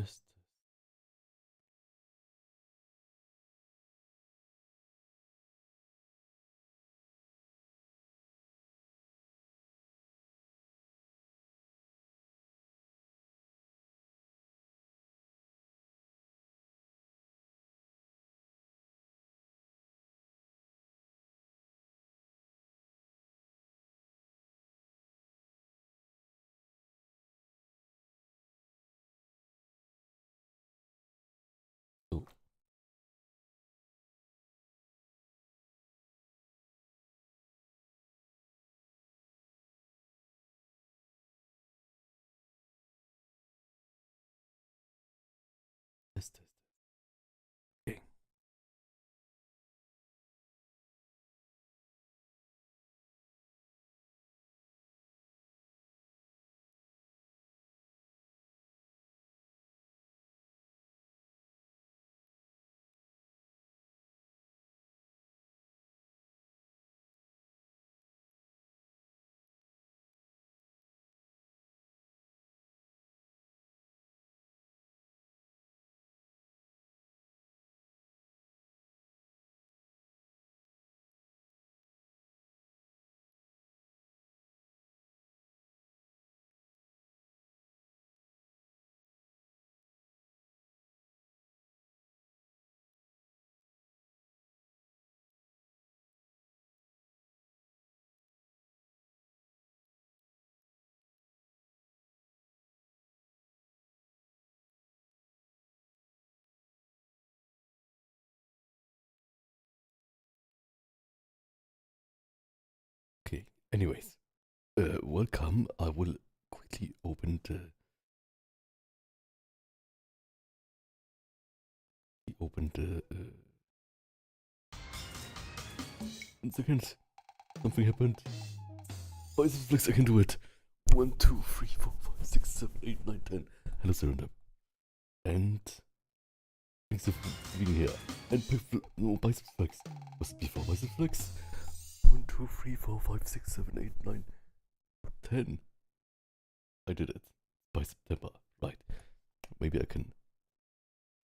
test. So, test. Okay. Okay. Anyways, welcome. I will quickly open the 1 second. Something happened. Biceps flex. I can do it. 1, 2, 3, 4, 5, 6, 7, 8, 9, 10. Hello, Surrender. And thanks for being here. And no, biceps flex. Was it before biceps flex? 1, 2, 3, 4, 5, 6, 7, 8, 9, 10. I did it. By September. Right. Maybe I can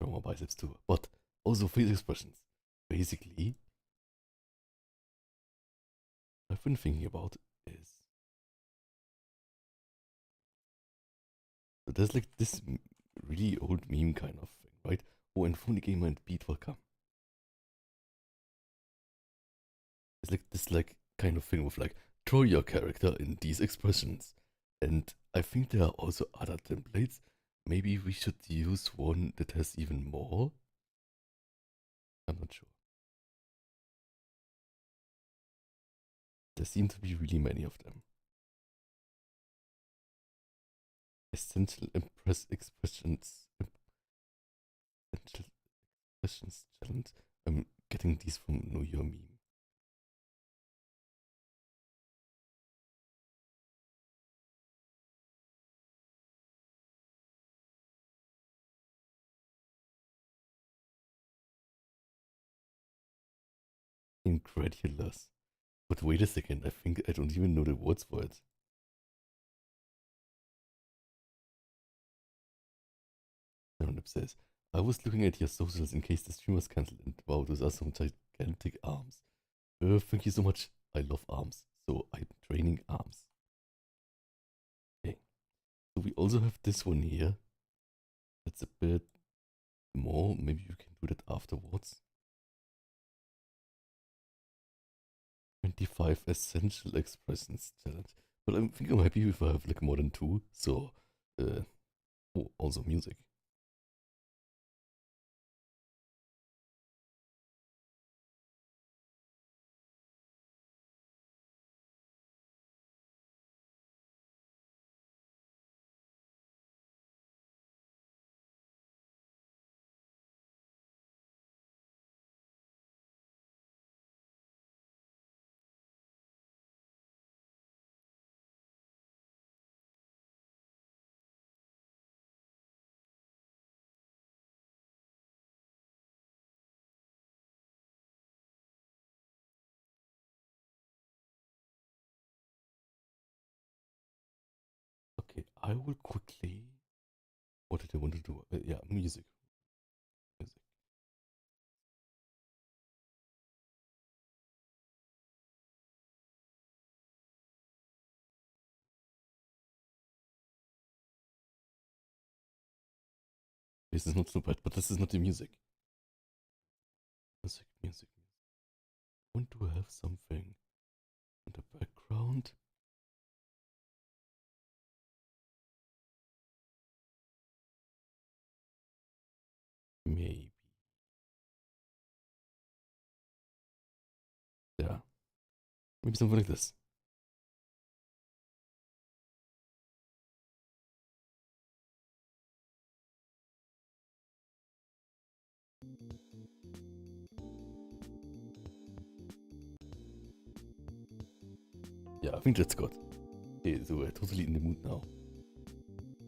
show my biceps too. But also face expressions. Basically, what I've been thinking about is there's like this really old meme kind of thing, right? Oh, and Funny Gamer and Beat will come. It's like this like kind of thing with like draw your character in these expressions. And I think there are also other templates. Maybe we should use one that has even more. I'm not sure. There seem to be really many of them. Essential impress expressions. Essential expressions challenge. I'm getting these from Know Your Meme. Incredulous. But wait a second, I think I don't even know the words for it. Roundup says, I was looking at your socials in case the stream was cancelled, and wow, those are some gigantic arms. Thank you so much. I love arms, so I'm training arms. Okay, so we also have this one here. That's a bit more. Maybe you can do that afterwards. 25 essential expressions challenge. But I think I'm happy if I have like more than two. So, oh, also music. Okay, I will quickly. What did I want to do? Yeah, music. Music. This is not so bad, but this is not the music. Music, music, music. Want to have something in the background? Maybe. Yeah. Maybe something like this. Yeah, I think that's good. Okay, so we're totally in the mood now.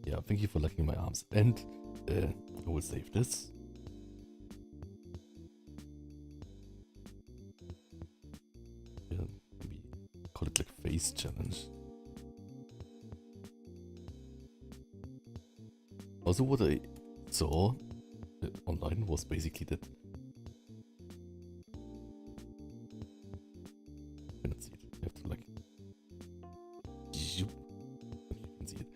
Yeah, thank you for liking my arms. And I will save this. Yeah, maybe call it like face challenge. Also, what I saw online was basically that. I cannot see it. You have to like. Zoop. Okay, you can see it.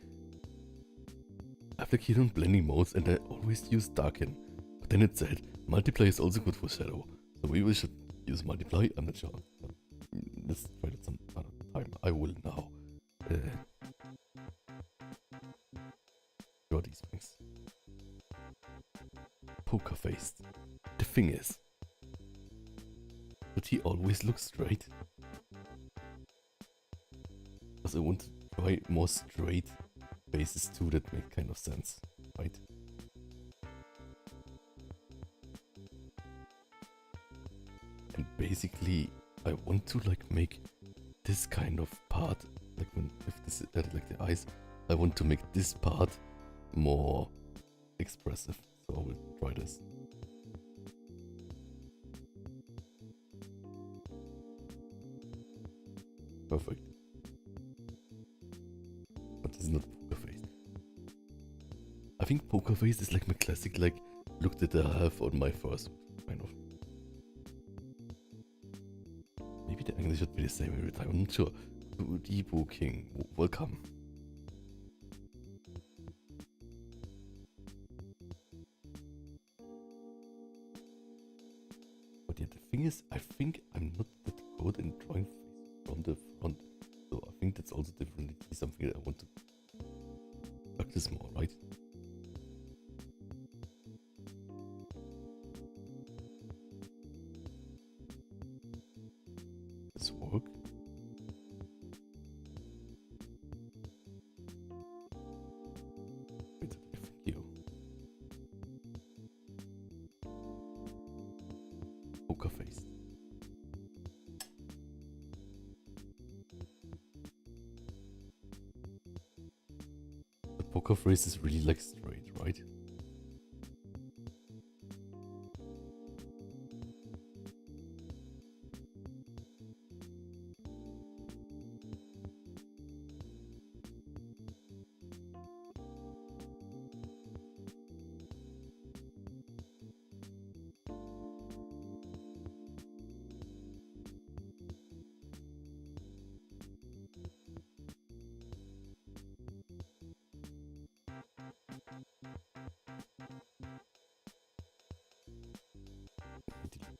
I have like here on blending modes, and I always use darken. But then it said multiply is also good for shadow. So maybe we should use multiply. I'm not sure. But let's try it some other time. I will now. Draw these things. Poker faced. The thing is, but he always looks straight. Because I want to try more straight faces too that make kind of sense, right? And basically, I want to like make this kind of part, like when if this like the eyes, I want to make this part more expressive. So I will try this. Perfect. But this is not poker face. I think poker face is like my classic like look that I have on my first kind of. Maybe the angle should be the same every time. I'm not sure. Debo King, welcome. But yeah, the thing is, I think I'm not that good in drawing faces from the front. So I think that's also definitely something that I want to practice more, right? This work. Wait, thank you. Poker face. The poker face is really like straight, right?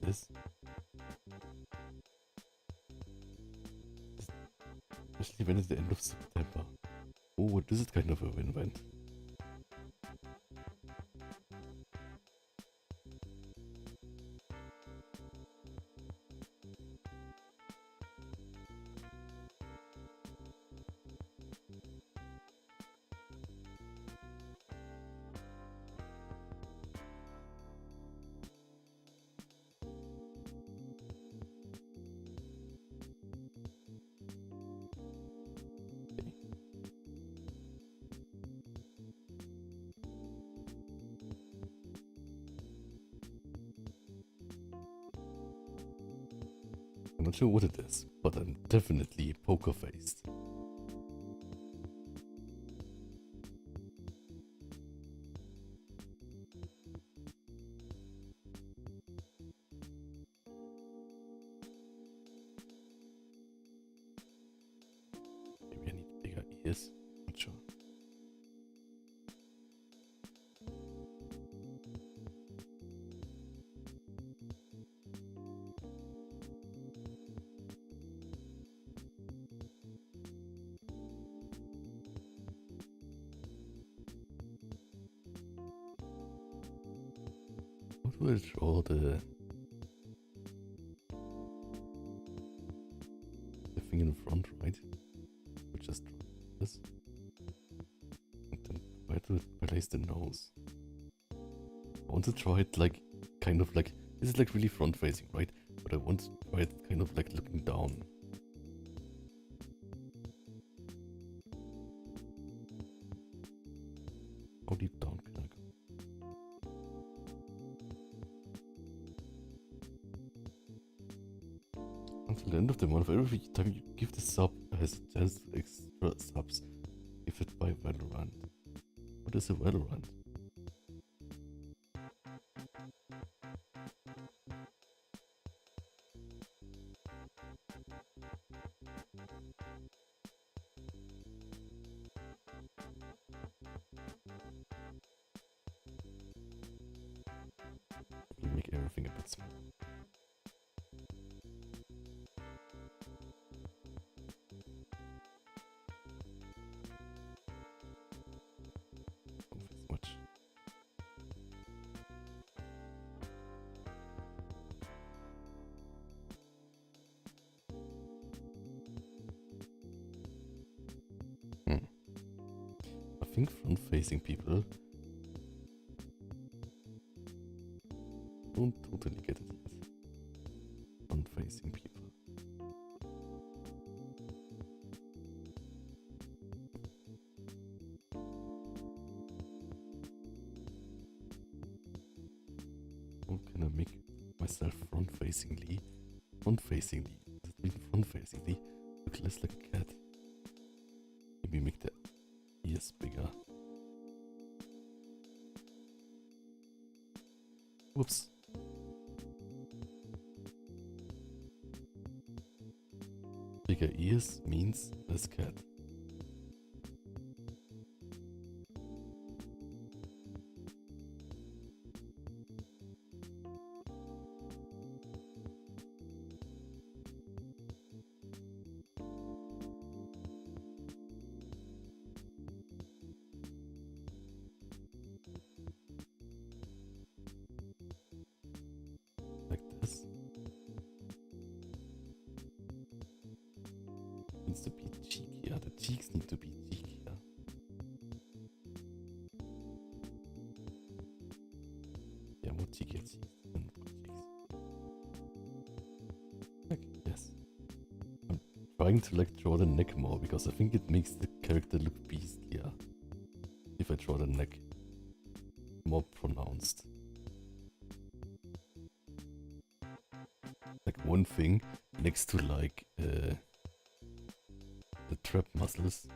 This. Especially when it's the end of September. Oh, this is kind of a win-win. I'm not sure what it is, but I'm definitely poker faced. bigger ears. Not sure. How do I draw the thing in front, right? We just draw this. And then where to place the nose? I want to try it like, kind of like, this is like really front facing, right? But I want to try it kind of like looking down. How deep down can I go? Until the end of the month, every time you give the sub has extra subs. Give it by Valorant. What is a Valorant? Make everything a bit smaller. Don't face much. I think front-facing people don't totally get it yet. Front-facing people. How can I make myself front-facingly? Front-facingly. Does it mean front-facingly? Look less like a cat. Maybe make the ears bigger. Whoops. Bigger ears means less cat. Like this. Needs to be cheekier. The cheeks need to be cheekier. Yeah, more cheekier cheeks than good cheeks. Like, yes. I'm trying to like draw the neck more because I think it makes the character look beastlier. If I draw the neck more pronounced. Like one thing next to like the trap muscles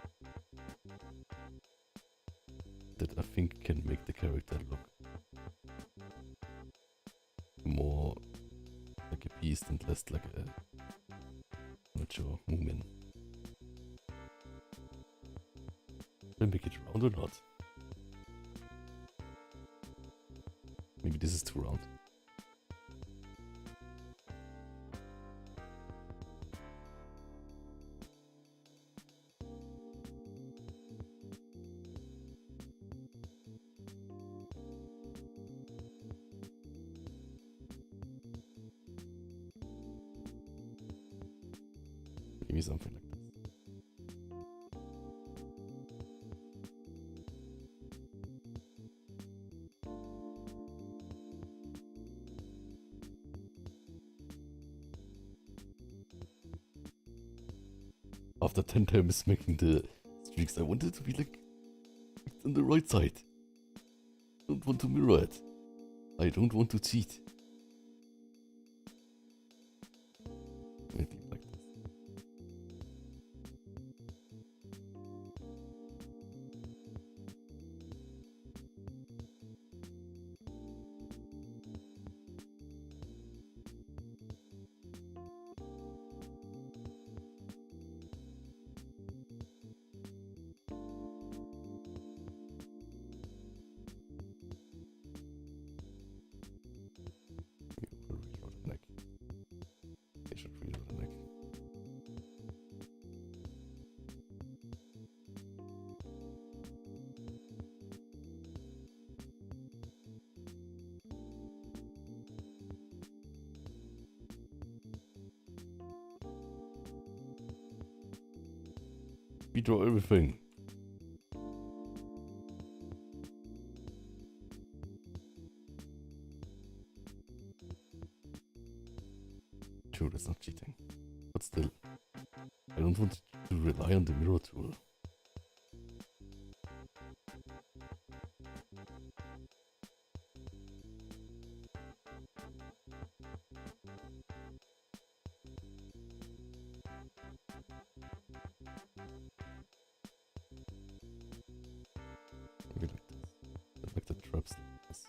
that I think can make the character look more like a beast and less like a mature human. Should I make it round or not? Maybe this is too round. Maybe something like this. After 10 times making the streaks, I want it to be like on the right side. I don't want to mirror it. I don't want to cheat. Maybe like this. speed draw everything. True, that's not cheating. But still, I don't want to rely on the mirror tool. Maybe like this. I like the traps like this.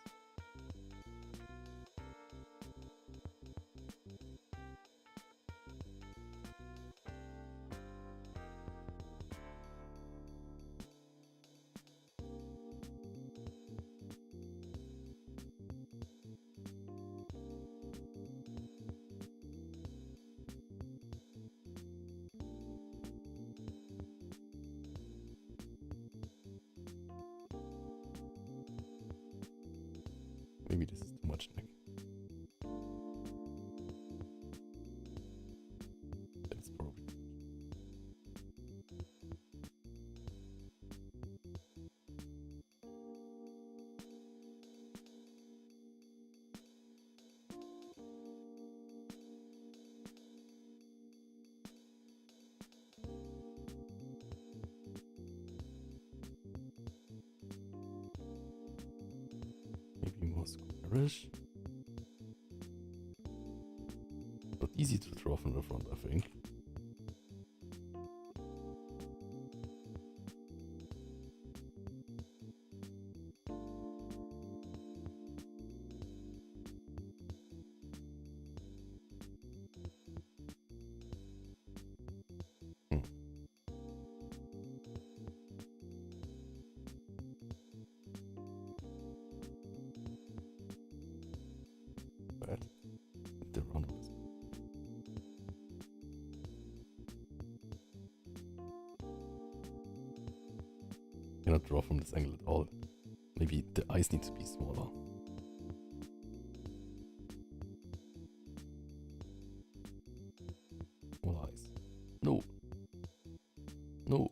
Maybe this is too much, Nick. That's probably maybe more squarish. Not easy to draw from the front, I think. Bad. The round was. Cannot draw from this angle at all. Maybe the eyes need to be smaller. Smaller eyes. No. No.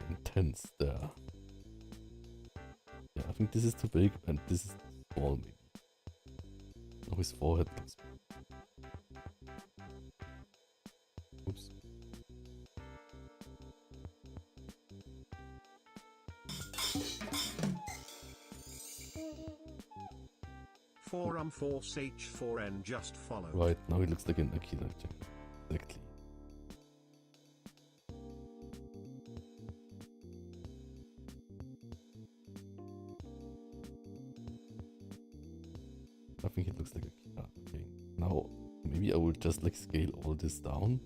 Intense there. Yeah, I think this is too big and this is small maybe. Now his forehead looks. Oops. Forum force H4N just follow. Right, now he looks like an Akira. Exactly. I think it looks like Akira. Okay. Now, maybe I will just like scale all this down.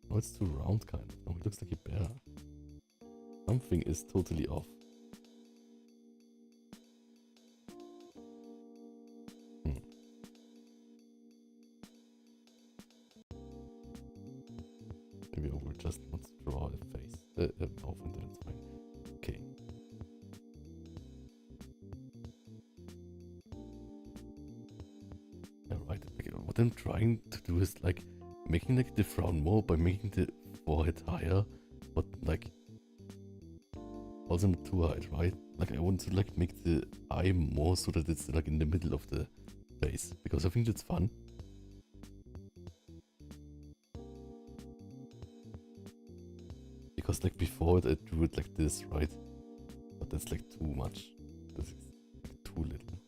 Oh, it's too round kind of. No, it looks like a bear. Something is totally off. Maybe I will just not draw a face. Mouth and then it's fine. Okay. Alright, okay. What I'm trying to do is like making like the frown more by making the forehead higher, but like also not too high, right? Like I want to like make the eye more so that it's like in the middle of the face, because I think that's fun. Because like before I drew it like this, right? But that's like too much. That's like too little.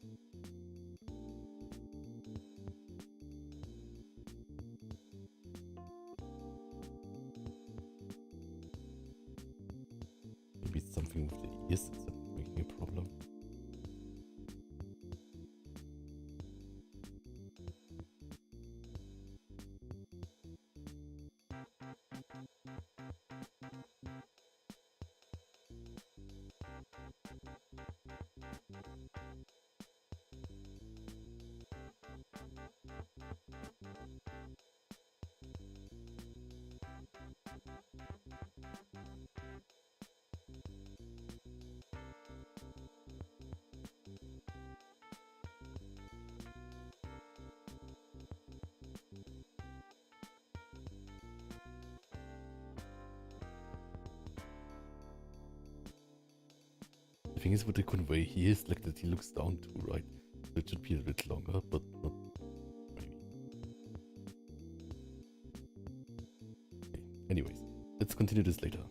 Maybe it's something with the ears that's making a problem. The thing is with the convey here is like that he looks down too, right? So it should be a bit longer, but not maybe. Okay. Anyways, let's continue this later.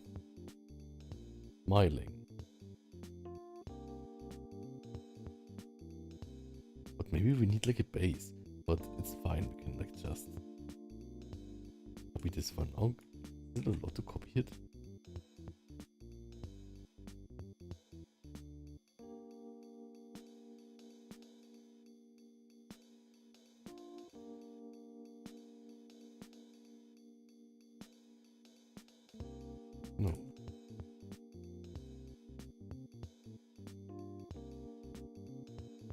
Smiling. But maybe we need like a base, but it's fine. We can like just copy this for now. Is it a lot to copy it? No.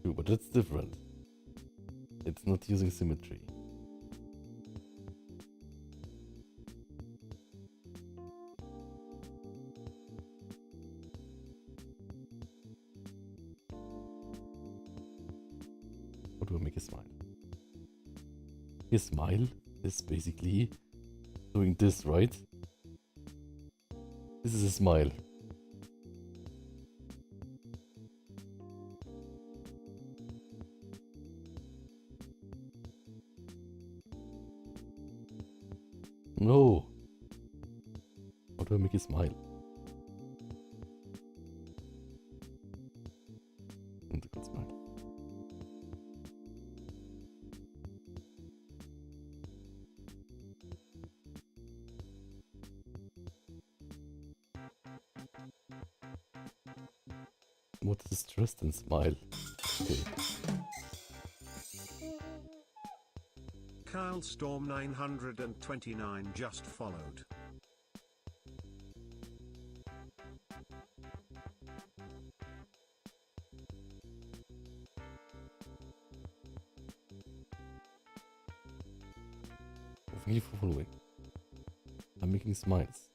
True, but that's different. It's not using symmetry. How do I make a smile? A smile is basically doing this, right? This is a smile. No. How do I make a smile? And a good smile. What is stressed and smile? Okay. Kyle Storm 929 just followed. Thank you for following. I'm making smiles.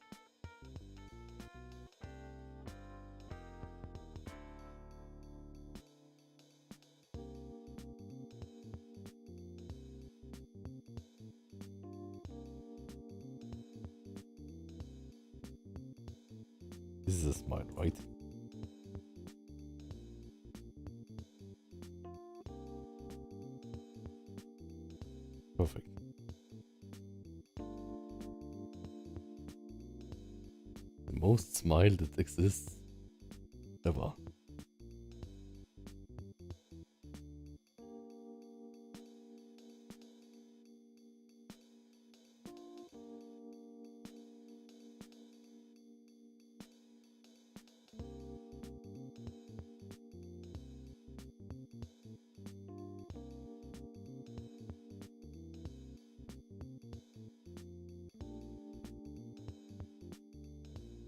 This is a smile, right? Perfect. The most smile that exists ever.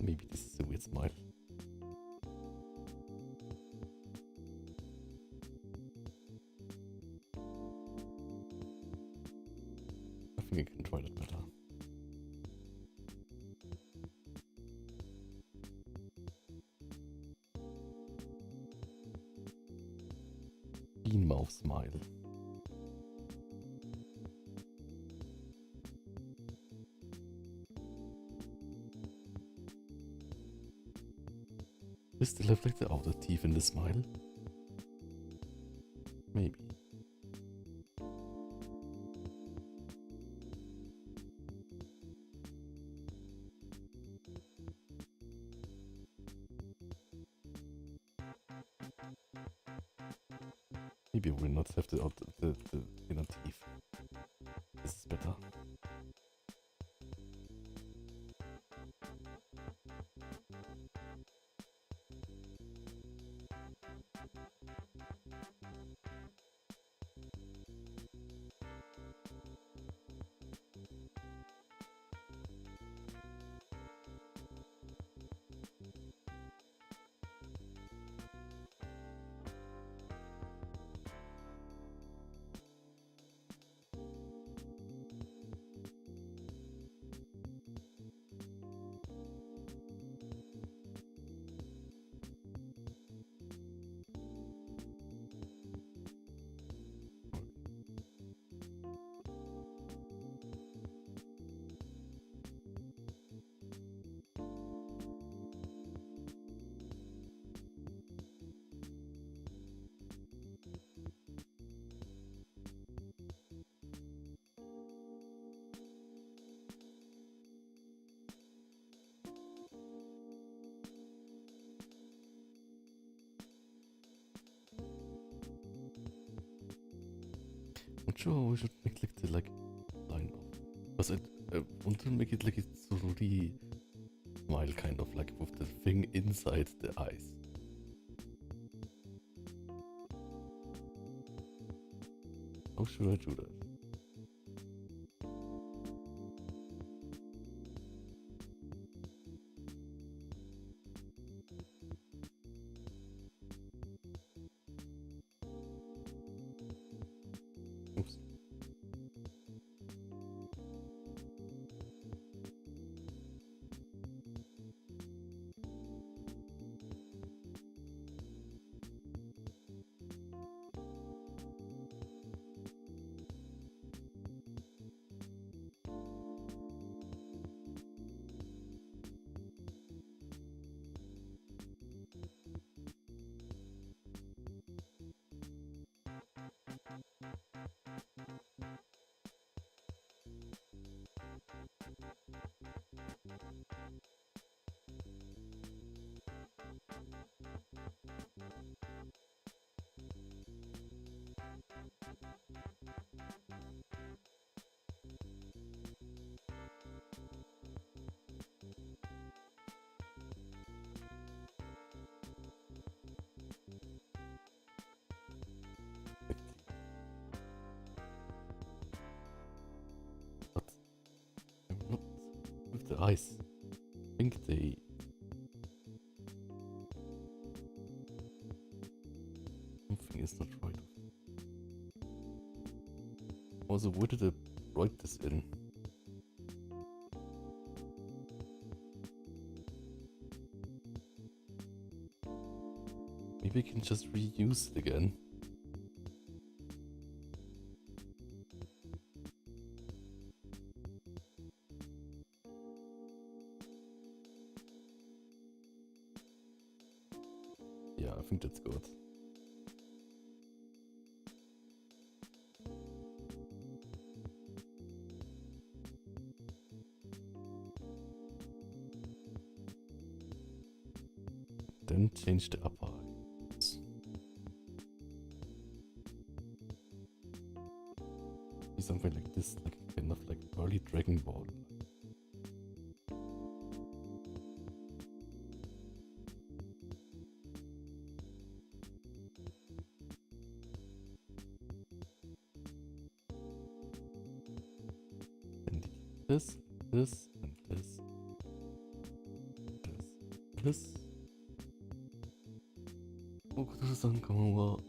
Maybe this is a weird smile. I think I can try that better. Bean mouth smile. We still have like the outer teeth in the smile? Maybe. Maybe we'll not have the inner teeth. This is better. not sure how we should make like the line off. Because I want to make it like it's really smile kind of like with the thing inside the eyes. How should I do that? Oops. But I'm not with the eyes. I think they. Something is not right. Also, where did I write this in? Maybe I can just reuse it again. Yeah, I think that's good. Then change the upper eyes. Be something like this, like kind of like early Dragon Ball. And this, this, and this, this. おことさんこんばんは。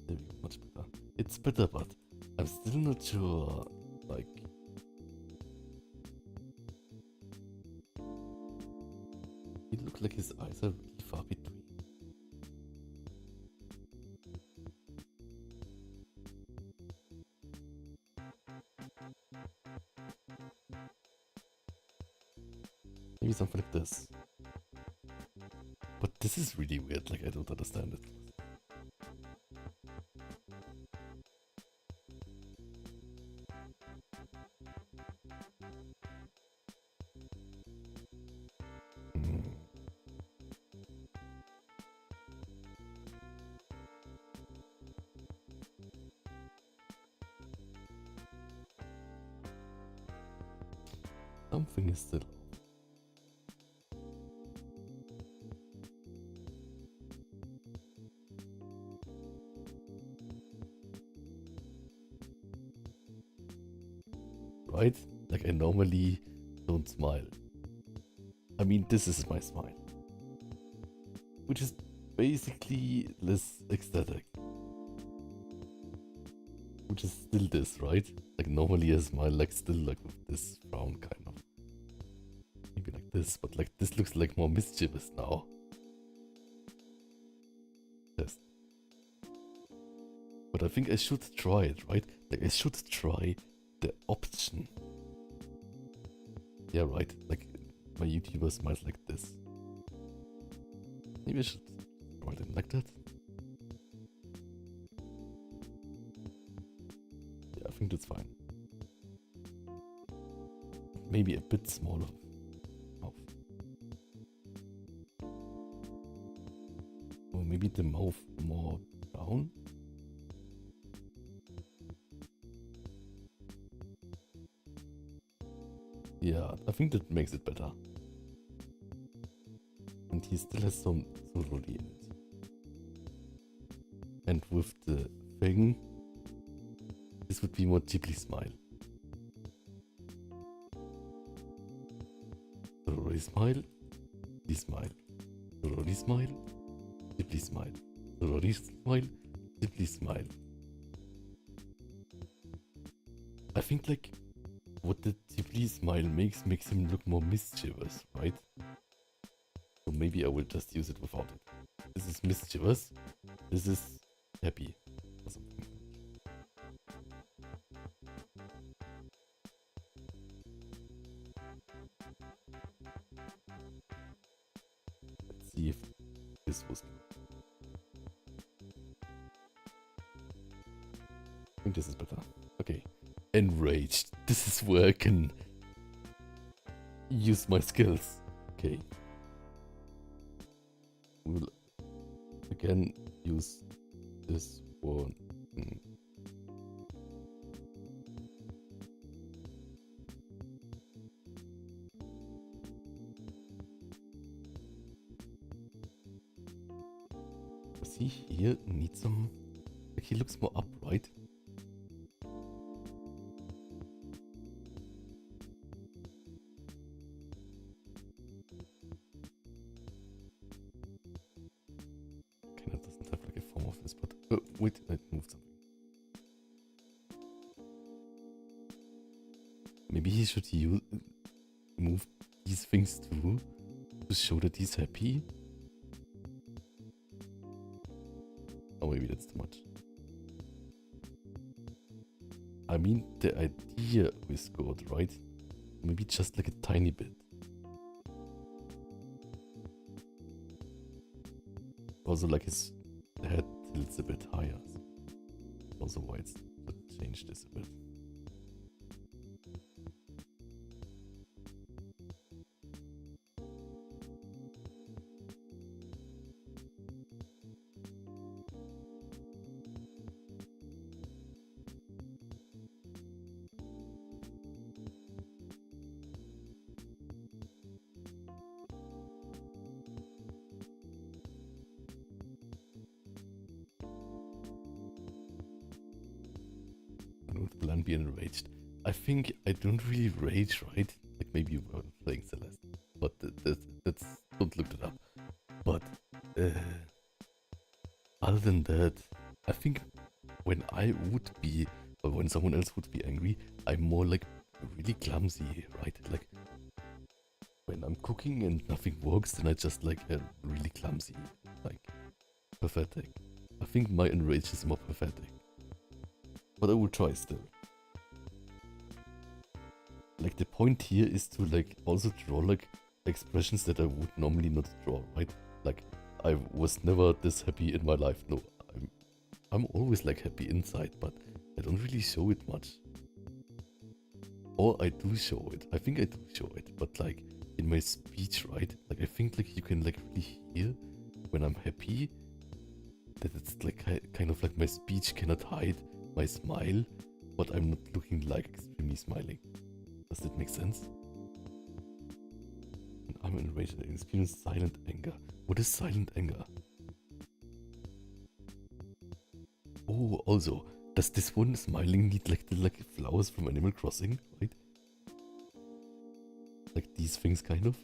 There we go, much better. It's better, but I'm still not sure. Like, it looks like his eyes are really far between. Maybe something like this. But this is really weird, like I don't understand it. Something is still off. Right? Like I normally don't smile. I mean, this is my smile. Which is basically less ecstatic. Which is still this, right? Like normally I smile like still like with this frown kind of. Maybe like this, but like this looks like more mischievous now. Yes. But I think I should try it, right? Like I should try the option. Yeah, right. Like my YouTuber smiles like this. Maybe I should try it like that. Yeah, I think that's fine. Maybe a bit smaller mouth. Or maybe the mouth more down. Yeah, I think that makes it better. And he still has some Rodi in it. And with the thing, this would be more Ghibli smile. Rodi smile, Ghibli smile. Rodi smile, Ghibli smile. Rodi smile, Ghibli smile. I think like what the Ghibli smile makes him look more mischievous, right? So maybe I will just use it without it. This is mischievous. This is happy. Or something. Let's see if this was. I think this is better. Okay. Enraged. This is where I can use my skills. Okay. We'll again use this one. See here, needs some. Like he looks more upright. Kind of doesn't have like a form of this, but wait, I moved something. Maybe he should move these things too to show that he's happy. Oh, maybe that's too much. I mean, the idea is good, right? Maybe just like a tiny bit. Also, like his head tilts a bit higher. Also, why it's should change this a bit. Plan be enraged. I think I don't really rage, right? Like maybe you were playing Celeste, but that's don't look it up. But other than that, I think when I would be, or when someone else would be angry, I'm more like really clumsy, right? Like when I'm cooking and nothing works, then I just like really clumsy, like pathetic. I think my enrage is more pathetic, but I will try still. Like the point here is to like also draw like expressions that I would normally not draw, right? Like I was never this happy in my life. No, I'm always like happy inside, but I don't really show it much. Or I do show it. I think I do show it, but like in my speech, right? Like I think like you can like really hear when I'm happy that it's like kind of like my speech cannot hide my smile, but I'm not looking like extremely smiling. Does that make sense? And I'm enraged and experience silent anger. What is silent anger? Oh, also, does this one smiling need like the flowers from Animal Crossing, right? Like these things, kind of.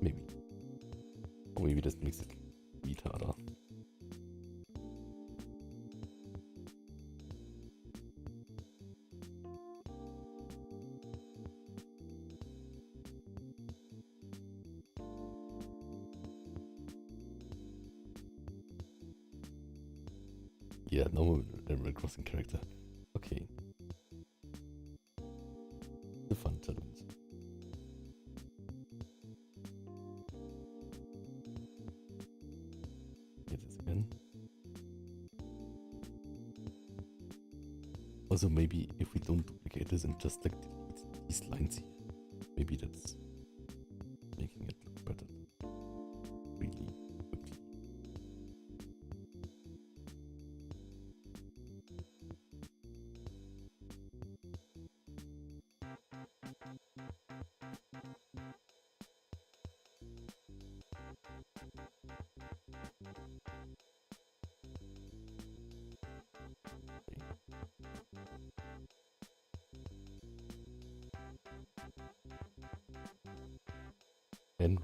Maybe. Or maybe that makes it a bit harder. Yeah, normal Animal Crossing character. Okay. The fun challenge. Get this again. Also, maybe if we don't duplicate this and just like delete these lines here, maybe that's making it look better. Really quickly. Enraged.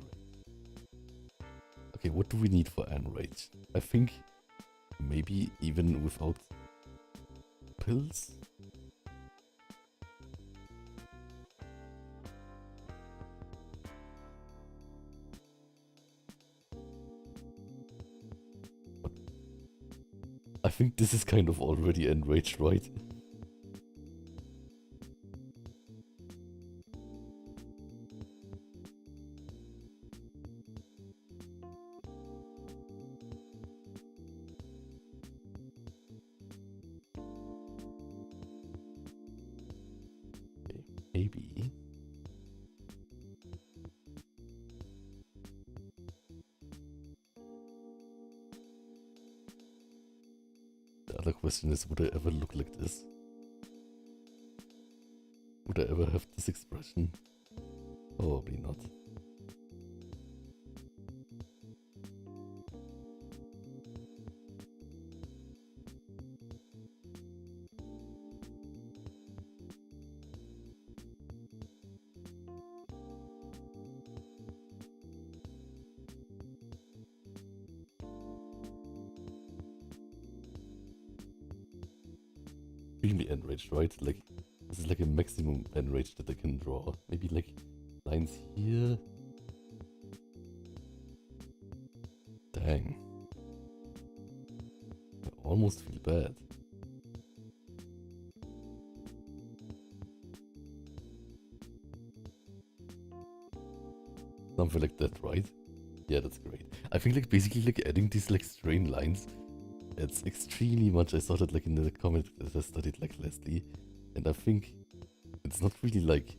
Okay, what do we need for enraged? I think maybe even without pills? I think this is kind of already enraged, right? Okay, maybe. The other question is, would I ever look like this? Would I ever have this expression? Probably not. Extremely enraged, right? Like, this is like a maximum enraged that I can draw. Maybe like lines here. Dang. I almost feel bad. Something like that, right? Yeah, that's great. I think like basically like adding these like strain lines, it's extremely much. I saw that like in the comment that I studied like Leslie, and I think it's not really like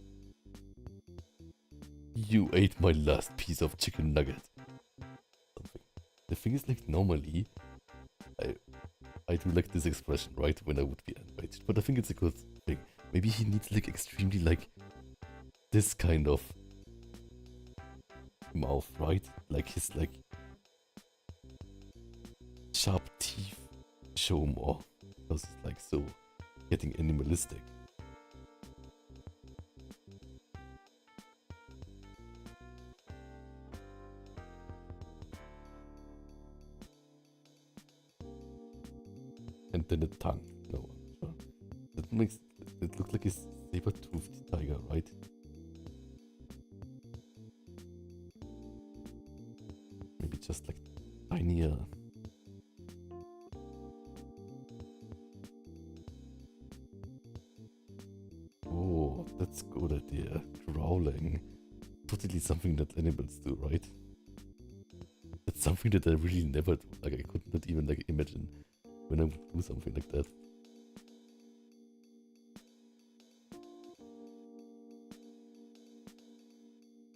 you ate my last piece of chicken nugget. Something. The thing is like normally I do like this expression, right? When I would be enraged. But I think it's a good thing. Maybe he needs like extremely like this kind of mouth, right? Like his like sharp teeth show more. Because it's like so getting animalistic. And then the tongue. No, I'm sure. That makes it look like a saber-toothed tiger, right? Maybe just like tinier. Oh, that's a good idea. Growling. Totally something that animals do, right? That's something that I really never do. Like I could not even like imagine when I would do something like that.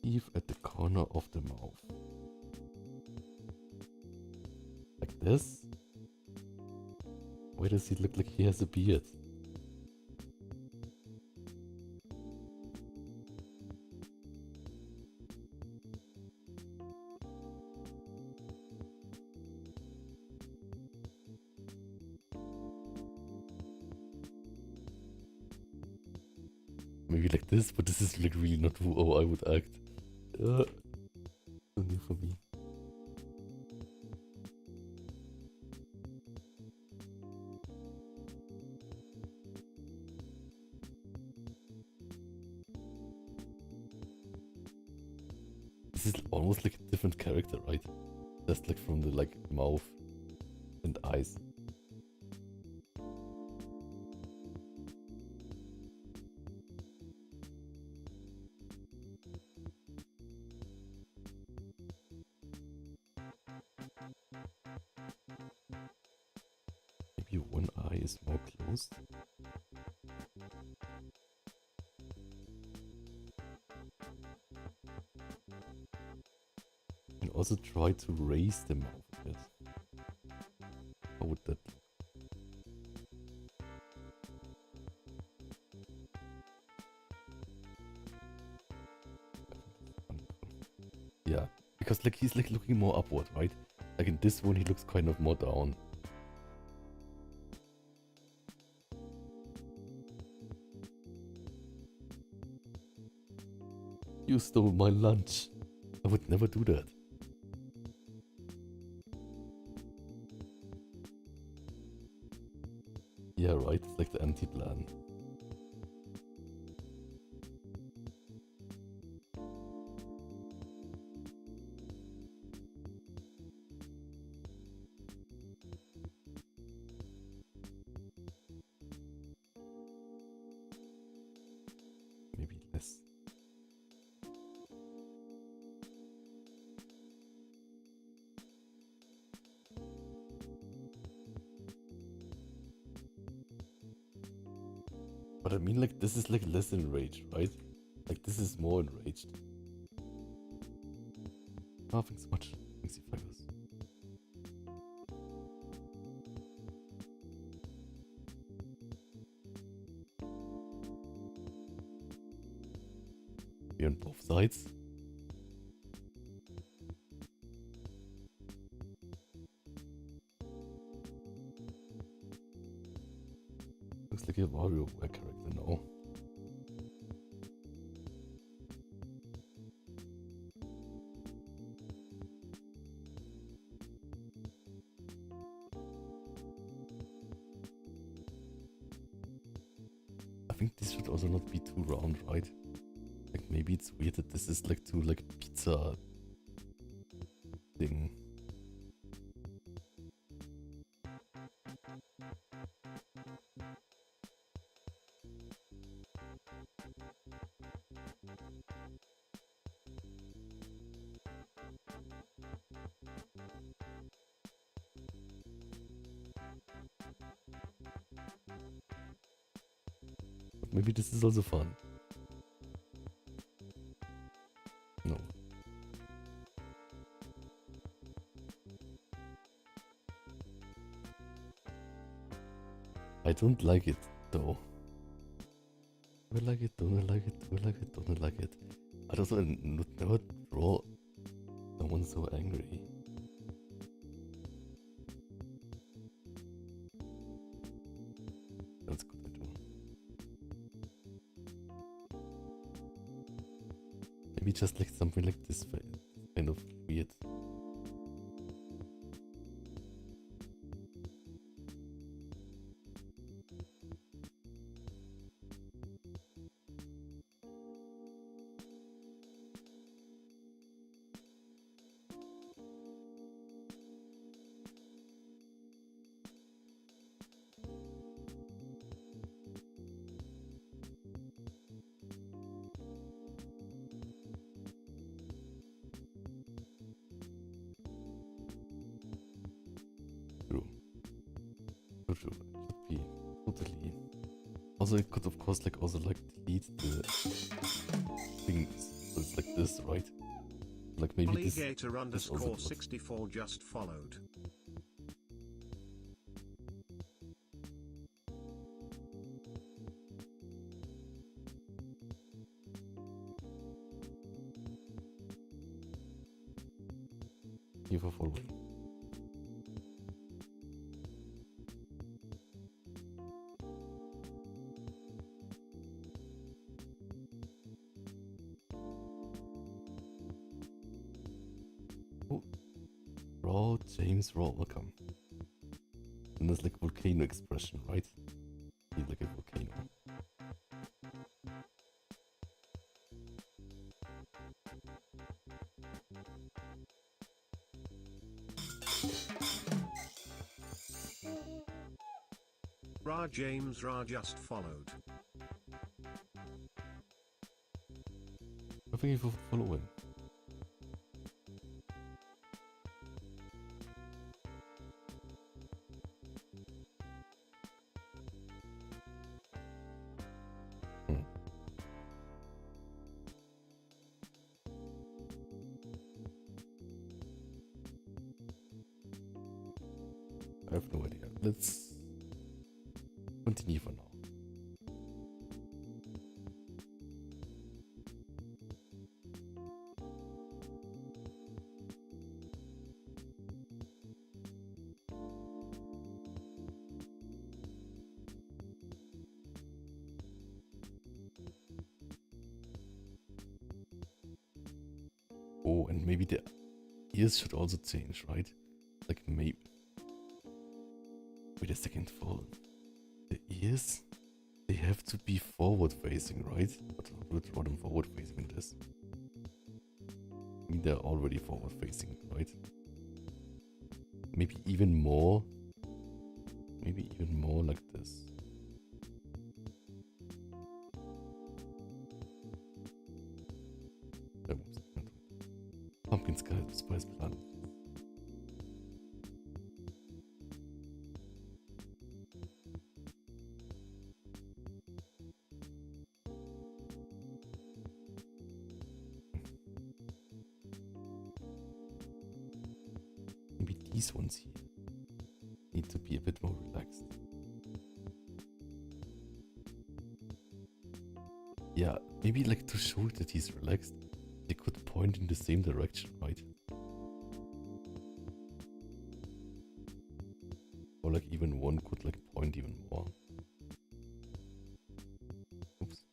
Teeth at the corner of the mouth. Like this? Why does he look like he has a beard? Maybe like this, but this is like really not how I would act. So new for me. This is almost like a different character, right? Just like from the like mouth and eyes. Maybe one eye is more closed. And also try to raise the mouth a bit. How would that look? Yeah, because like he's like looking more upward, right? Like in this one he looks kind of more down. You stole my lunch. I would never do that. Yeah, right. It's like the anti-plan. Maybe less. But I mean, like, this is like less enraged, right? Like, this is more enraged. Oh, thanks so much. Thanks, you fibers. We're on both sides. Looks like a WarioWare character now. I think this should also not be too round, right? Like maybe it's weird that this is like too like pizza thing. But maybe this is also fun. No. I don't like it though. Do I like it? Don't I like it? Do I like it? Don't I like it? I also never draw someone so angry. That's good, I do. Maybe just like something like this kind of weird. True. True, true. It should be totally. Also, it could of course like also like delete the things. So it's like this, right? Like maybe this Alligator also underscore not. 64 just followed. Here for following. Oh, Raw, James Raw, welcome. And there's like volcano expression, right? He's like a volcano. Ra James Ra just followed. I think you follow him. Hmm. I have no idea. Let's continue for now. Oh. Oh, and maybe the ears should also change, right? Like maybe. Wait a second, for the ears, they have to be forward facing, right? But I would draw them forward facing in this. I mean, they're already forward facing, right? Maybe even more. Maybe even more like this. Pumpkin spice plant. Maybe these ones here need to be a bit more relaxed. Yeah, maybe like to show that he's relaxed, they could point in the same direction, right? Or like even one could like point even more. Oops.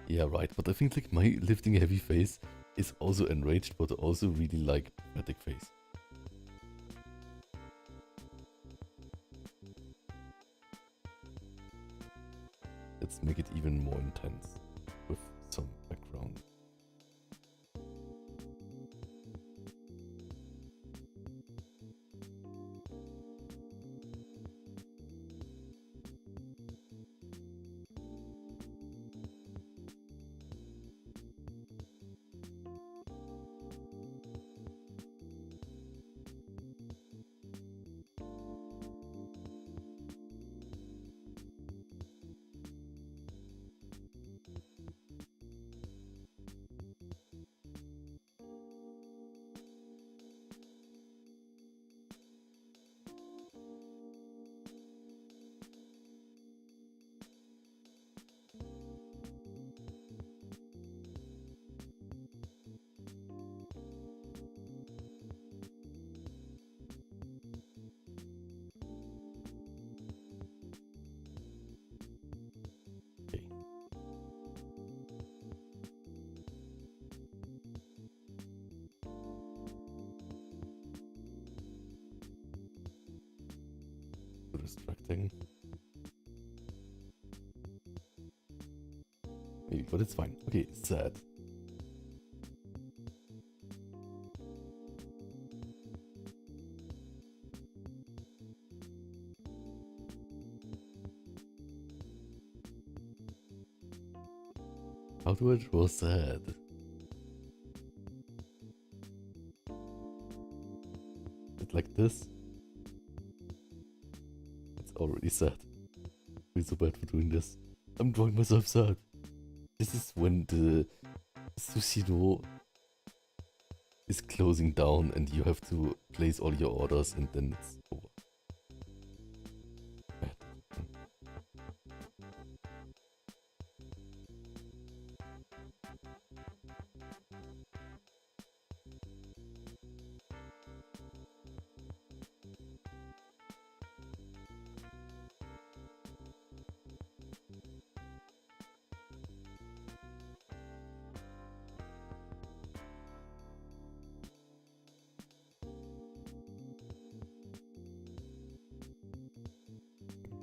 Yeah, right, but I think like my lifting heavy face is also enraged, but also really like pathetic face. Let's make it even more intense with some background. Okay. So distracting. Maybe, but it's fine. Okay, sad. How do I draw sad? It's like this. It's already sad. I feel so bad for doing this. I'm drawing myself sad. This is when the Sushiro is closing down and you have to place all your orders and then it's over. Bad.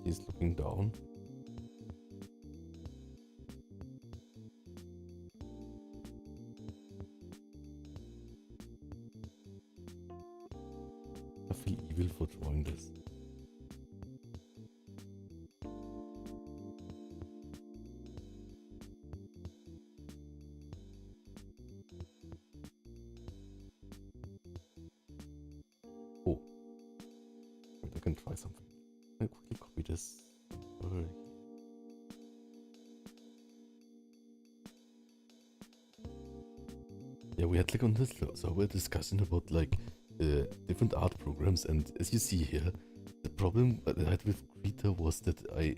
He's looking down. I feel evil for drawing this. Oh, wait, I can try something. I'll quickly copy this. Yeah, we had like on this so we're discussing about like different art programs, and as you see here, the problem I had with Krita was that I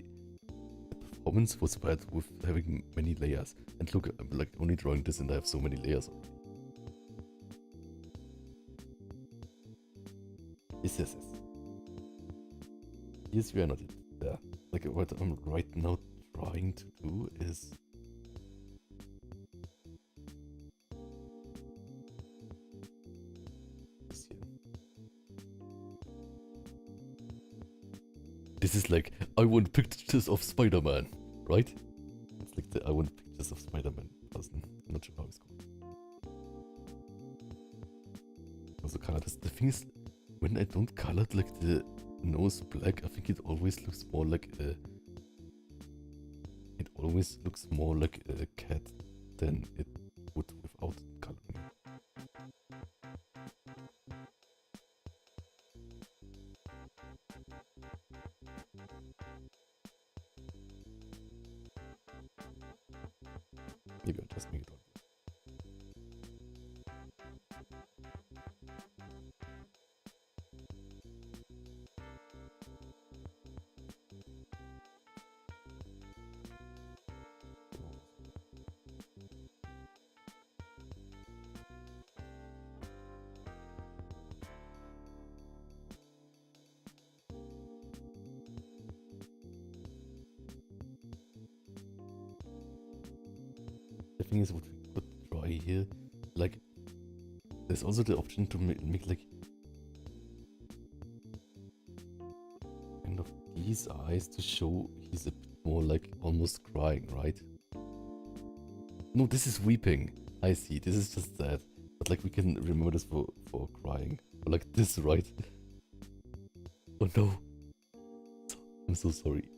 performance was bad with having many layers. And look, I'm like only drawing this and I have so many layers already. Yes. Yes, we are not yet there. Like what I'm right now trying to do is this here. This is like I want pictures of Spider-Man, right? It's like the I want pictures of Spider-Man person. I'm not sure how it's called. Also color this. The thing is, when I don't color like the nose black, I think it always looks more like a. It always looks more like a cat than it would without coloring. Maybe I'll just make it obvious. The thing is, what we could try here, like, there's also the option to make like kind of these eyes to show he's a bit more like almost crying, right? No, this is weeping. I see. This is just sad. But like we can remember this for crying. Or like this, right? Oh no. I'm so sorry.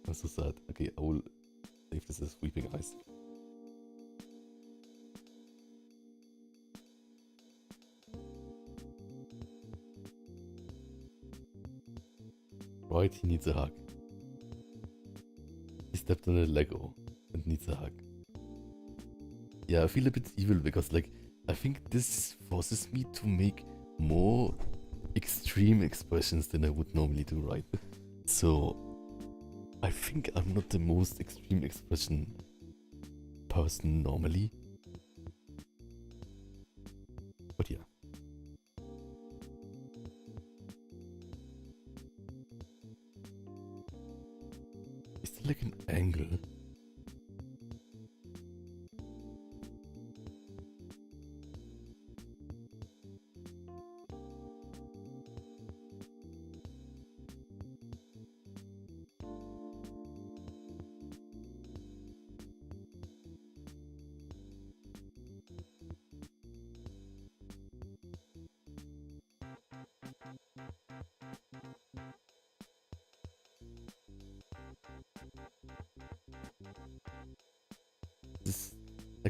I'm so sad. Okay, I will save this as weeping eyes. Right, he needs a hug. He stepped on a Lego and needs a hug. Yeah, I feel a bit evil because like I think this forces me to make more extreme expressions than I would normally do, right? So I think I'm not the most extreme expression person normally. But yeah. Is there like an angle?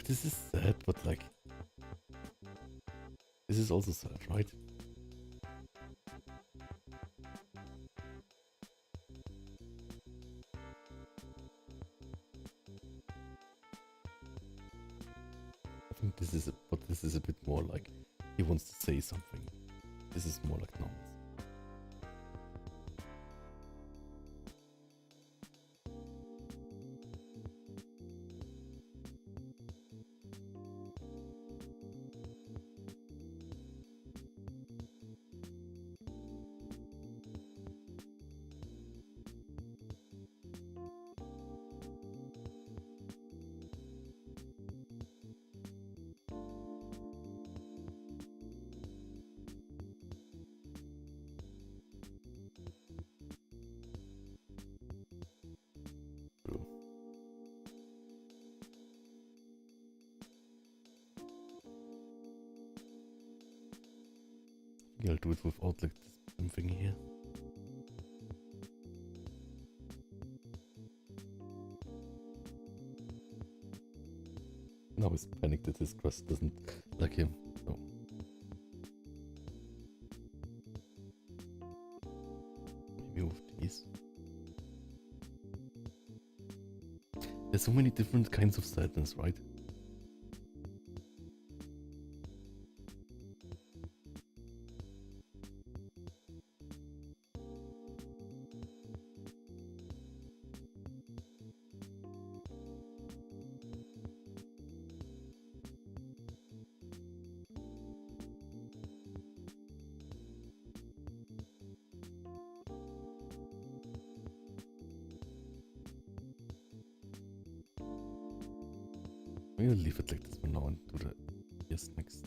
This is sad, but like this is also sad, right? I think this is but this is a bit more like he wants to say something. This is more like normal. I'll do it without like this thing here. Now he's panicked that his crust doesn't like him. No. Maybe with these. There's so many different kinds of sadness, right? I'm gonna leave it like this for now and do the yes next.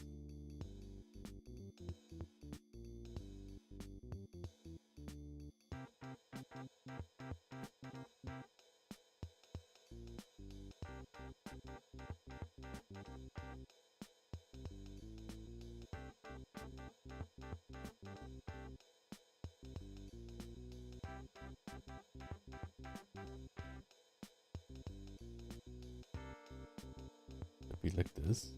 Be like this.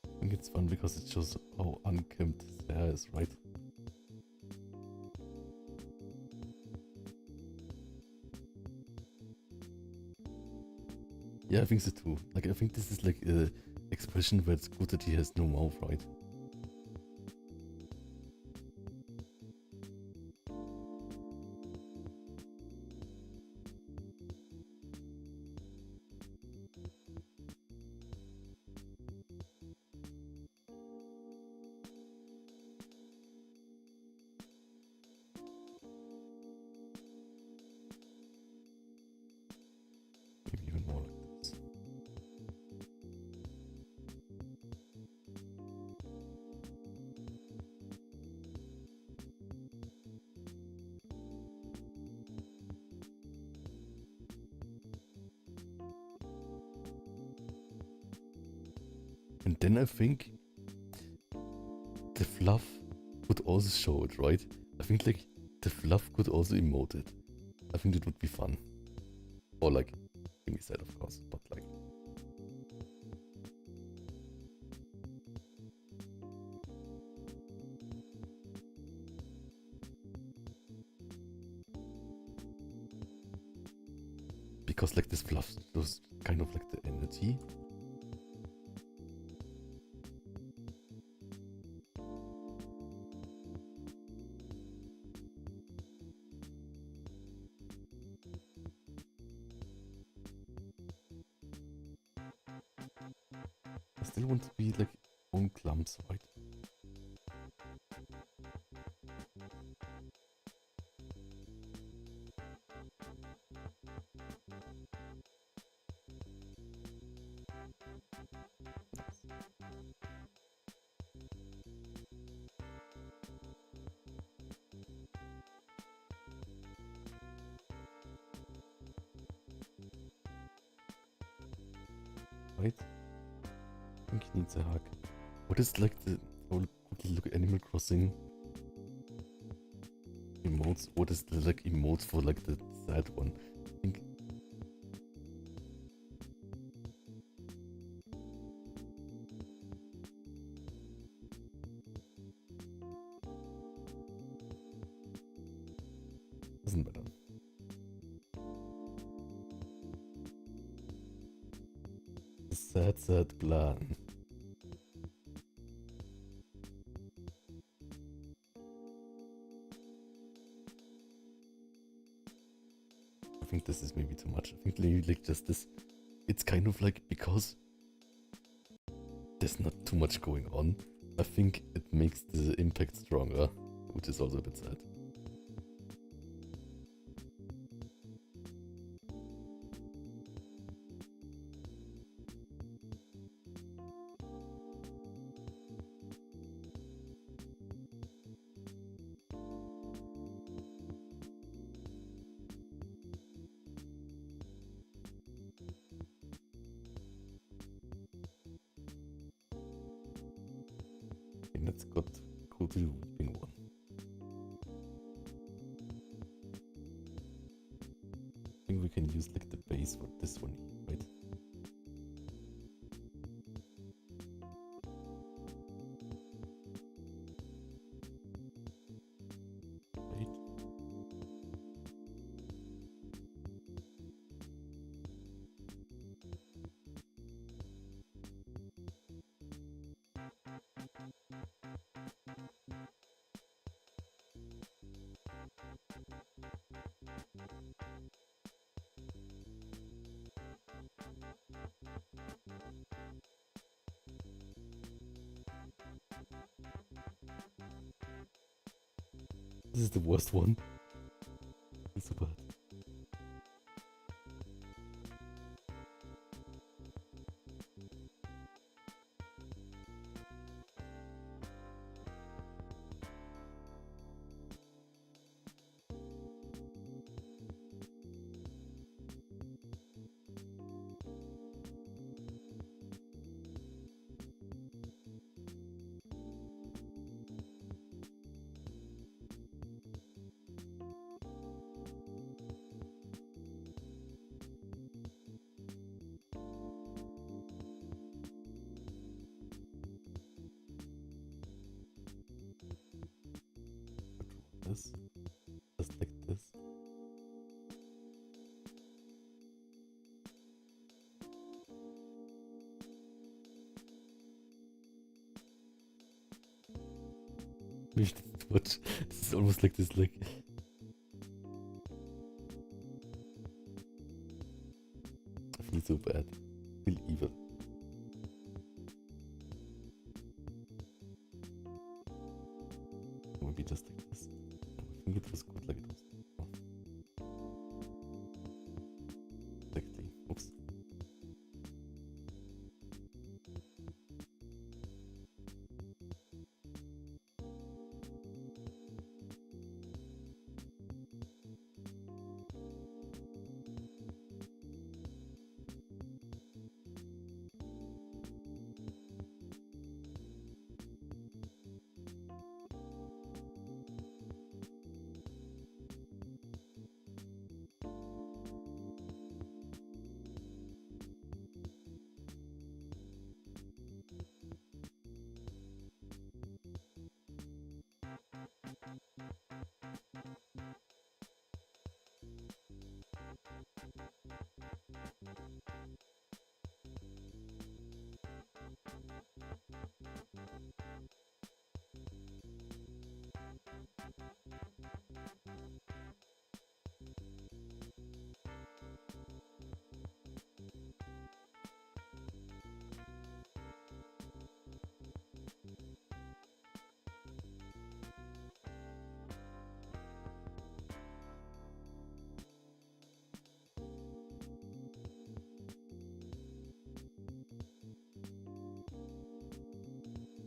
I think it's fun because it shows how unkempt his hair is, right? Yeah, I think so too. Like, I think this is like a expression where it's good that he has no mouth, right? Maybe even more like this. And then I think the fluff could also show it, right? I think like the fluff could also emote it. I think it would be fun. Or like, give me that of course, but like. Because like this fluff shows kind of like the energy. I still want to be like own clumps, right? Right? I think he needs a hug. What is like the oh, look at Animal Crossing emotes? What is the like emotes for like the sad one? I think doesn't matter. The sad plan. I think this is maybe too much. I think maybe like just this. It's kind of like because there's not too much going on. I think it makes the impact stronger, which is also a bit sad. And let's go to the weeping one. I think we can use like the base for this one here, right? Right. This is the worst one. It's so bad. This. Just like this. Maybe too much. This is almost like this, like. I feel so bad. I feel evil. Maybe just like this. I think it was good like it was. Exactly. Oops.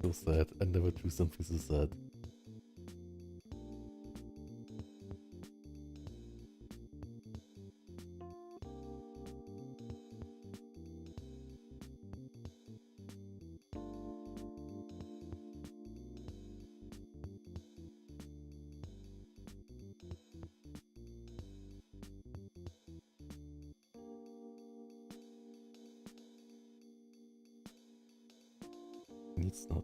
So sad. I never do something so sad. It's not.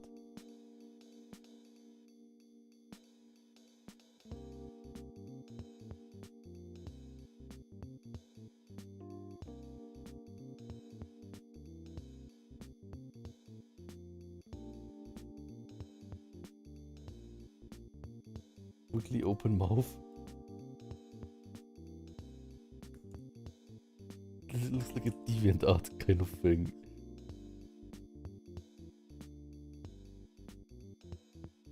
Quickly open mouth. This looks like a deviant art kind of thing.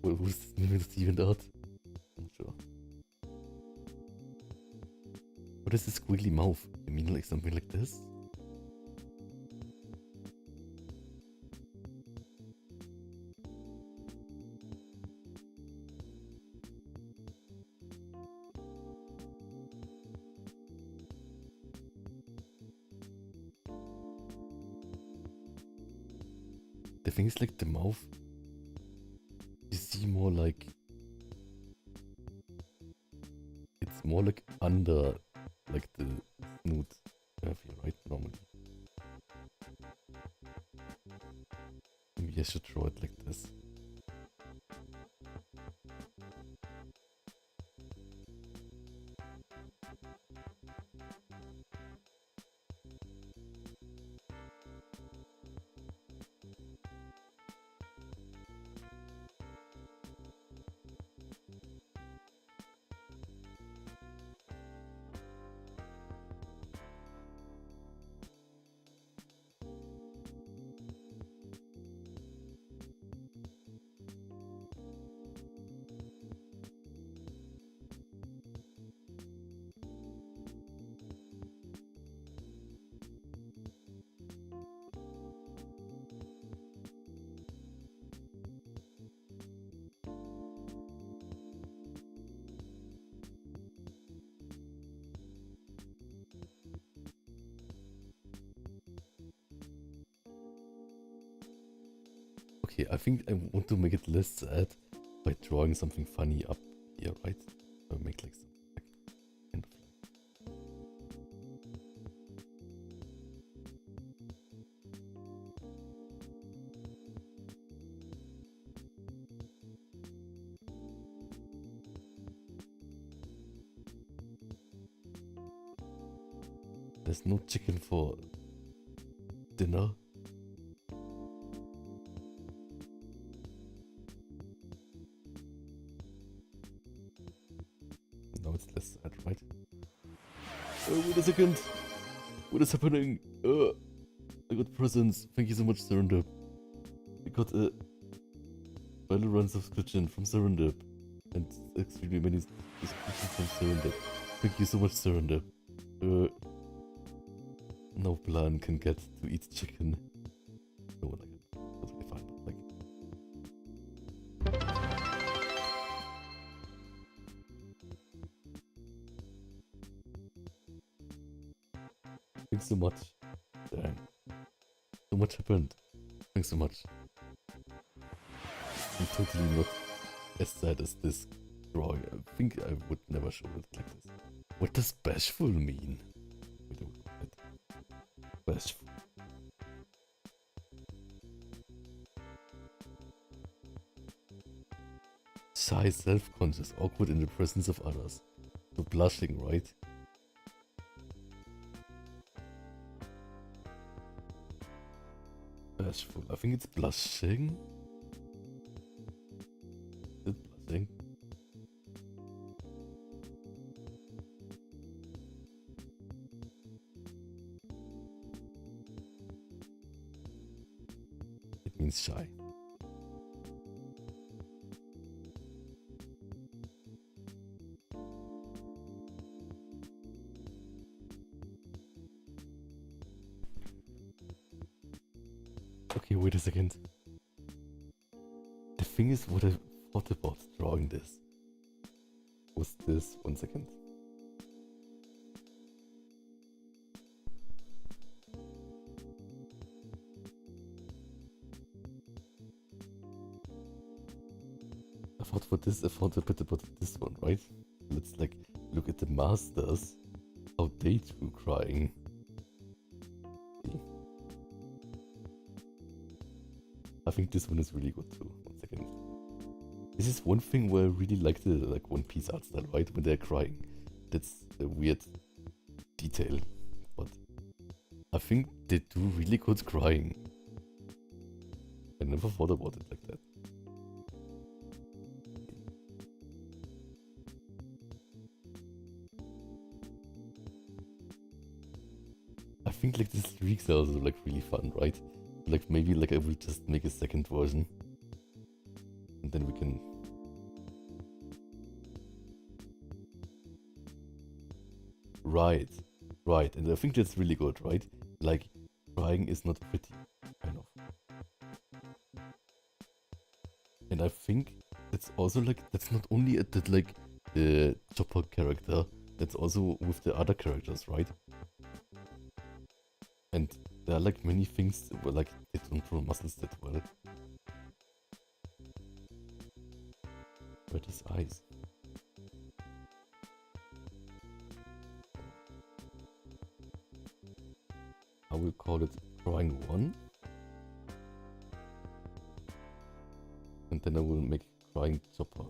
What is the name of the deviant art? I'm not sure. What is this squiggly mouth? I mean like something like this? The thing is like the mouth. You see more like it's more like under like the snoot you have here, right? Normally. Maybe I should draw it like this. Okay, I think I want to make it less sad by drawing something funny up here, right? Or make like something like kind of there's no chicken for dinner. Now it's less sad, right? Wait a second. What is happening? I got presents. Thank you so much, Serendip. I got a Valorant subscription from Serendip. And extremely many subscriptions from Serendip. Thank you so much, Serendip. No plan can get to eat chicken. No, like, totally fine, but like... Thanks so much. Dang. So much happened. Thanks so much. I'm totally not as sad as this drawing. I think I would never show it like this. What does bashful mean? Wait, what? Bashful. Shy, self-conscious, awkward in the presence of others. So blushing, right? Bashful. I think it's blushing. Is it blushing? It means shy. Okay, wait a second. The thing is, what I thought about drawing this was this. 1 second. I thought for this, I thought a bit about this one, right? Let's like look at the masters, how they do crying. See? I think this one is really good too. 1 second. This is one thing where I really like the like One Piece art style, right? When they're crying. That's a weird detail, but I think they do really good crying. I never thought about it like that. I think like the streaks are also like really fun, right? Like maybe like I will just make a second version. And then we can... Right, right. And I think that's really good, right? Like, crying is not pretty, kind of. And I think that's also like, that's not only at that like the Chopper character, that's also with the other characters, right? And there are like many things where like they don't draw muscles that well. Where are these eyes? I will call it drawing 1. And then I will make crying Chopper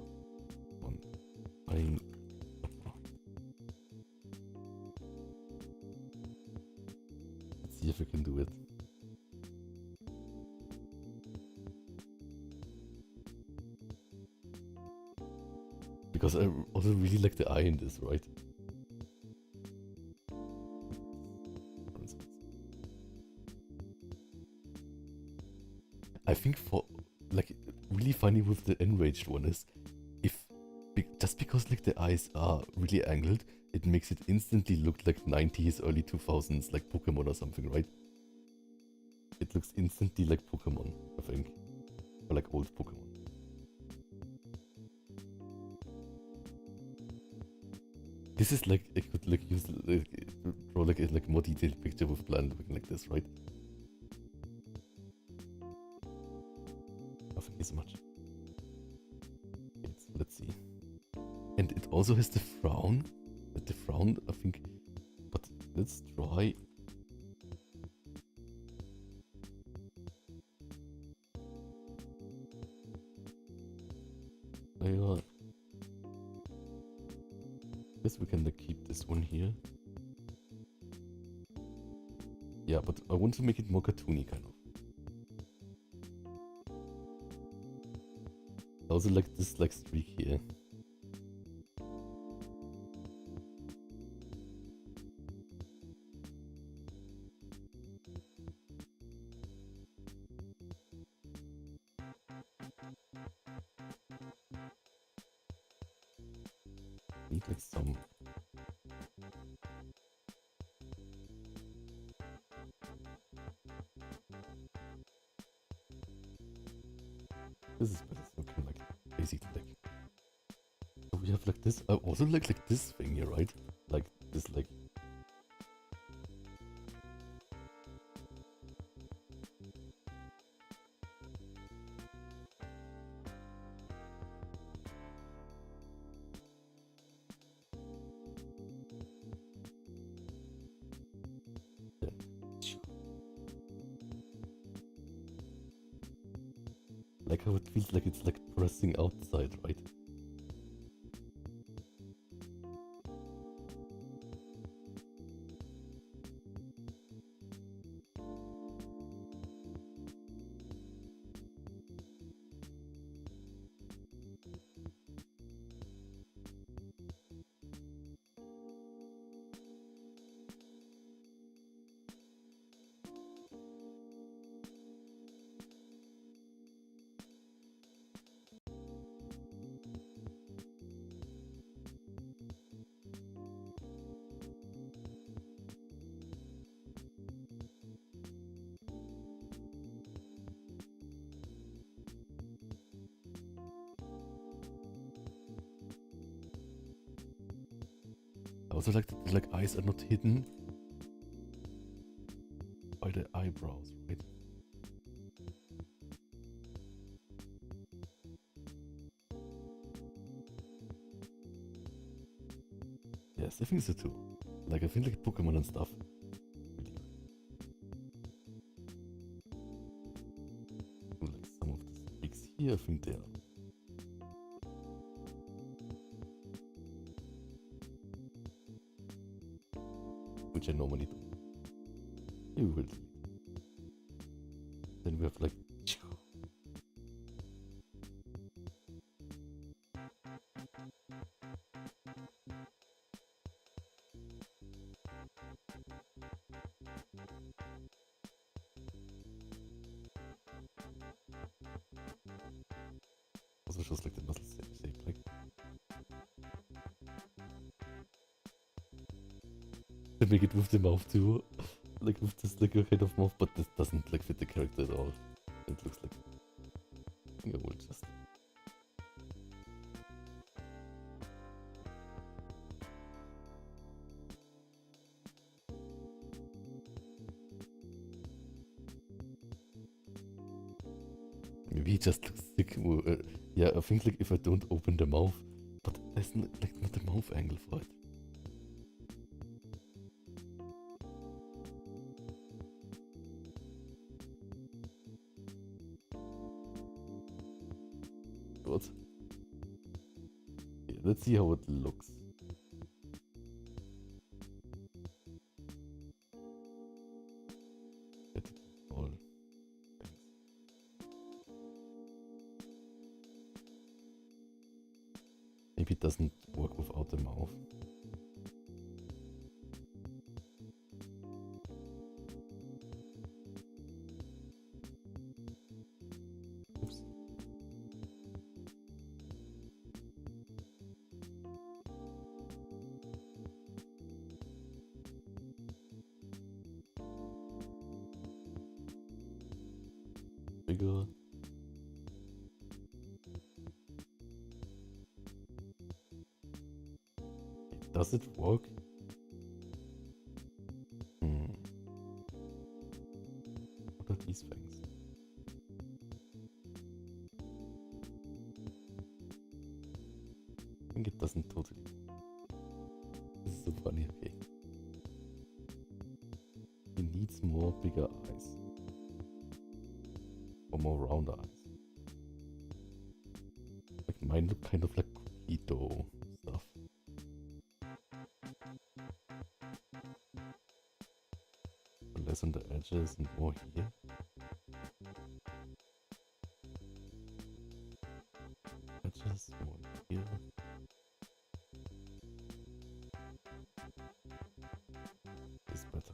1. Crying Chopper. Let's see if I can do it. Because I also really like the eye in this, right? I think for like really funny with the enraged one is if just because like the eyes are really angled, it makes it instantly look like 90s, early 2000s, like Pokemon or something, right? It looks instantly like Pokemon, I think, or like old Pokemon. This is like I could like use draw like a more detailed picture with blind looking like this, right? also has the frown. But the frown, I think. But let's try. Yeah. Guess we can keep this one here. Yeah, but I want to make it more cartoony, kind of. I also like this like streak here. Need like some. This is better. So kind of like basically like. So we have like this. I also like this thing here, right? Like this like. Yeah. Like how it feels like it's like pressing outside, right? I also like that the like eyes are not hidden by the eyebrows, right? Yes, I think so too. Like I think like Pokemon and stuff. Really like some of the streaks here, I think they are. Which I normally do. You will. Then we have like. Also shows like the muscle shape, like. They make it with the mouth too. Like with this like a kind of mouth, but this doesn't like fit the character at all. It looks like. I think I will just. Maybe he just looks sick. Yeah, I think like if I don't open the mouth, but there's like not a mouth angle for it. What? Yeah, let's see how it looks. All. Maybe it doesn't work without the mouth. Oops. Bigger. Does it work? What are these things? I think it doesn't totally. has more bigger eyes. Or more round eyes. Like mine look kind of like cookie stuff. Less on the edges and more here. Edges, more here. Is better.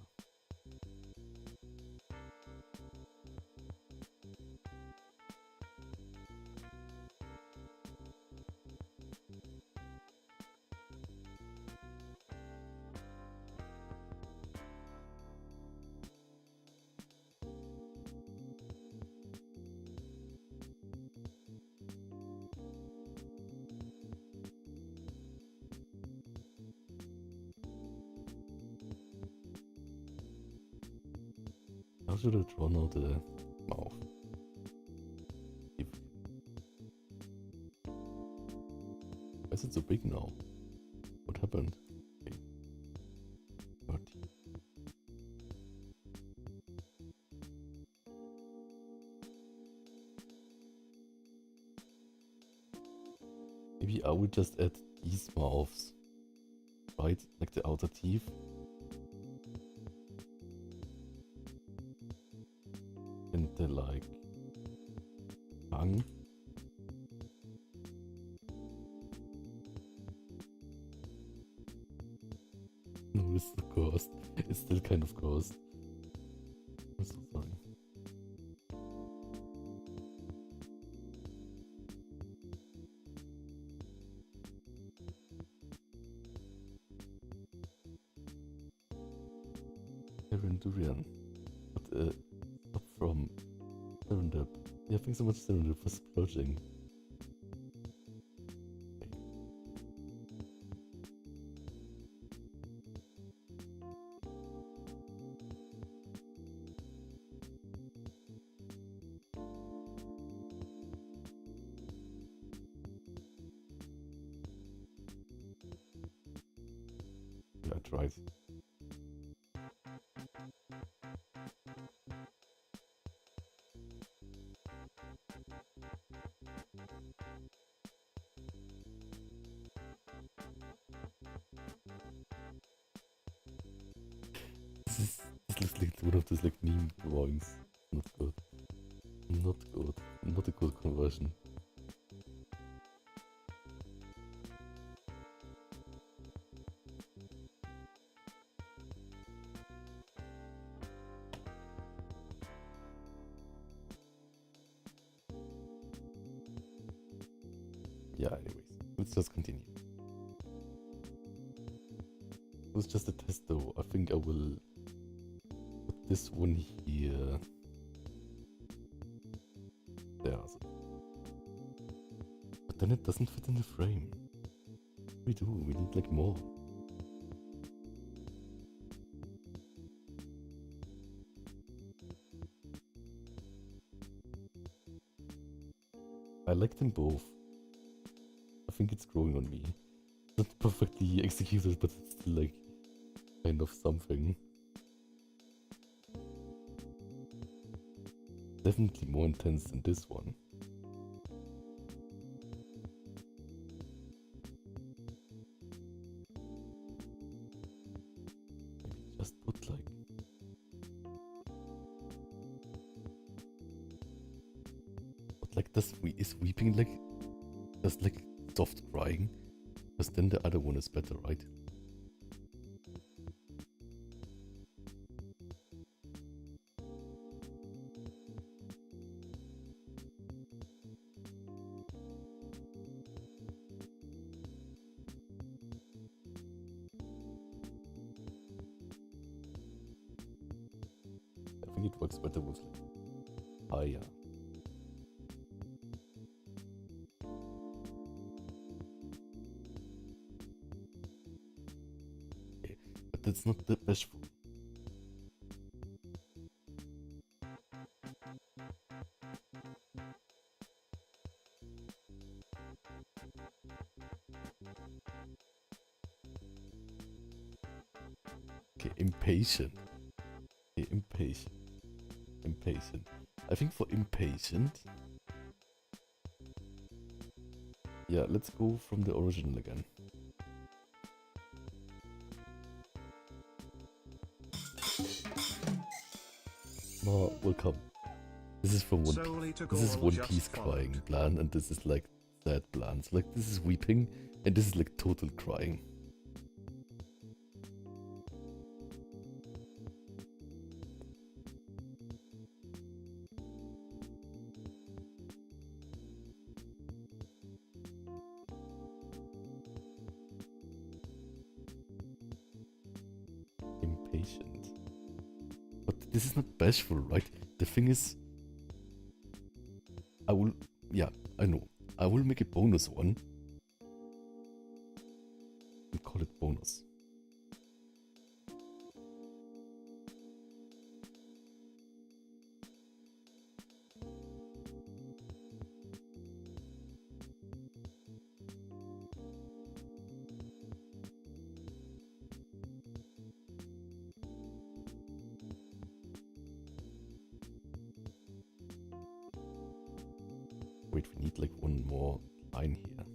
How should I draw now the mouth? Why is it so big now? What happened? Okay. 30. Maybe I would just add these mouths, right? Like the outer teeth. And the like tongue. No, it's the ghost. It's still kind of ghost. I'm so sorry. Durian. But stop from Serendip. Yeah, thanks so much Serendip for splurging. Yeah, I tried. This looks like one of those like meme drawings. Not good. Not good. Not a good conversion. Yeah, anyways, let's just continue. It was just a test though. I think I will put this one here. There. But then it doesn't fit in the frame. We need like more. I like them both. I think it's growing on me. Not perfectly executed, but it's still like kind of something. Definitely more intense than this one. Maybe just put like... But like is weeping like... Just like soft crying? Because then the other one is better, right? I think it works better with like higher. Okay, but that's not the bashful. Okay, impatient. Okay, impatient. Impatient. I think for impatient. Yeah, let's go from the original again. Oh, welcome. This is from One Piece. This is One Piece crying plan, and this is like sad plans. Like this is weeping, and this is like total crying. Impatient. But this is not bashful, right? The thing is, I will, yeah, I know. I will make a bonus one and call it bonus. Wait, we need like one more line here.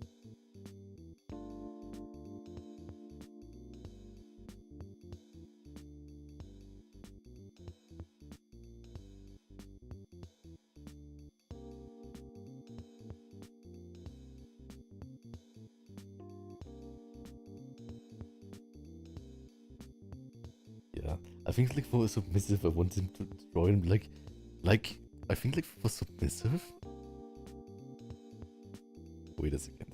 Yeah, I think like for submissive, I want him to draw him like, I think like for submissive. Wait a second.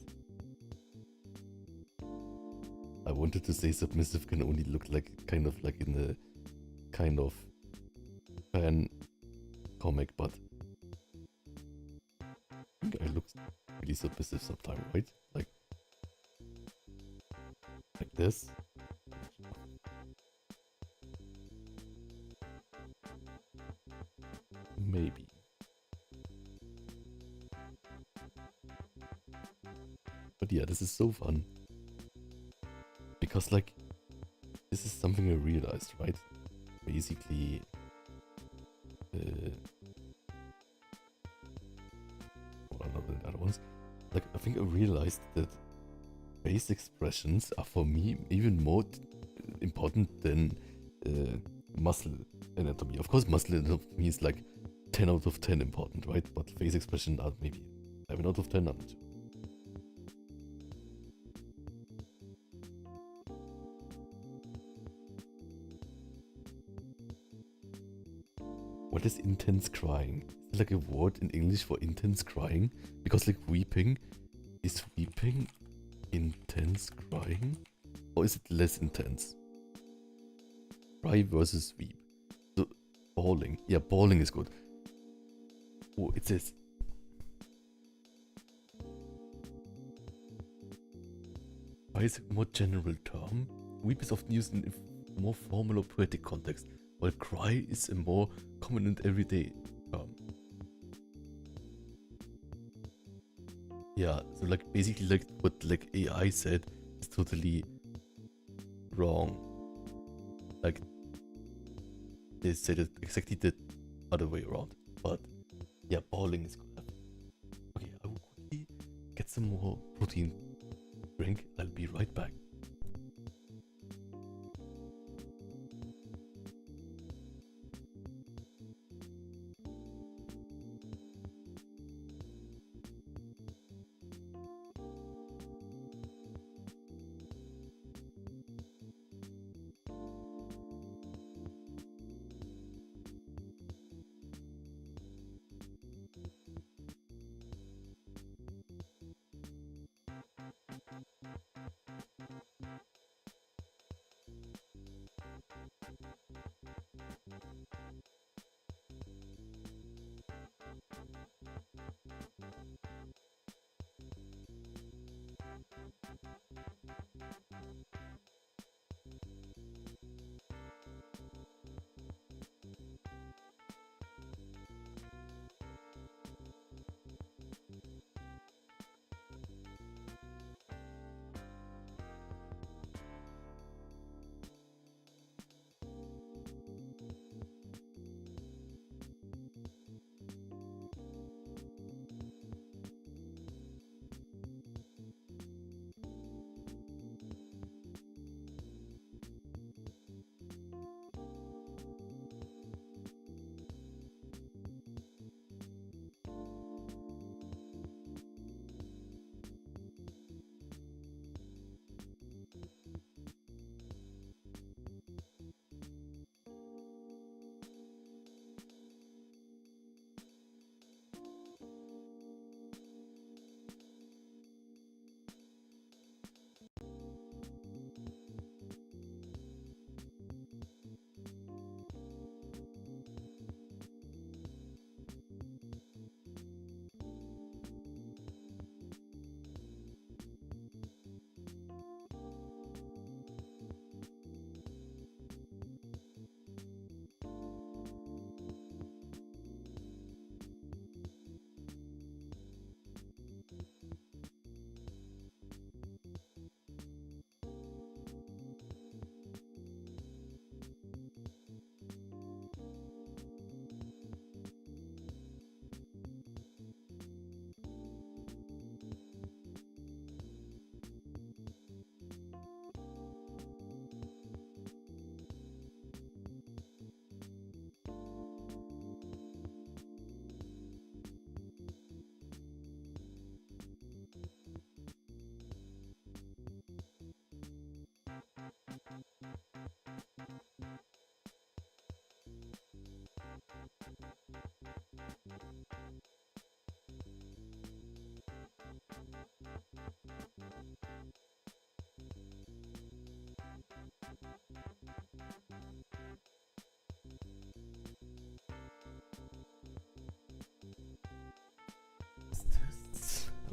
I wanted to say submissive can only look like kind of like in the kind of fan comic, but I think I look really submissive sometimes, right? Like this. Maybe. But yeah, this is so fun. Because like, this is something I realized, right? Basically, well, not the other ones. Like, I think I realized that face expressions are for me even more important than muscle anatomy. Of course, muscle anatomy is like 10 out of 10 important, right? But face expression are maybe 11 out of 10. I'm not sure. What is intense crying? Is there like a word in English for intense crying? Because like weeping, is weeping intense crying? Or is it less intense? Cry versus weep. So bawling. Yeah, bawling is good. Oh, it says. Cry is a more general term. Weep is often used in a more formal or poetic context, while cry is a more common and everyday term. Yeah, so like basically like what like AI said is totally wrong. Like they said it exactly the other way around. But yeah, bawling is good. Okay, I will quickly get some more protein drink. I'll be right back.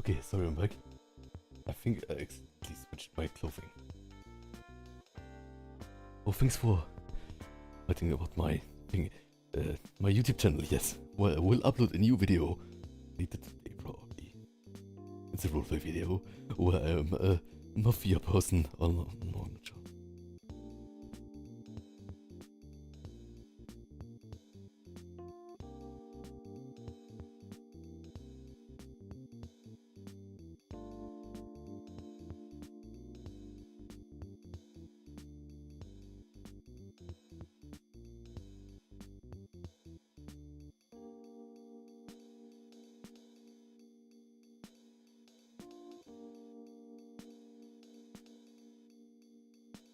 Okay, sorry, I'm back. I think I accidentally switched my clothing. Oh, thanks for writing about my thing. My YouTube channel, yes. Well, I will upload a new video later today, probably. It's a roleplay video where I am a mafia person. Oh, no, I'm not sure.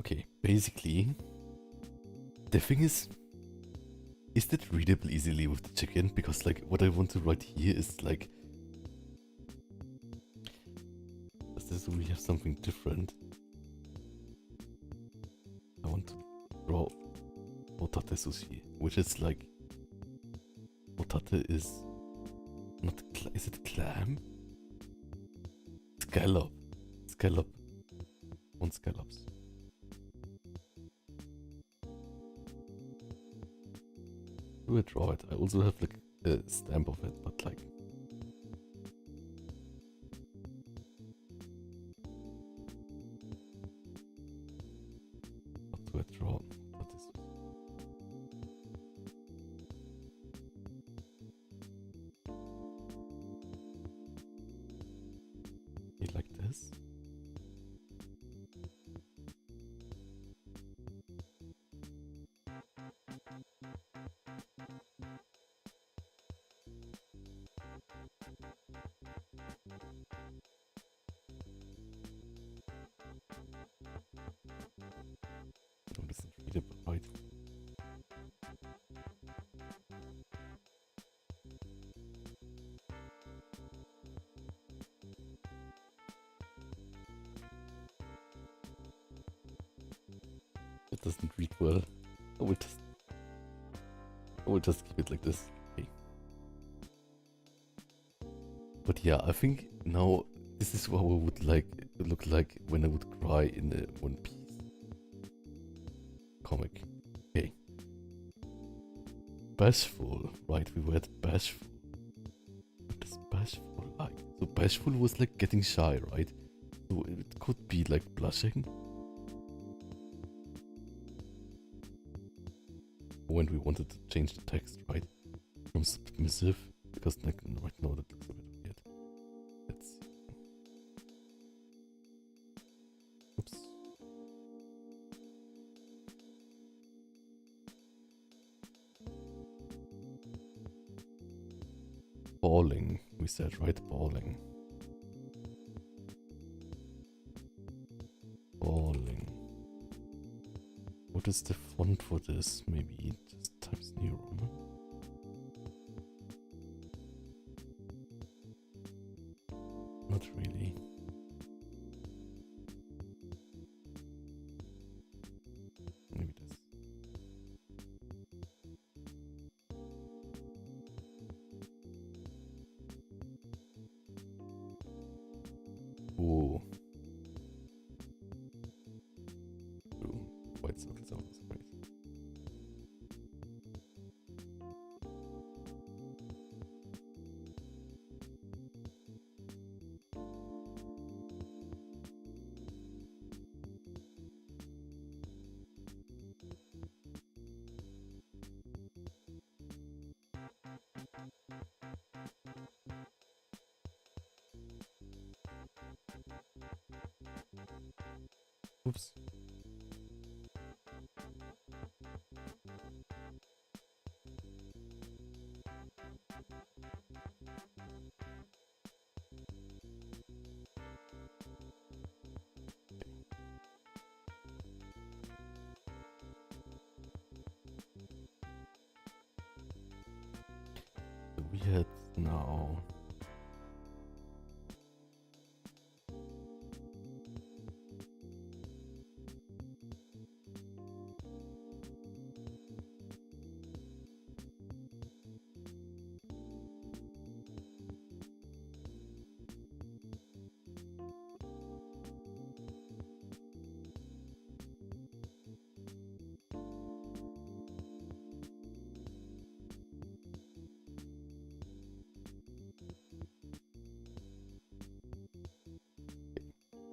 Okay, basically, the thing is that readable easily with the chicken? Because like what I want to write here is like, does this really have something different? I want to draw potate sushi, which is like, potate is not, is it clam? Scallop. Scallop. On scallops. Do I draw it? I also have like a stamp of it, but like, what do I draw? What is this? Like this? Oh, this isn't readable, right? It doesn't read well. I will just keep it like this. Okay. But yeah, I think now this is what I would like look like when I would cry in a One Piece comic. Okay. Bashful, right? We were at bashful. What is bashful like? So bashful was like getting shy, right? So it could be like blushing. When we wanted to change the text, right? From submissive, because like right now that looks a bit weird. Let's see. Oops. Balling, we said, right? Balling. Balling. What is the font for this? Maybe just Times New Roman? Not really. Maybe this. Ooh. Ooh. White circle sounds great. Oops. So we had now.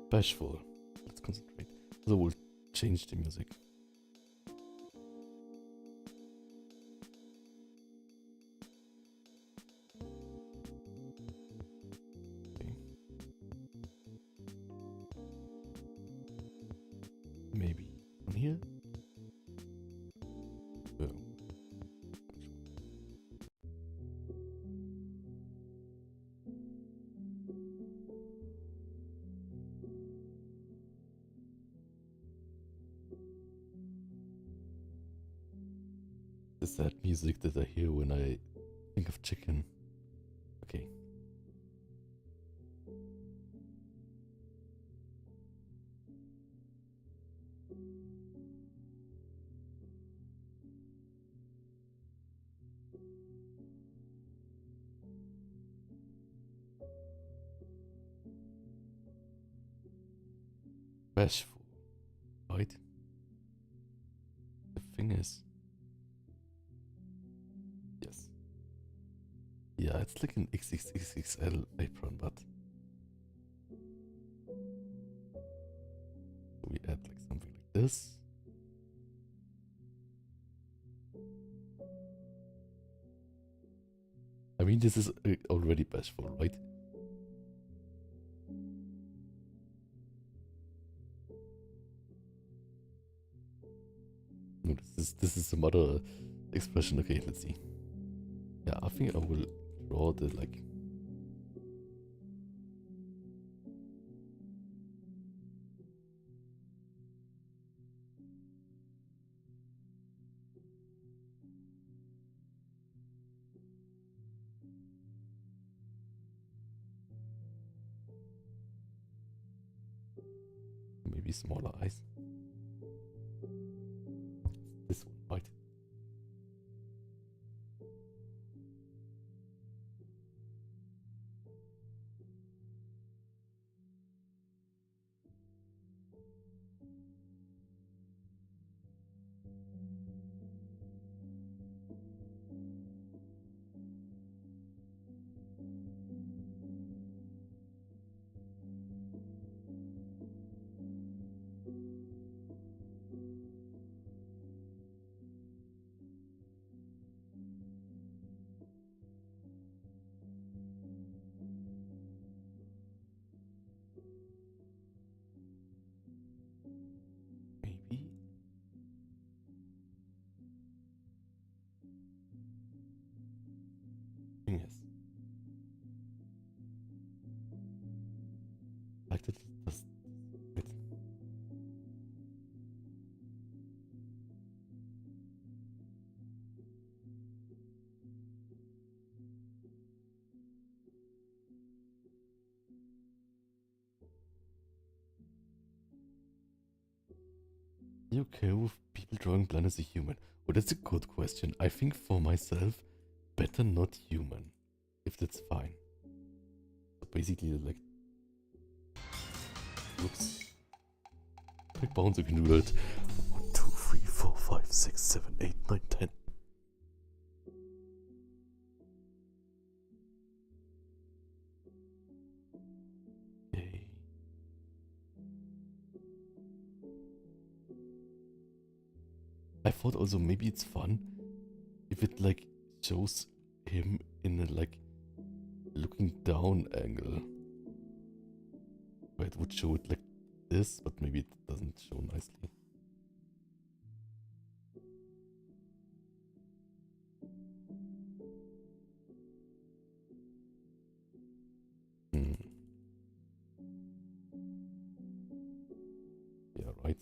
Bashful. Let's concentrate. So we'll change the music. Okay. Maybe on here. Oh. The sad music that I hear when I think of chicken. Okay. Bashful, right? The thing is, yes. Yeah, it's like an XXXXL apron, but we add like something like this. I mean, this is already bashful, right? No, this is some other expression. Okay, let's see. Yeah, I think I will draw the like. Maybe smaller eyes. This one, right? Maybe. Yes. Like that. That's it. You okay with people drawing blind as a human? Oh, that's a good question. I think for myself, better not human, if that's fine. So basically, like, whoops. Like bounds, you can do that. 1, 2, 3, 4, 5, 6, 7, 8, 9, 10. Yay. I thought also maybe it's fun if it like shows him in a like looking down angle. Where it would show it like this, but maybe it doesn't show nicely. Hmm. Yeah, right.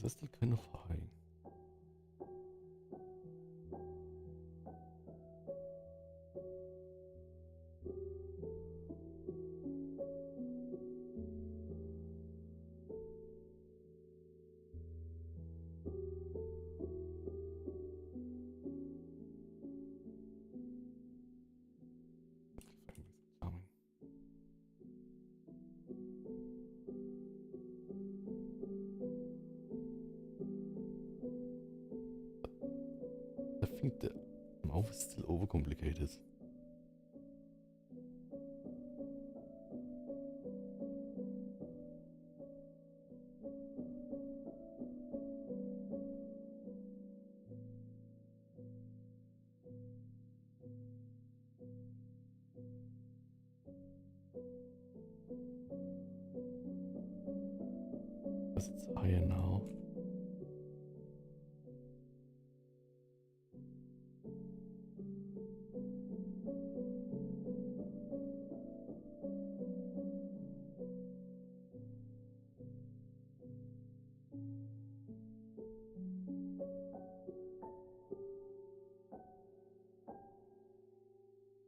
Is that still kind of high? Charming. I think the mouth is still overcomplicated. Because it's higher now.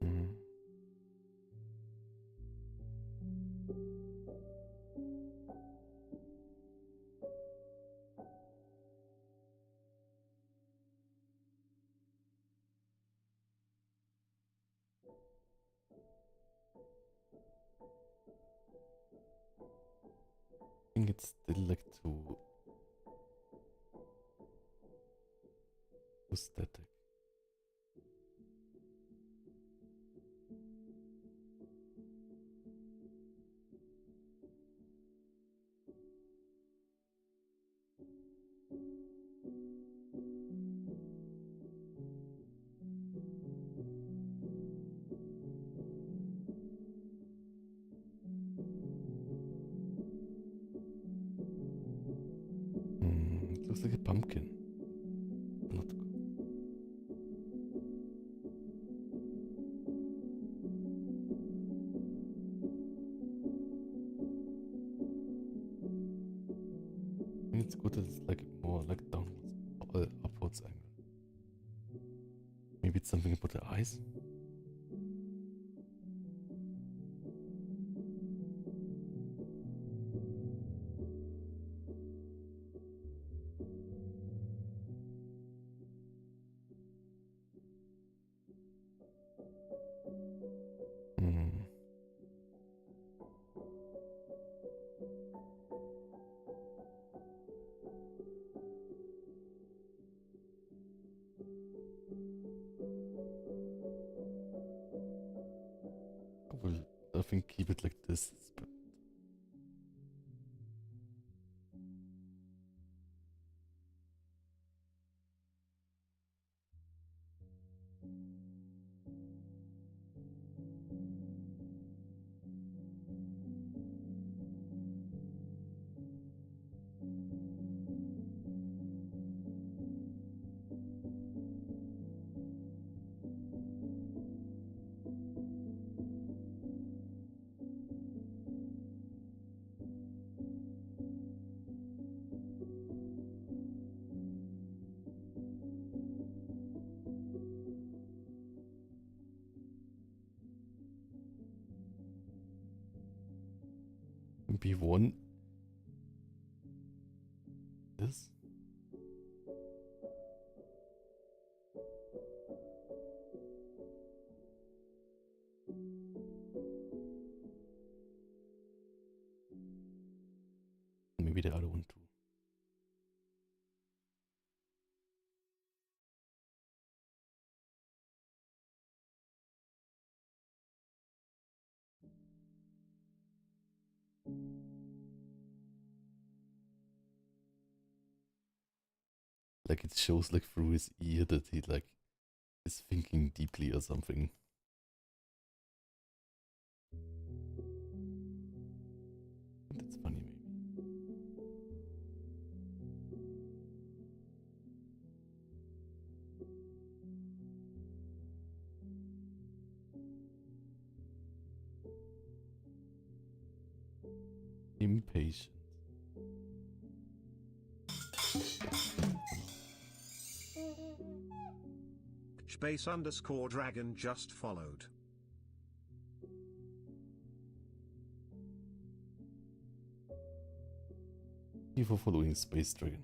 Mm. I think it's still like too static. It looks like a pumpkin. Not cool. I think it's good that it's like more like downwards, upwards angle. Maybe it's something about the eyes. Hmm. I will, I think, keep it like this. But B1 this. Maybe the other one too. Like it shows like through his ear that he like is thinking deeply or something. That's funny maybe. Impatient. space_dragon just followed. Thank you for following Space Dragon.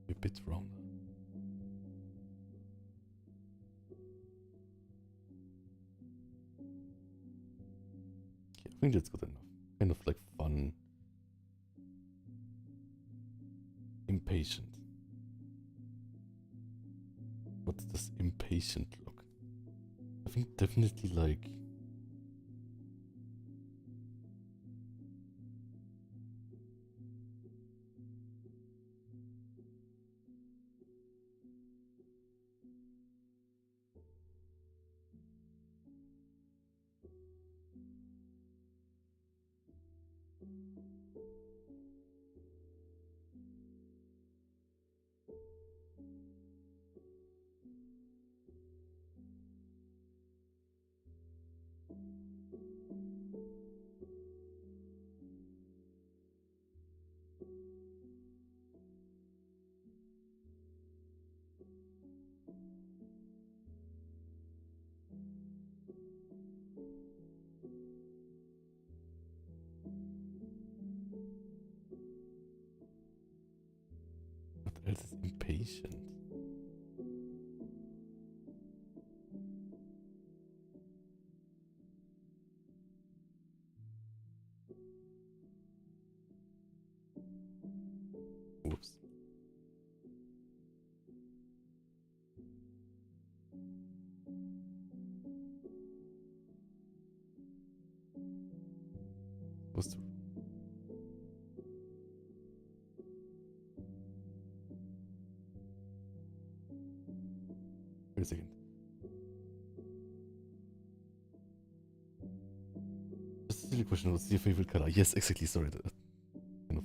A bit rounder. Okay, I think that's good enough. Kind of like fun. Impatient. What does impatient look? I think definitely like what else is impatient? Whoops. What's the wait a second. Just a silly question. What's your favorite color? Yes, exactly. Sorry, that kind of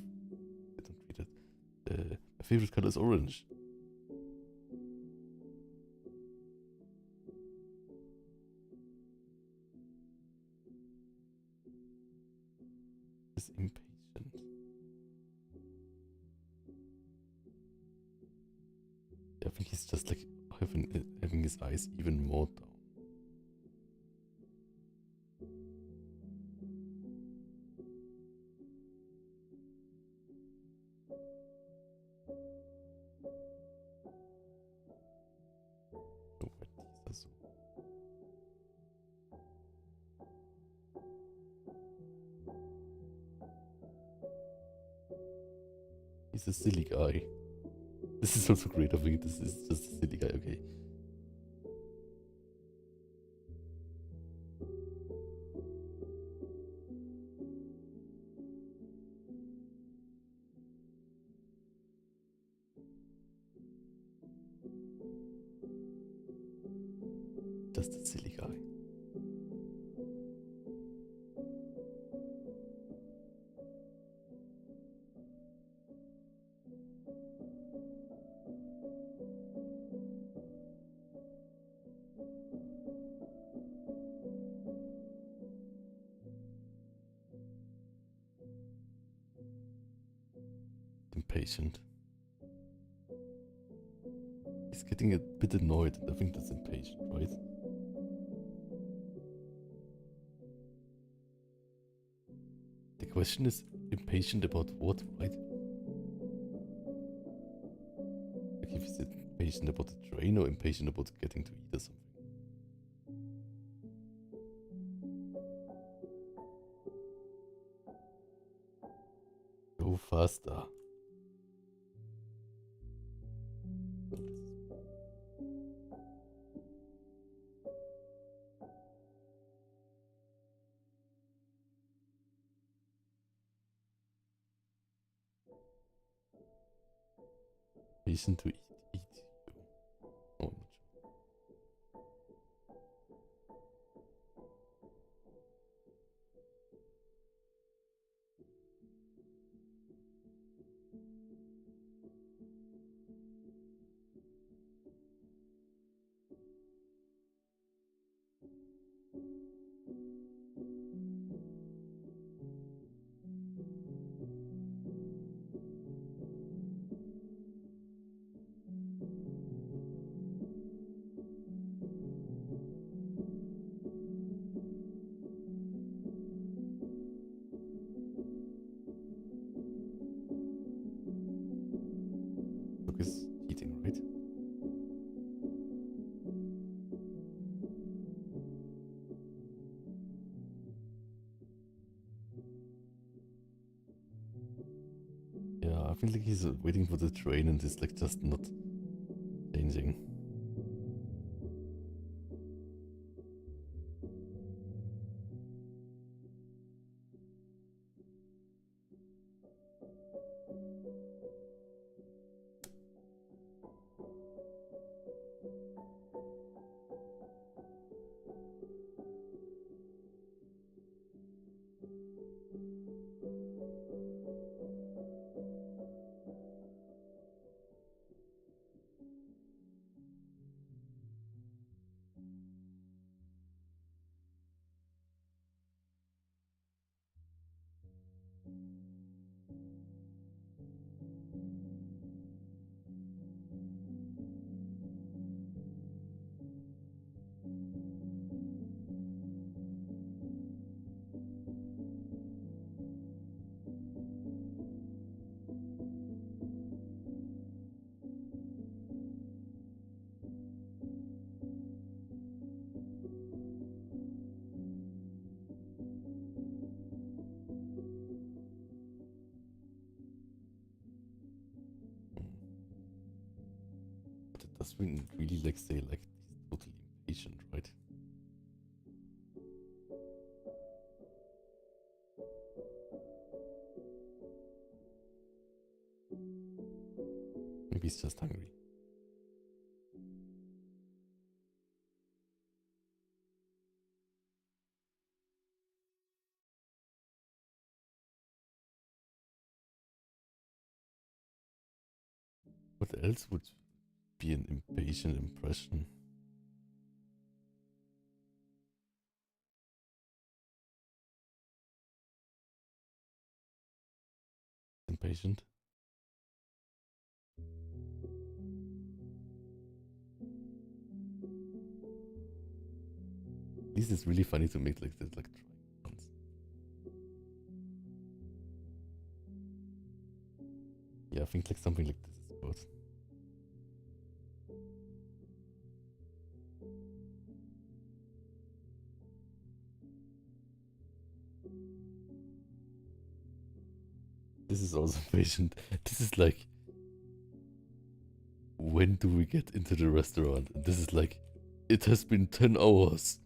didn't read it. My favorite color is orange. Is impatient. Yeah, I think he's just like having his eyes even more down. Oh, wait, these are so. He's a silly guy. This is also great. I think this is just a silly guy. Okay. Just a silly guy. impatient. He's getting a bit annoyed, and I think that's impatient, right? The question is impatient about what, right? Like if he's impatient about the train or impatient about getting to eat or something. Go faster. Patient to eat. Oh, I'm not sure. Look, is eating, right? Yeah, I feel like he's waiting for the train and he's like just not changing. But it does really like say like he's totally impatient, right? Maybe he's just hungry. What else would be an impatient impression? Impatient? At least it's really funny to make like this like triangles. Yeah, I think like something like this is good. This is also patient. This is like, when do we get into the restaurant? And this is like, it has been 10 hours.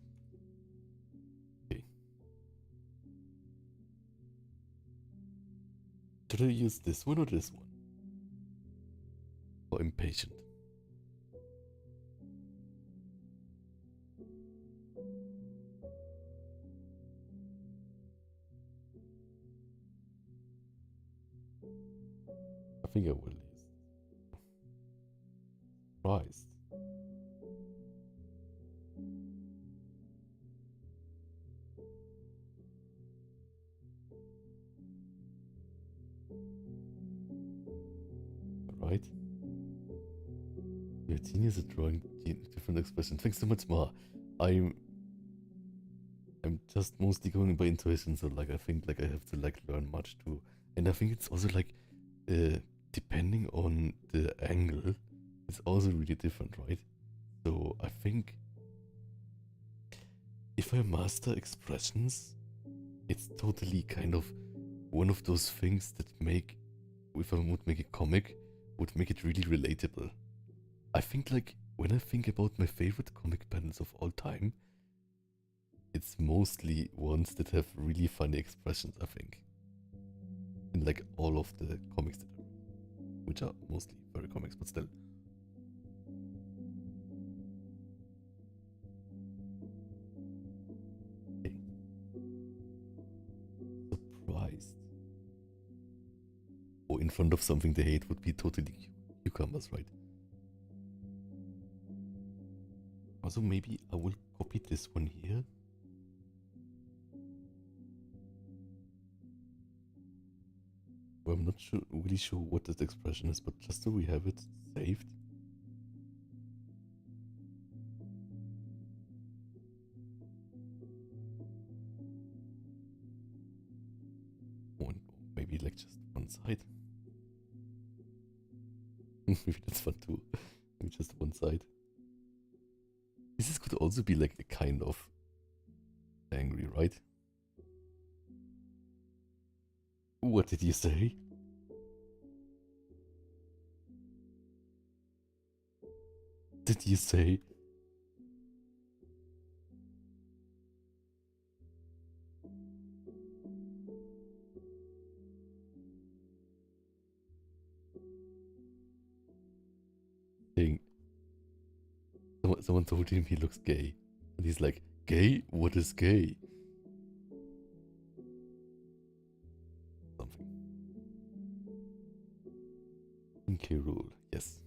Okay. Should I use this one or this one? Or impatient? I think I will use surprised. right? You're a genius at drawing different expressions. Thanks so much, Ma. I'm just mostly going by intuition, so like I think like I have to like learn much too. And I think it's also like depending on the angle, it's also really different, right? So I think if I master expressions, it's totally kind of one of those things that make, if I would make a comic, would make it really relatable. I think like when I think about my favorite comic panels of all time, it's mostly ones that have really funny expressions, I think. In like all of the comics that are, which are mostly furry comics, but still. Okay. Surprised. Or in front of something they hate would be totally cucumbers, right? Also, maybe I will copy this one here. Well, I'm not really sure what that expression is, but just so we have it saved. Or maybe like just one side. Maybe that's fun too. Maybe just one side. This could also be like a kind of angry, right? What did you say? Did you say? Thing. Someone told him he looks gay. And he's like, gay? What is gay? Something. Pinky rule, yes.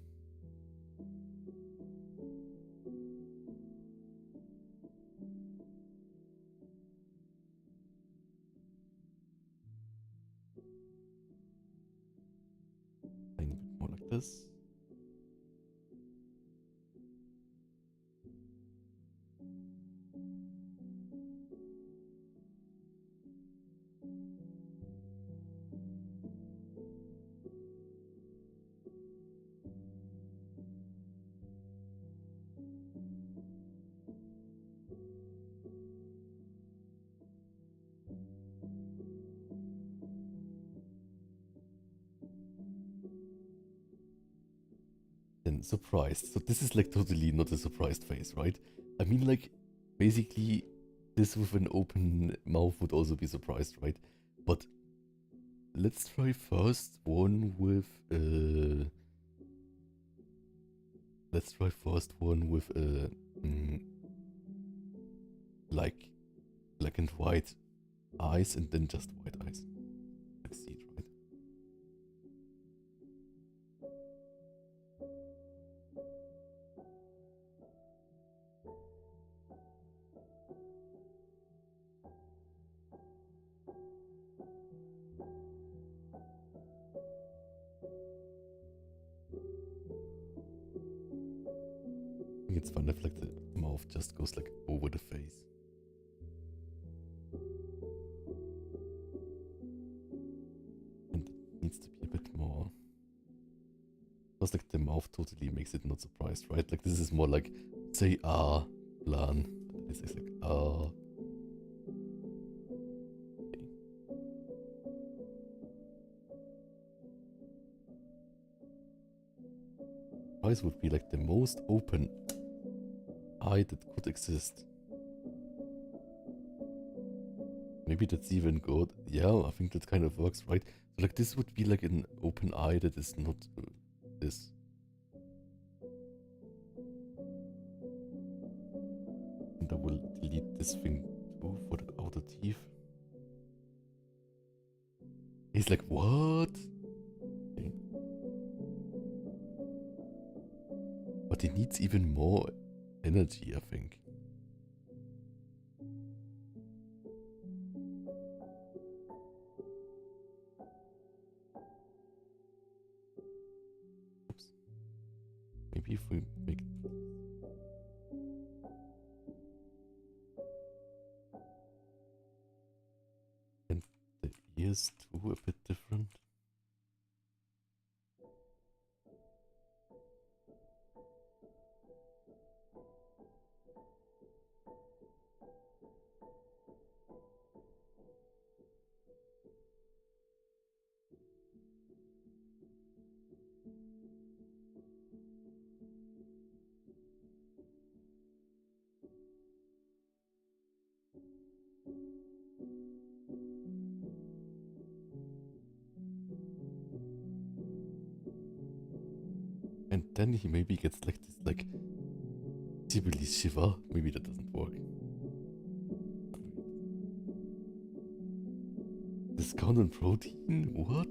A bit more like this. Then surprised. So this is like totally not a surprised face, right? I mean, like, basically, this with an open mouth would also be surprised, right? But let's try first one with let's try first one with like black and white eyes and then just white eyes. Let's see it, right? I think it's fun if like the mouth just goes like over the face. And it needs to be a bit more. Because like the mouth totally makes it not surprised, right? Like this is more like say ah plan. This is like ah. Okay. Eyes would be like the most open eye that could exist. Maybe that's even good. Yeah, I think that kind of works, right? So like this would be like an open eye that is not this. And I will delete this thing too for the outer teeth. He's like, what? Okay. But he needs even more energy, I think. Maybe if we make and the ears too a bit different. And then he maybe gets like this like Ghibli shiva. Maybe that doesn't work. Discount on protein? What?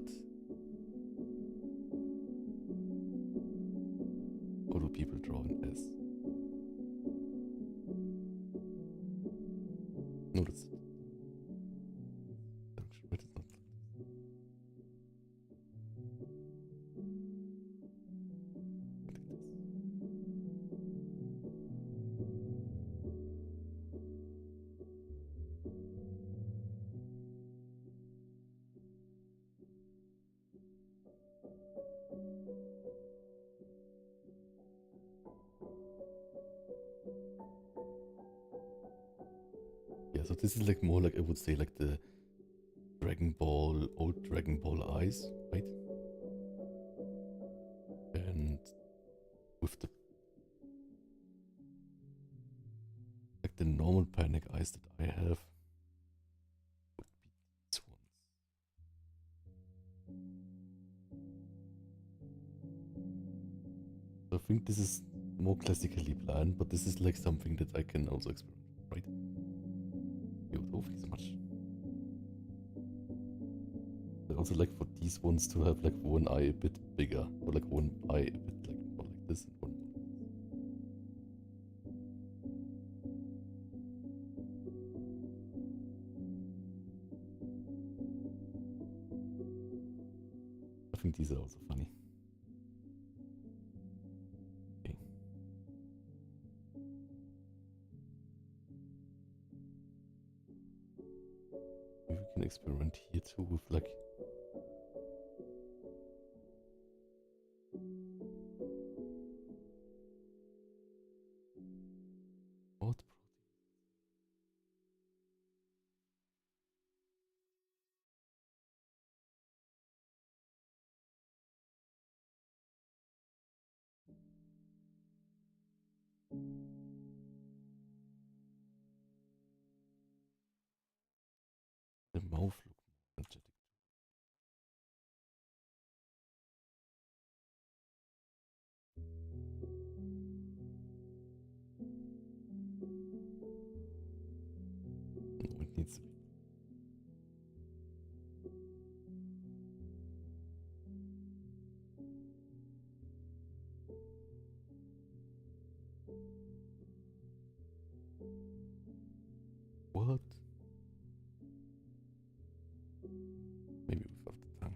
How do people draw an S? No, that's it. Wait, it's not. Yeah, so this is like more like I would say like the Dragon Ball, old Dragon Ball eyes, right? And with the like the normal panic eyes that I have would be these ones. So I think this is more classically planned, but this is like something that I can also experiment, right? Yo, don't think so much. I also like for these ones to have like one eye a bit bigger, or like one eye a bit like more like this and one more. I think these are also funny. Okay. Maybe we can experiment here too with like what the mouth look more energetic. No, it needs to be. What? Maybe without the tongue.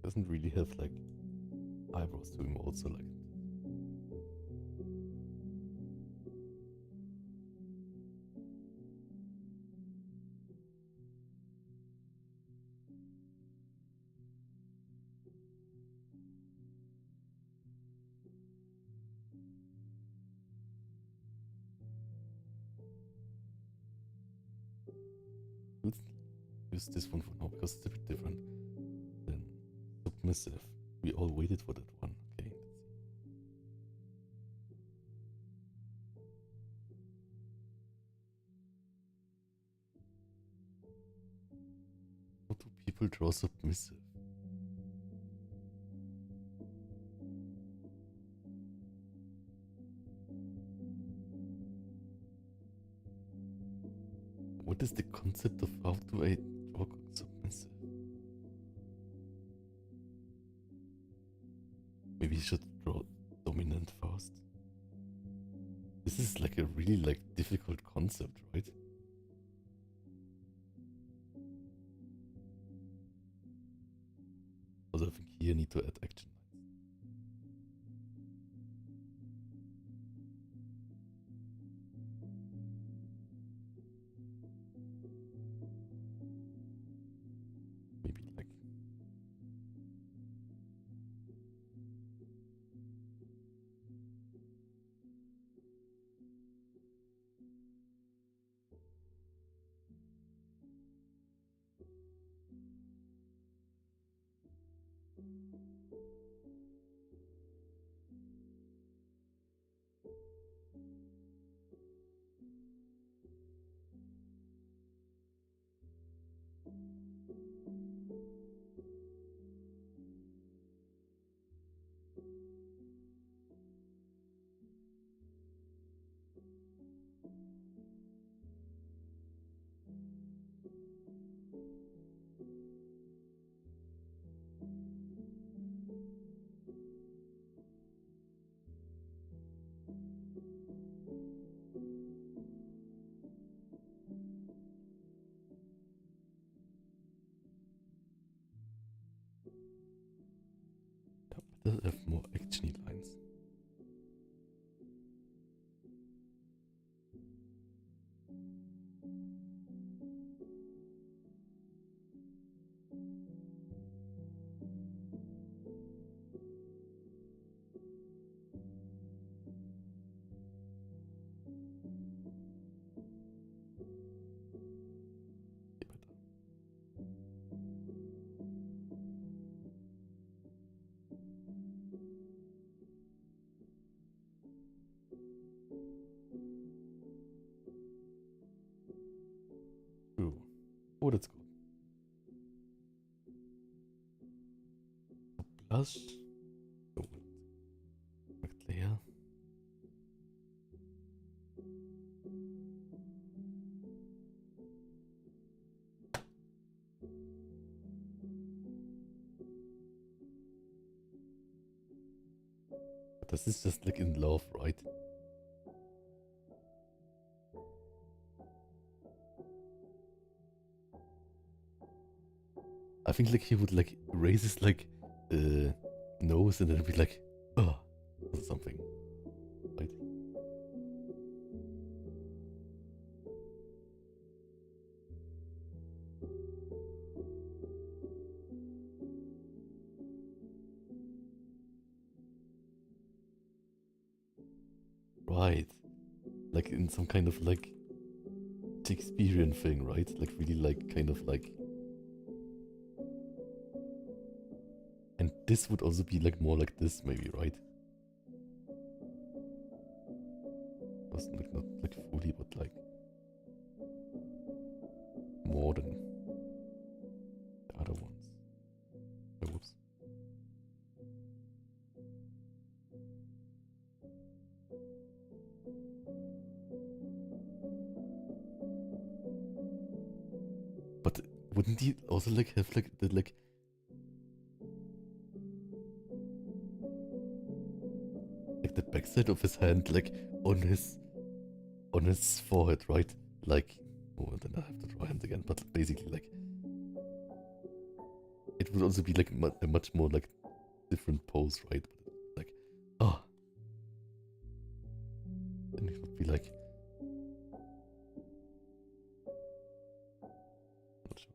Doesn't really have like eyebrows to him also like let's use this one for now because it's a bit different than submissive. We all waited for that one. Okay. people draw submissive? What is the concept of how do I draw submissive? Maybe you should draw dominant first. This is like a really like difficult concept, right? Also I think here I need to add action lines. Maybe like better have more actiony lines. Better. True. Oh, that's good. Blush. Oh, correct layer. But this is just like in love, right? I think like he would like raise his like nose and then be like, oh, or something, right? Right, like in some kind of like Shakespearean thing, right? Like really like kind of like, and this would also be like more like this maybe, right? Was like not like fully, but like more than the other ones. Oh, whoops. But wouldn't he also like have like the like the backside of his hand like on his forehead, right? Like, oh, then I have to draw hands again. But basically, like, it would also be like a much more like different pose, right? But like, oh, then it would be like, not sure.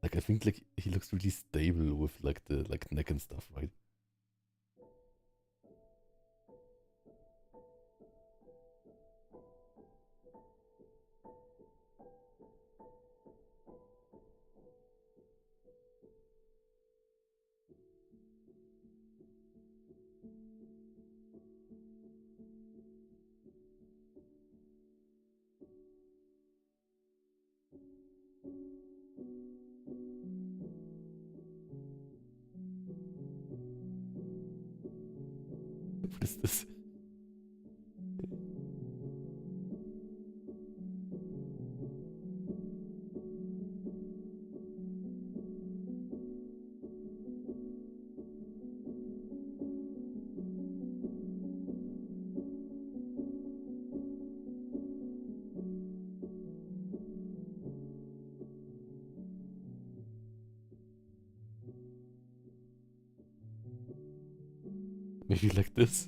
Like I think like he looks really stable with like the like neck and stuff, right? What is this? Maybe like this?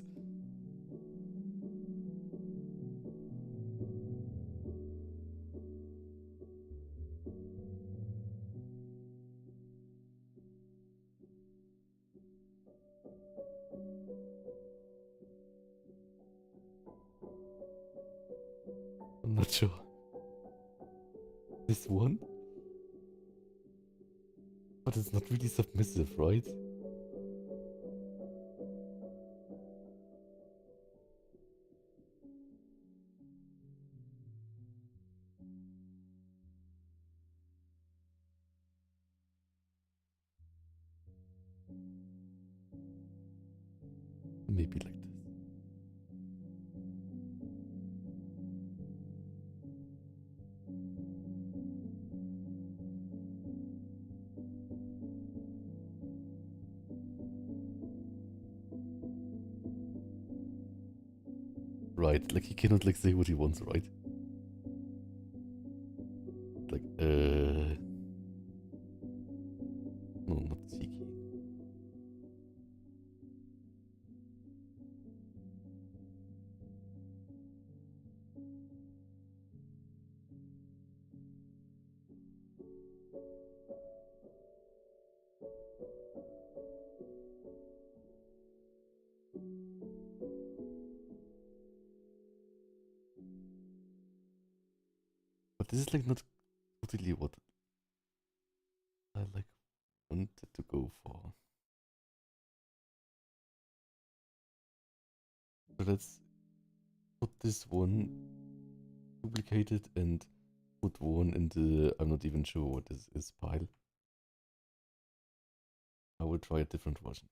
I'm not sure. This one? But it's not really submissive, right? Maybe like this. Right, like he cannot like say what he wants, right? Like, no, not cheeky. But this is like not totally what I like wanted to go for. So let's put this one duplicated and put one in the I'm not even sure what this is pile. I will try a different version.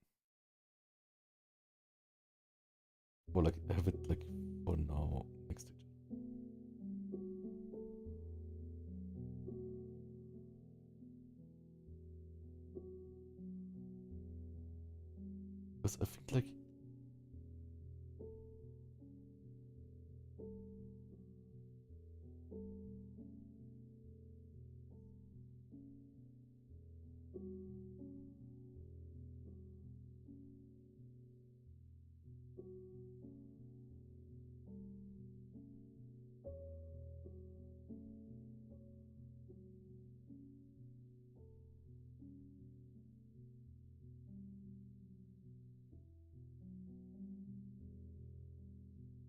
Or like have it like for now next to each other. Because I think like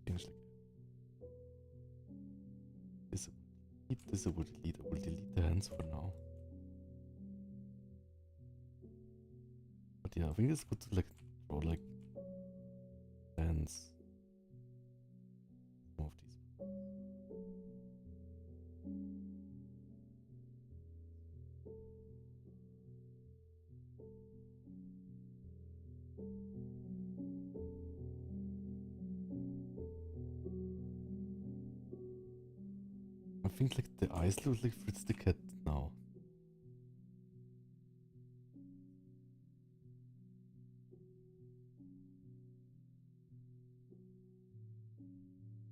change like this. This I will delete. I will delete the hands for now. But yeah, I think it's good to like draw like hands. Some of these. I think like the eyes look like Fritz the cat now.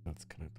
That's kind of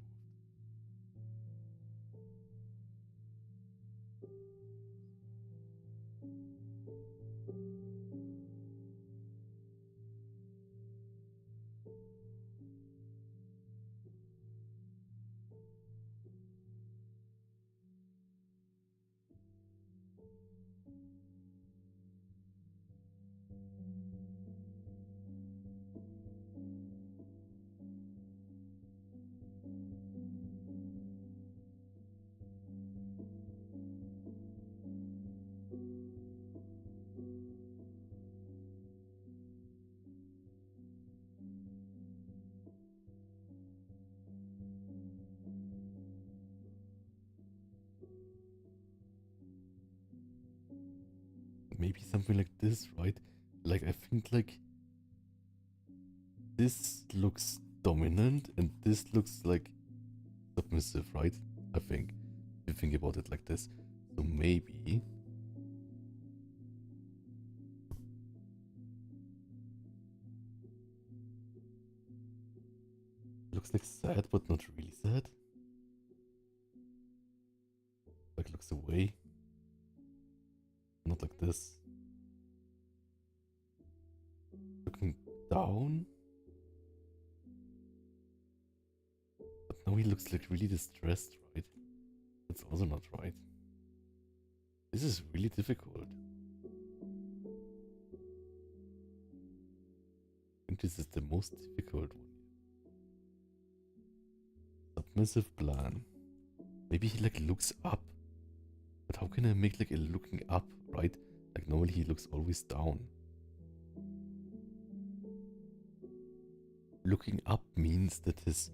maybe something like this, right? Like I think like this looks dominant and this looks like submissive, right? I think. If you think about it like this. So maybe looks like sad, but not really sad. Like looks away. Not like this. Looking down. But now he looks like really distressed, right? That's also not right. This is really difficult. I think this is the most difficult one. Submissive plan. Maybe he like looks up. But how can I make like a looking up, right? Like normally he looks always down. Looking up means that his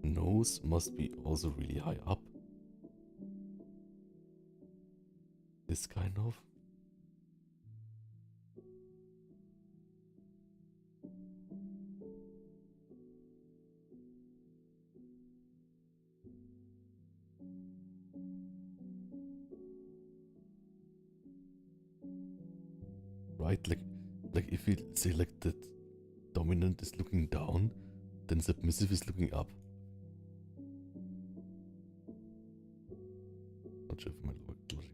nose must be also really high up. This kind of. Right, like if we say like that dominant is looking down, then submissive is looking up. Not sure if my logic makes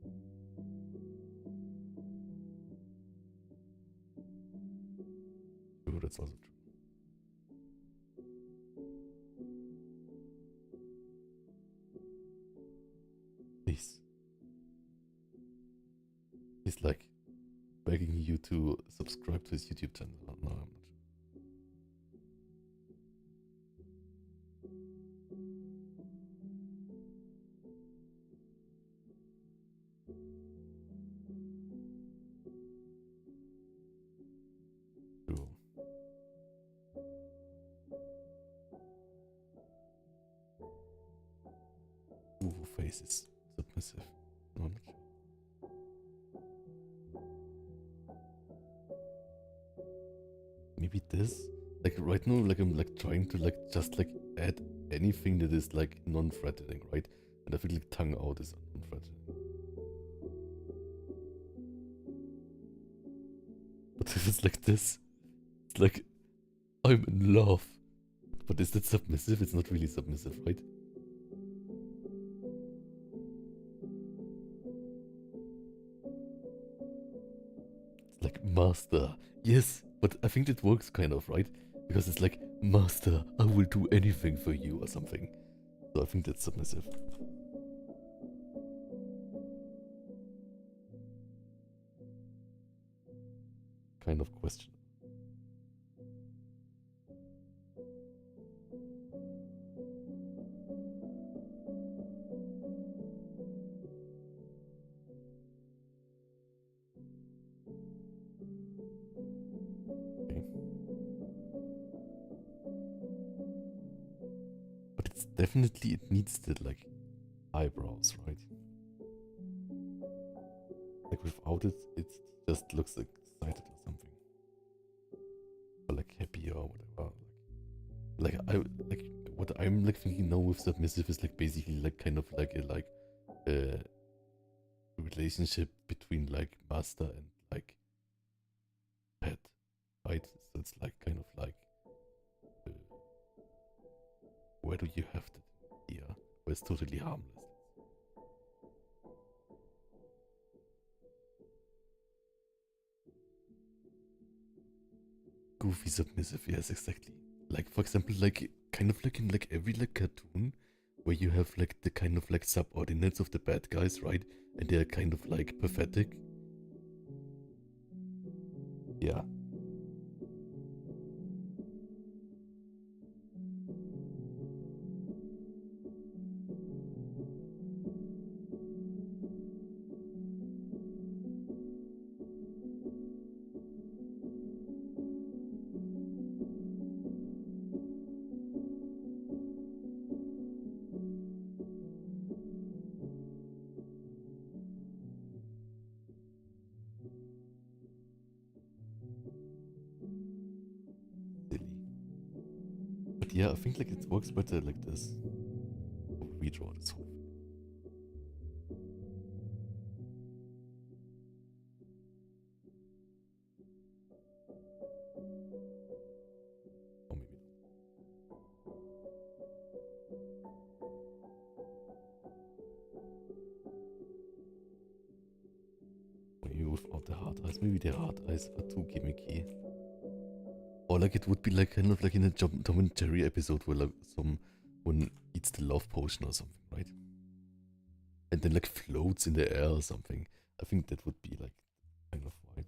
sense. True, that's also true. Please. He's like begging you to subscribe to his YouTube channel. No, I'm not sure. True. Ooh, face is submissive. No, I'm not sure. Maybe this? Like right now, like I'm like trying to like just like add anything that is like non-threatening, right? And I feel like tongue out is non-threatening. But if it's like this, it's like I'm in love. But is that submissive? It's not really submissive, right? It's like master. Yes, but I think it works kind of, right? Because it's like, master, I will do anything for you or something. So I think that's submissive. Kind of question. Okay. But it's definitely, it needs the like eyebrows, right? Like without it, it just looks like excited or something. Or like happy or whatever. Like I like what I'm like thinking now with submissive is like basically like kind of like a relationship between like master and like pet, right? So it's like kind of like uh, where do you have that here? Where it's totally harmless. Goofy submissive, yes, exactly. Like for example, like kind of like in like every like cartoon where you have like the kind of like subordinates of the bad guys, right? And they're kind of like pathetic. Yeah. yeah, I think like it works better like this. Redraw this whole thing. Or maybe not. Maybe without the hard eyes. Maybe the hard eyes are too gimmicky. Or like it would be like kind of like in a Tom and Jerry episode where like someone eats the love potion or something, right? And then like floats in the air or something. I think that would be like kind of vibe.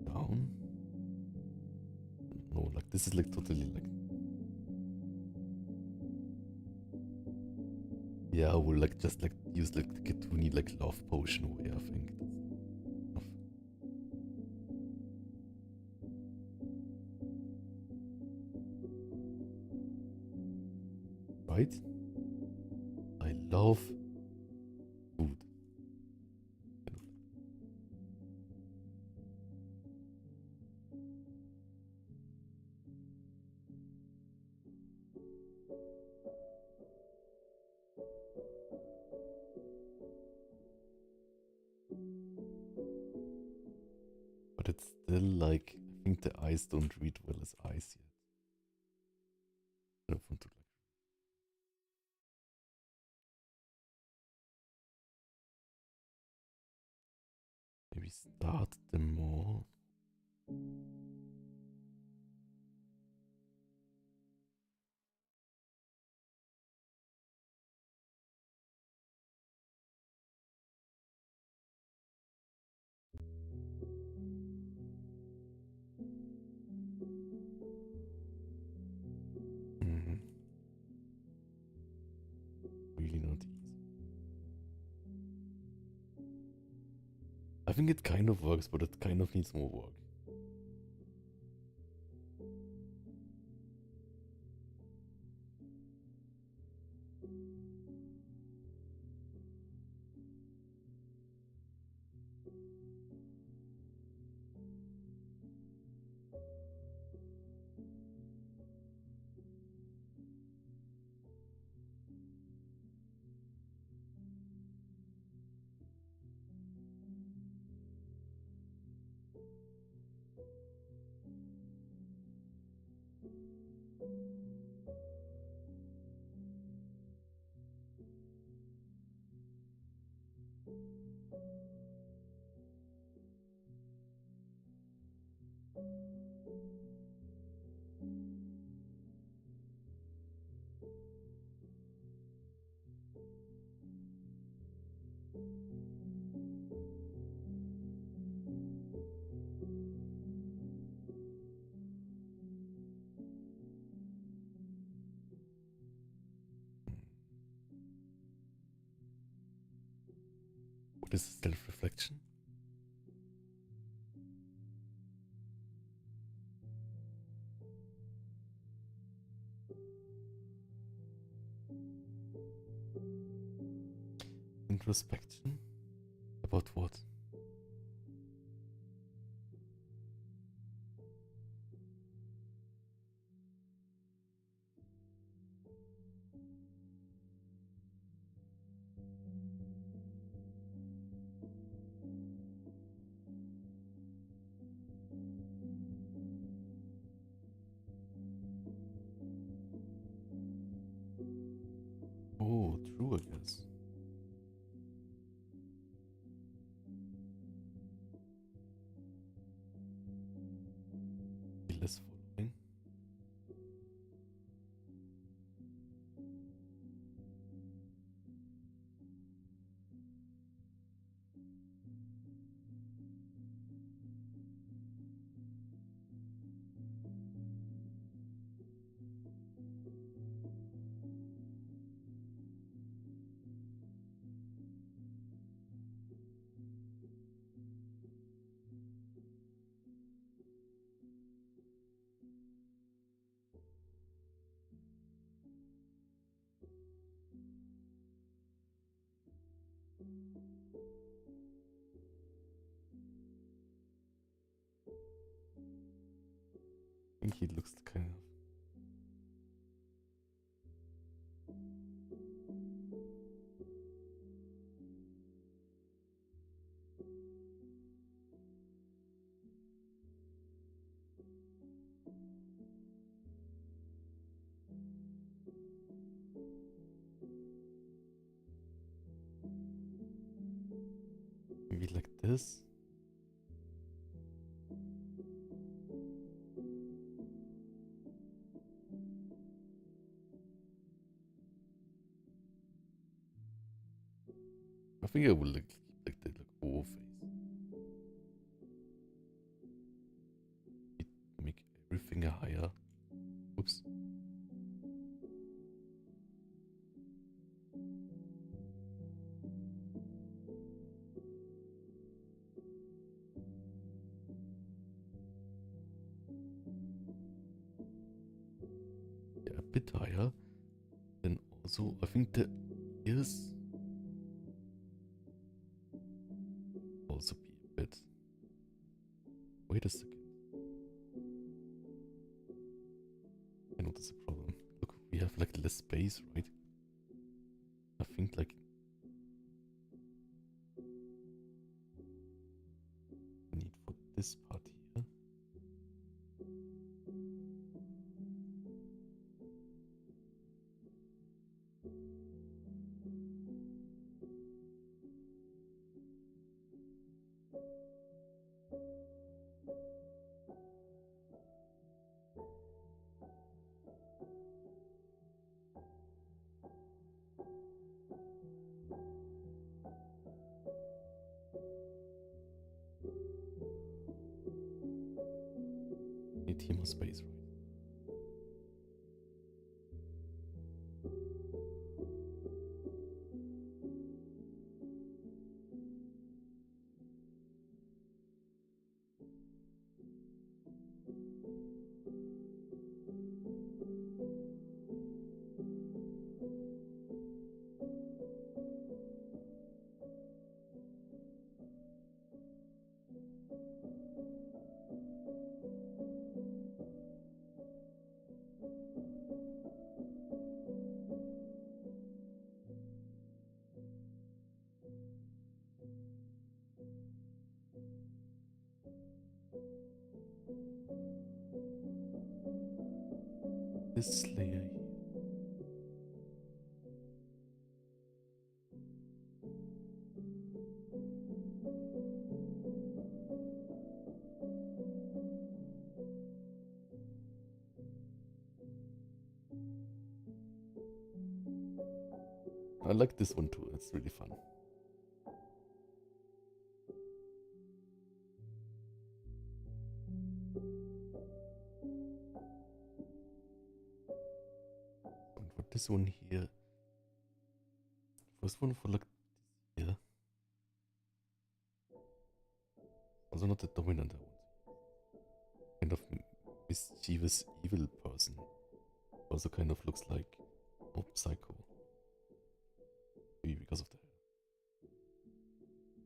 Down. No, like this is like totally like. Yeah, we'll like just like use like the cartoony like love potion way, I think. That's enough. Right? I love food. But it's still like, I think the eyes don't read well as eyes yet. I don't want to like. Maybe start them more. Mhm. Really not easy. I think it kind of works, but it kind of needs more work. What is self-reflection? Introspection? About what? Oh, true, I guess. Be less following. think he looks kind of. Maybe like this. I think I will like the O face. Make everything higher. Oops. Yeah, a bit higher. Then also, I think the ears also be a bit. Wait a second. I know that's a problem. Look, we have like less space, right? I think like need for this part here. Need here more space, right? This layer here. I like this one too, it's really fun. And for this one here, first one for like this here. Also not the dominant, I want. Kind of mischievous evil person. Also kind of looks like a psycho. Maybe because of the hair.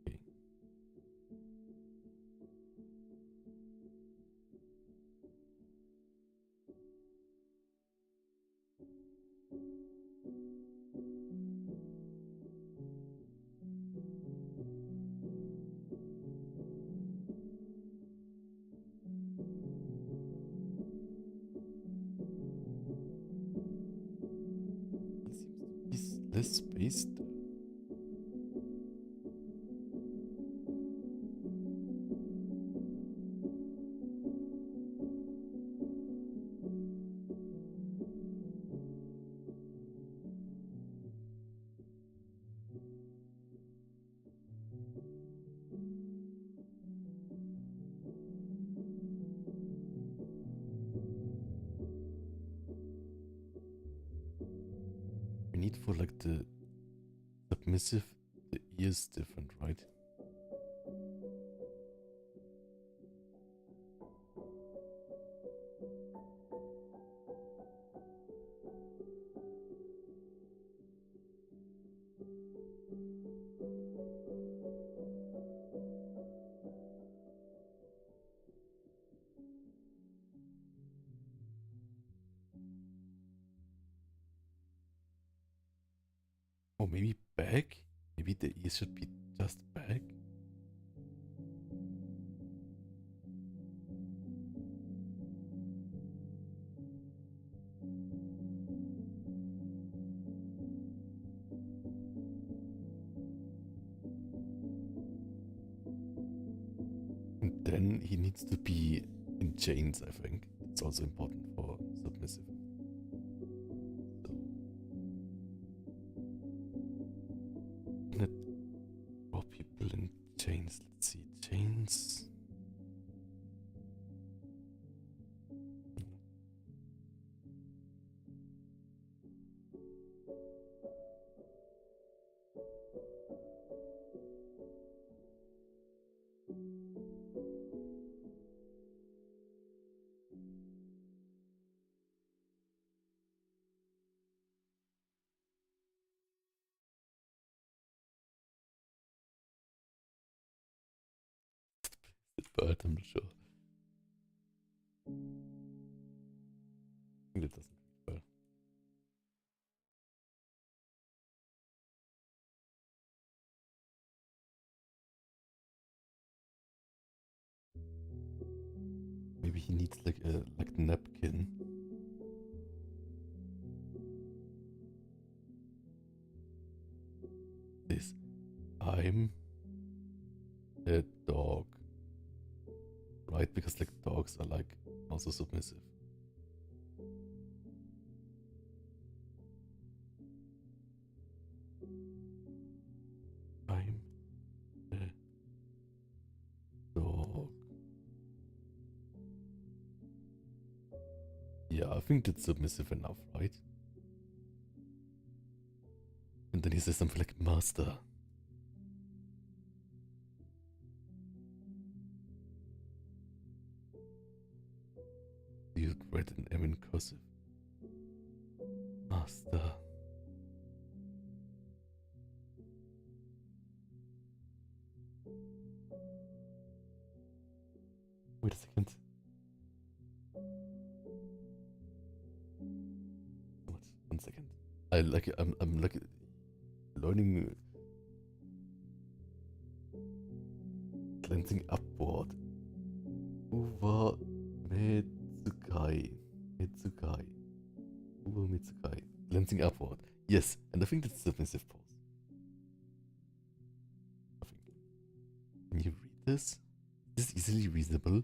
Okay. It seems to be less spaced. We need for like the submissive, the ears different, right? Or maybe back? Maybe the ears should be just back? And then he needs to be in chains, I think. It's also important for submissive. So, let draw people in chains. Let's see, chains. But I'm not sure. I think that doesn't fit well. Maybe he needs like a napkin. This. I'm a dog. Right? Because like dogs are like also submissive. I'm a dog. Yeah, I think that's submissive enough, right? And then he says something like master. You write an M in cursive. Master. Wait a second. What? 1 second. I'm like learning cleansing upward. Uwa Mitsukai. Uwa Mitsukai. Cleansing upward. Yes, and I think that's submissive pose. I think. Can you read this? Is this easily reasonable?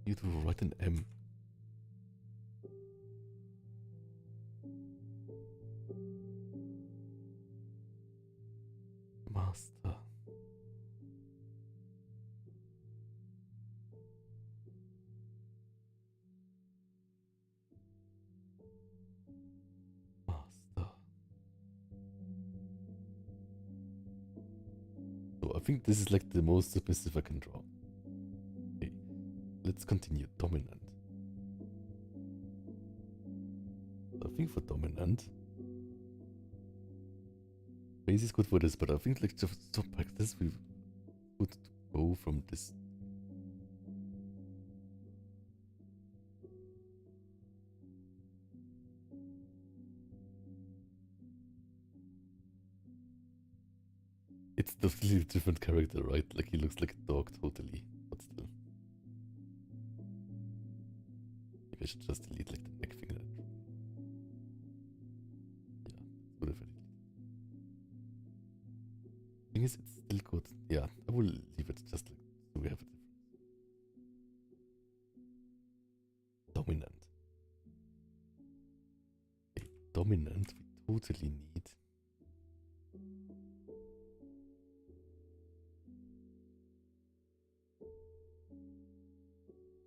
You have to write an M. Master. Master. So I think this is like the most submissive I can draw. Okay, let's continue. Dominant. I think for dominant, base is good for this, but I think like just to practice, we would go from this. It's definitely a different character, right? Like he looks like a dog totally, but still. Maybe I should just delete like the neck finger. Yeah, good if I delete. Thing is, it's still good. Yeah, I will leave it just like so we have a difference. Dominant. Okay, dominant we totally need.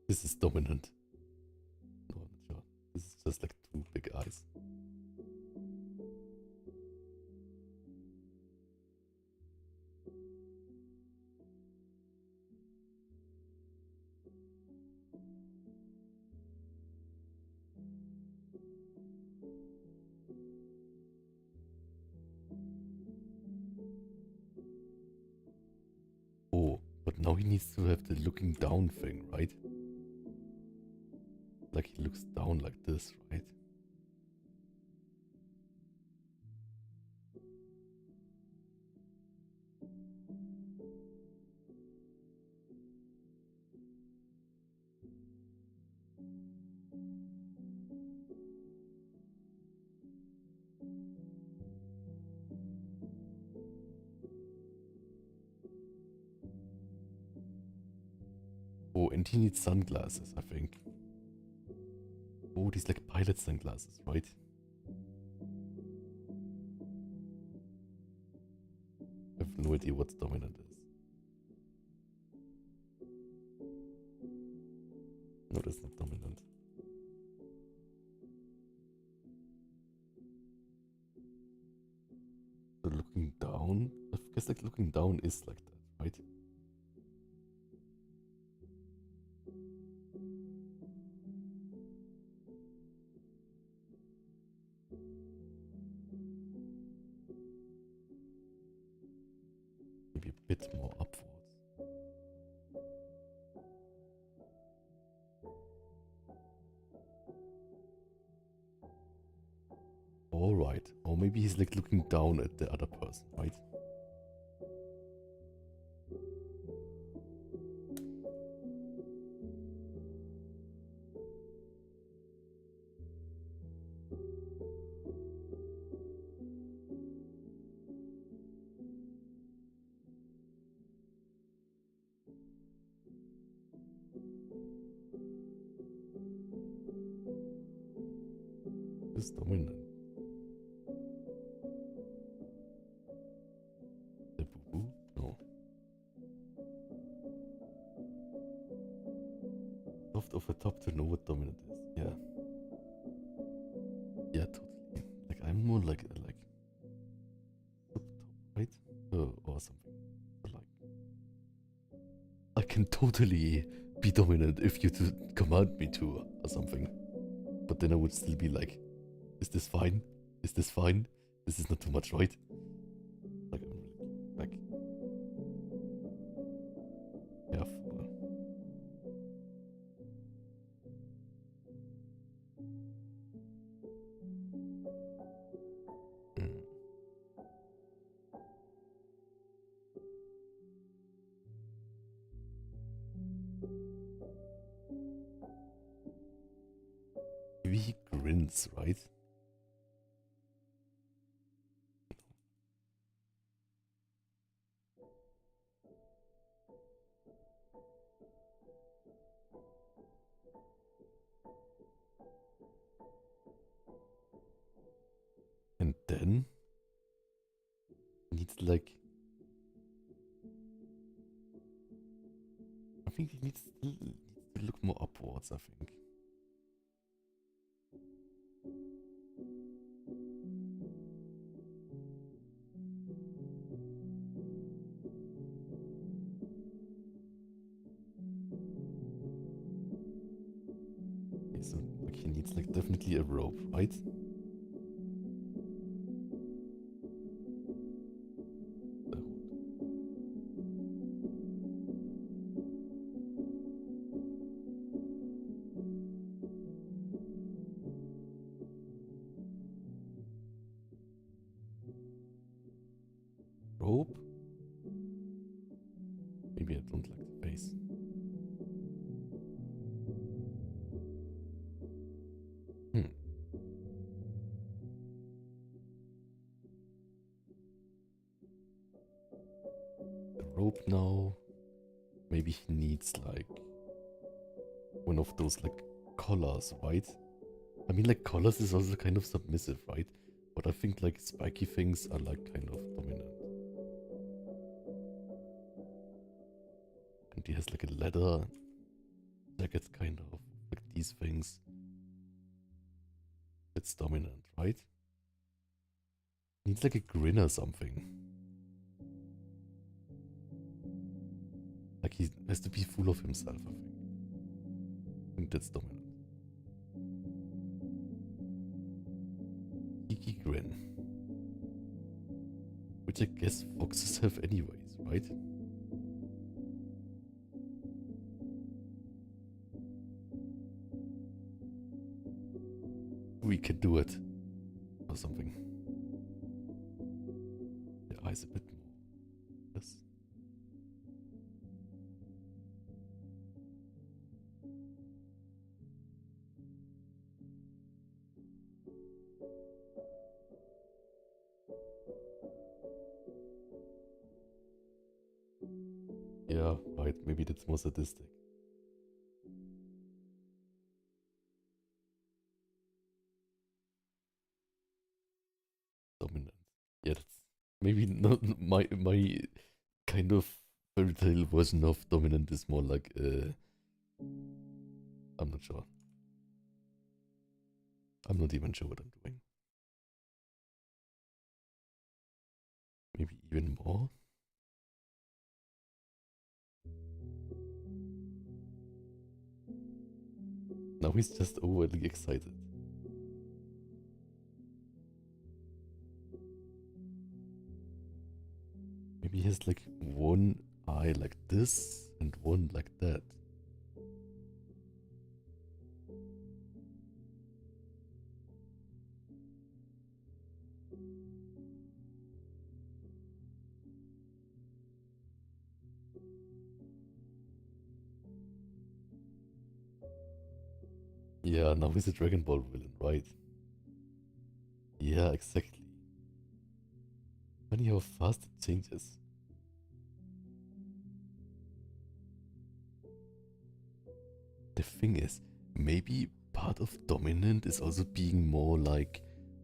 This is dominant. No, I'm not sure. This is just like two big eyes. Oh, but now he needs to have the looking down thing, right? Like he looks down like this, right? And he needs sunglasses, I think. Oh, these like pilot sunglasses, right? I have no idea what dominant is. No, that's not dominant. So looking down, I guess like looking down is like that, right? Maybe a bit more upwards. Alright. Or maybe he's like looking down at the other person, right? Who's dominant? The boo-boo? No. Soft off the top to know what dominant is. Yeah. Yeah, totally. Like I'm more like sub top, right? Or something. Like I can totally be dominant if you command me to or something. But then I would still be like, is this fine? Is this fine? This is not too much, right? Like I'm really like careful. Mm. Maybe he grins, right? And then needs like I think he needs to look more upwards, I think. Okay, so like he needs like definitely a rope, right? Rope? Maybe I don't like the face. Hmm. The rope now. Maybe he needs like one of those like collars, right? I mean like collars is also kind of submissive, right? But I think like spiky things are like kind of dominant. And he has like a leather jacket kind of like these things. It's dominant, right? Needs like a grin or something. Like he has to be full of himself, I think. I think that's dominant. Geeky grin. Which I guess foxes have anyways, right? We can do it. Or something. The eyes a bit more. Yes. Yeah, right. Maybe that's more sadistic. Yeah, that's maybe not my kind of fairy tale version of dominant is more like I'm not sure. I'm not even sure what I'm doing. Maybe even more. Now he's just overly excited. Maybe he has like one eye like this and one like that. Yeah, now he's a Dragon Ball villain, right? Yeah, exactly. Funny how fast it changes. The thing is, maybe part of dominant is also being more like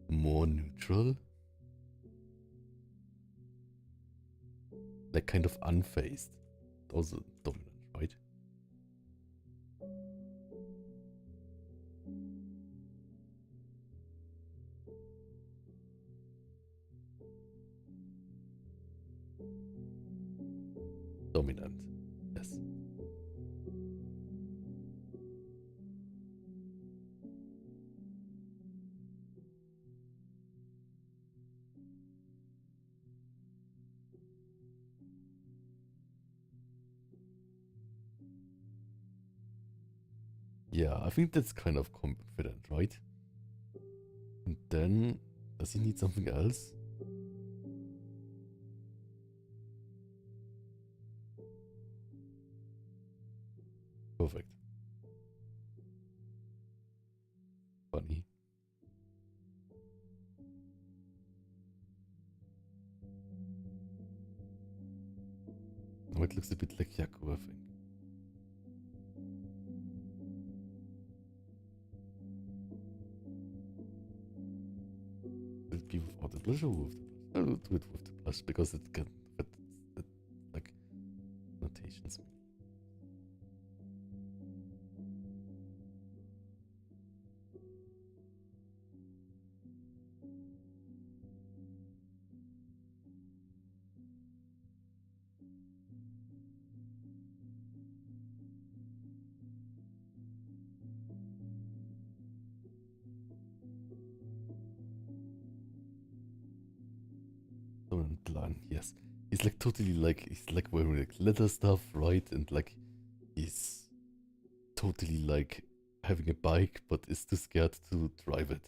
more neutral, like kind of unfazed. Also dominant, right? Dominant, yes. Yeah, I think that's kind of confident, right? And then, does he need something else? Perfect. Funny. Now it looks a bit like Yaku, I think. Will it be without the blush or with the blush? I will do it with the blush because it can fit the, like notations. Dominant plan, yes. He's like totally like he's like wearing like leather stuff, right? And like he's totally like having a bike, but is too scared to drive it.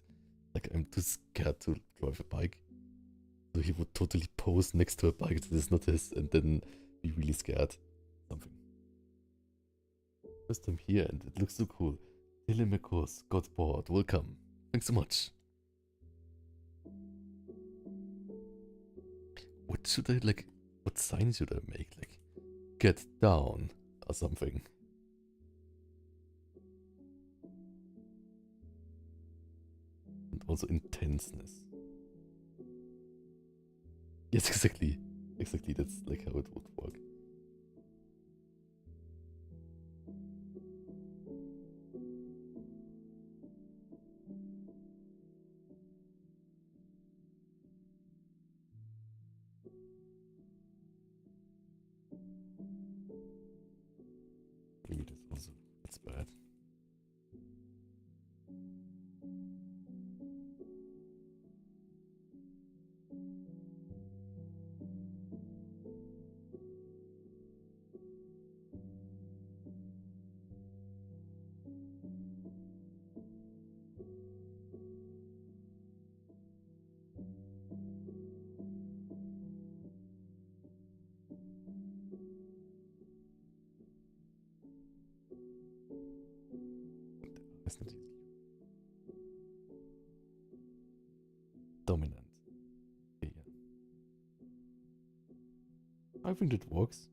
Like I'm too scared to drive a bike. So he would totally pose next to a bike that is not his and then be really scared. Something. First time here and it looks so cool. Telemachus got bored. Welcome. Thanks so much. What should I like? What sign should I make? Like, get down or something. And also intenseness. Yes, exactly. Exactly, that's like how it would work. Maybe that's also that's bad. That's not easy. Dominant. Okay, yeah. I think it works.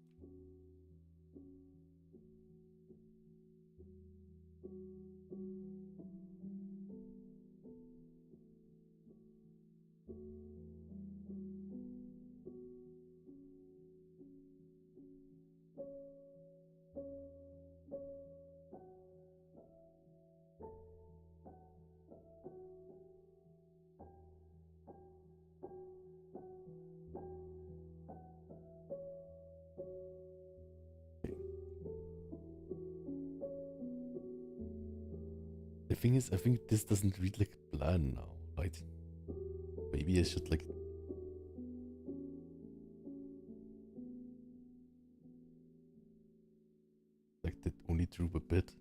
thing is, I think this doesn't read like a plan now, right? Maybe I should like... Like that only drew a bit.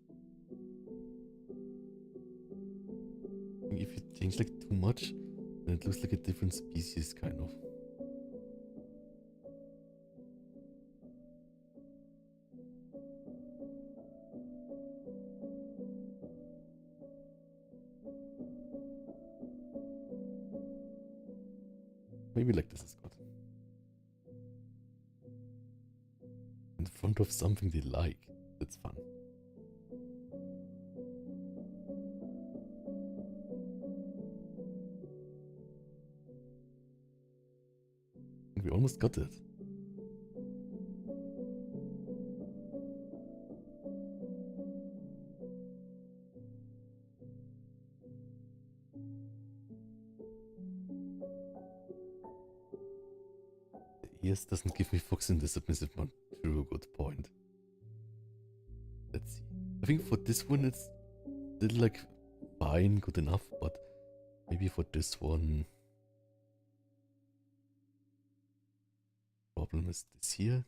I think if you change like too much, then it looks like a different species, kind of. Maybe like this is good. In front of something they like. That's fun. We almost got it. The ears doesn't give me fox in the submissive one. True, good point. Let's see. I think for this one it's still like fine, good enough, but maybe for this one... Problem is this here.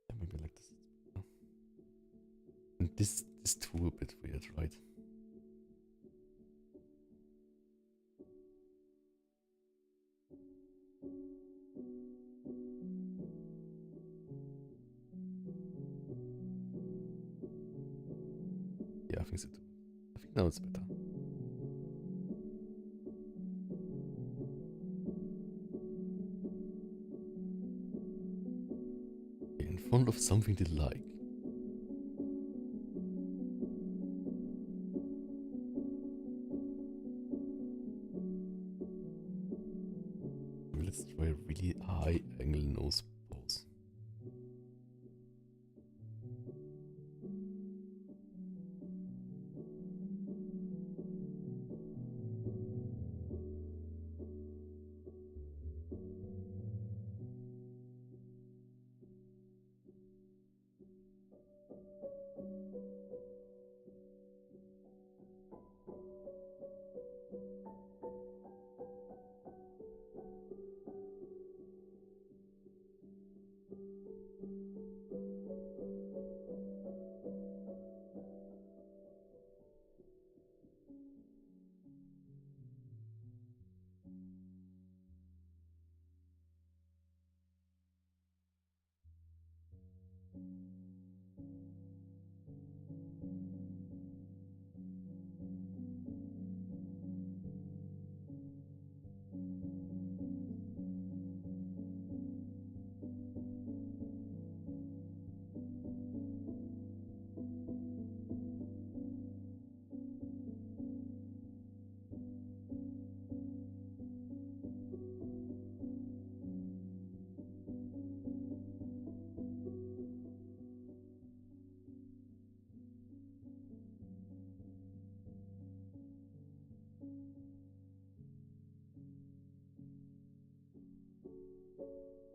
Yeah, maybe like this. And this is too a bit weird, right? Yeah, I think so too. I think now it's better. In front of something they like. Let's try a really high angle nose pose.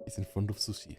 He's in front of sushi.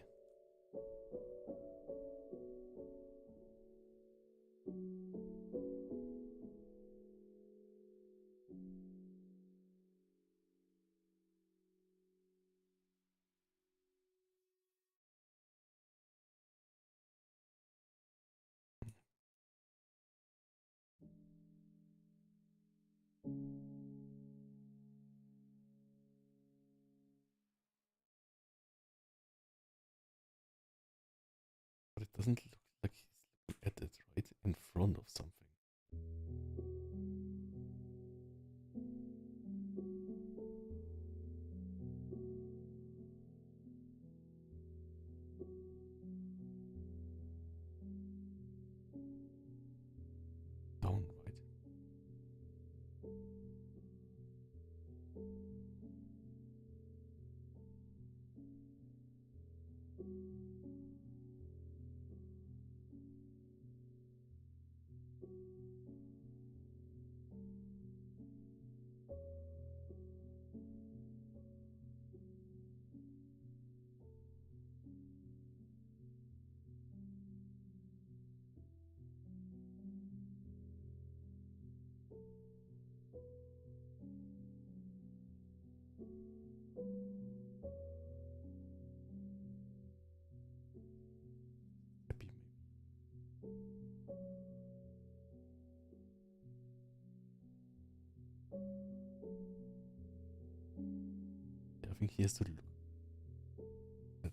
But it doesn't look like he's looking at it, right? In front of something. Down, right? think he has to look at.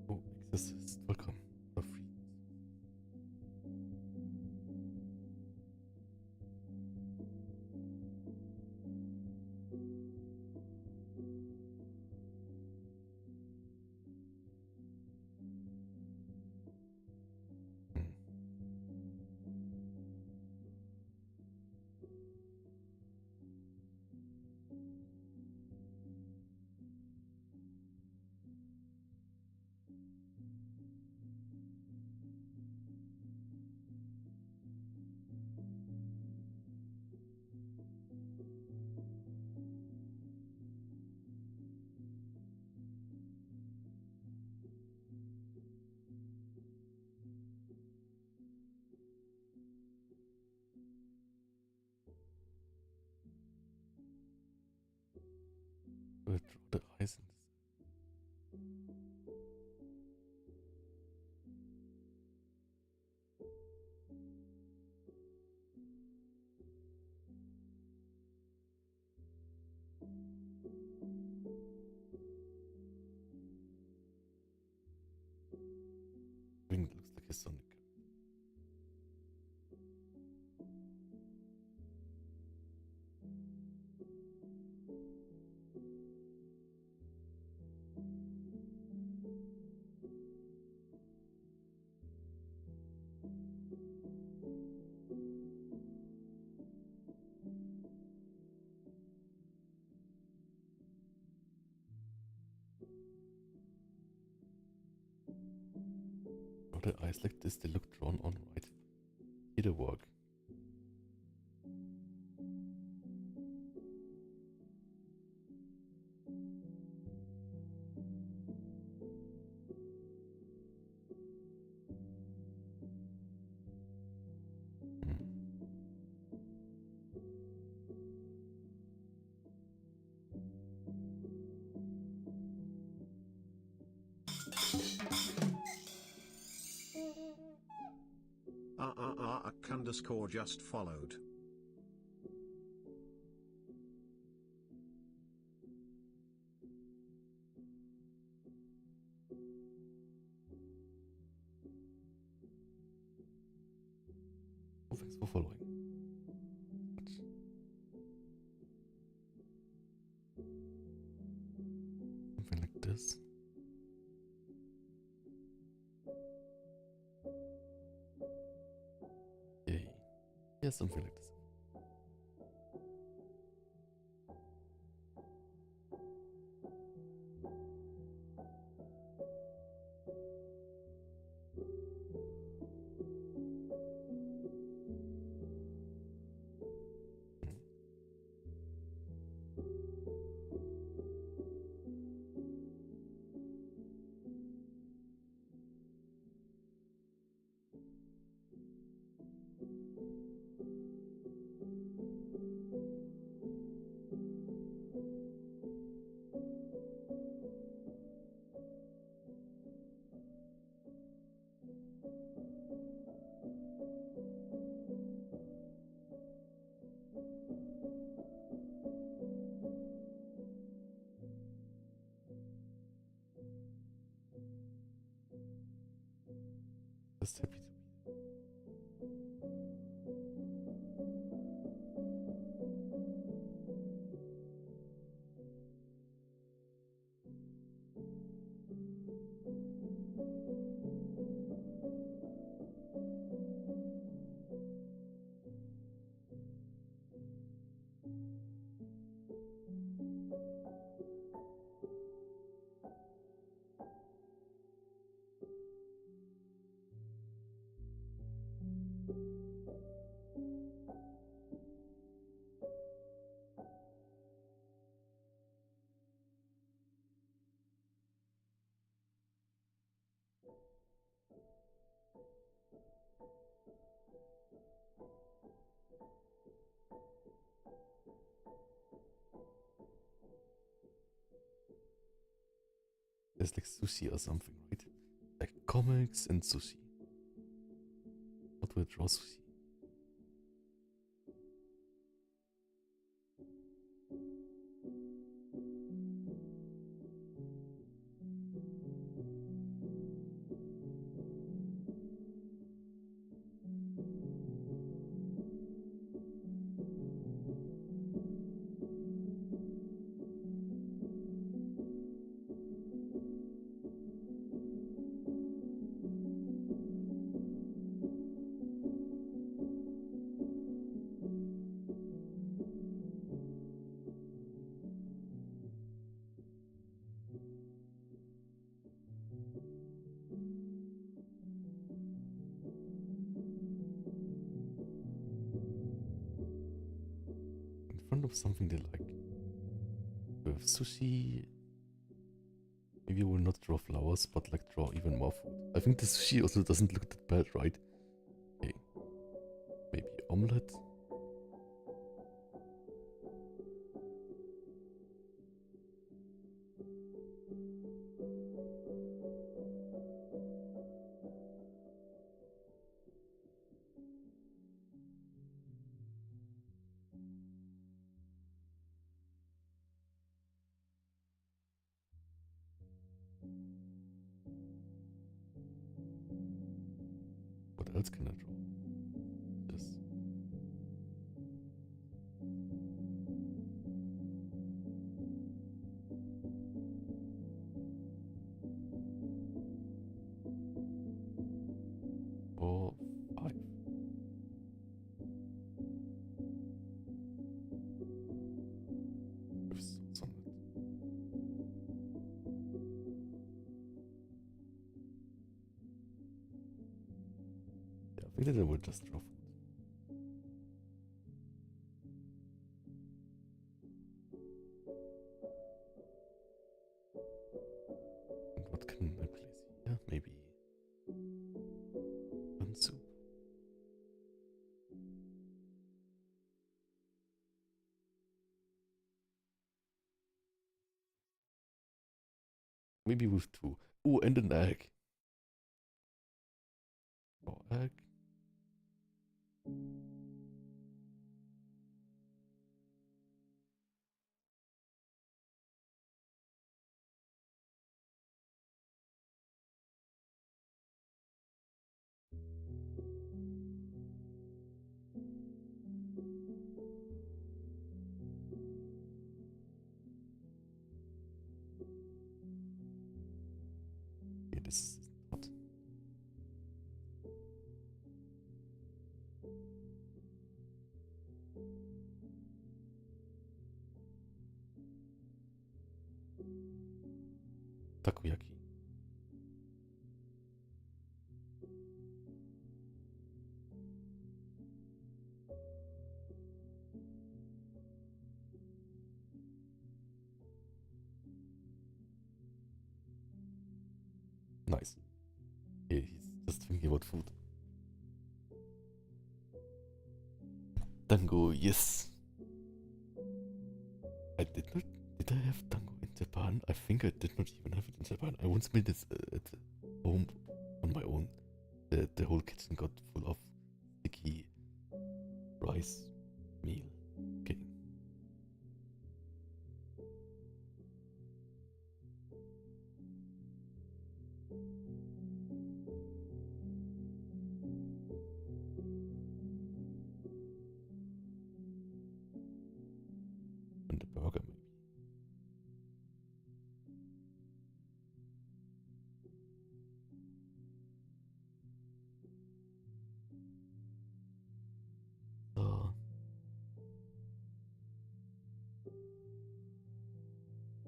Oh, Exorcist, welcome. Or free. Draw the eyes in this. I think it looks like a Sonic. Draw the eyes like this, they look drawn on right. It'll work. Underscore just followed. Oh, thanks for following. Something like this. Yay. Yeah, something like this. Just happy to be. there's like sushi or something, right? Like comics and sushi. How do I draw sushi? In front of something they like. With sushi, maybe I will not draw flowers, but like draw even more food. I think the sushi also doesn't look that bad, right? Okay. Maybe omelette. What else can I draw? This. Or 5. With sauce on it. Yeah, I think that I will just draw food. And what can I place here? Maybe one soup. Maybe with 2. Oh, and an egg. Or egg. Yeah, this is not. Takoyaki. Nice. Yeah, he's just thinking about food. Tango, yes. I did not. Did I have tango in Japan? I think I did not even have it in Japan. I once made this at home on my own. The whole kitchen got full of sticky rice meal. Okay. And the burger, maybe.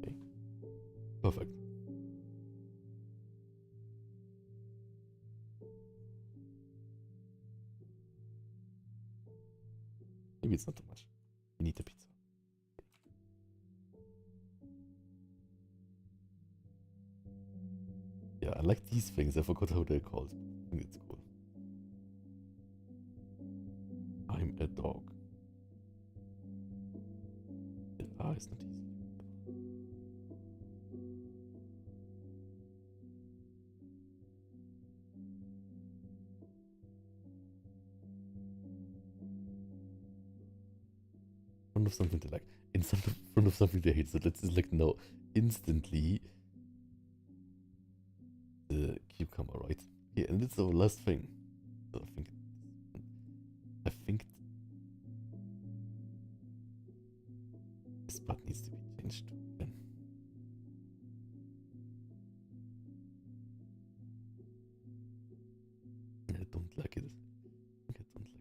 Okay. Perfect. Maybe it's not too much. We need the pizza. Yeah, I like these things. I forgot how they're called. I think it's cool. I'm a dog. The R is not easy. front of something they like, in front of something they hate. So let's select now instantly the cucumber, right? Yeah, and it's our last thing. So I think this part needs to be changed again. I don't like it. I don't like this.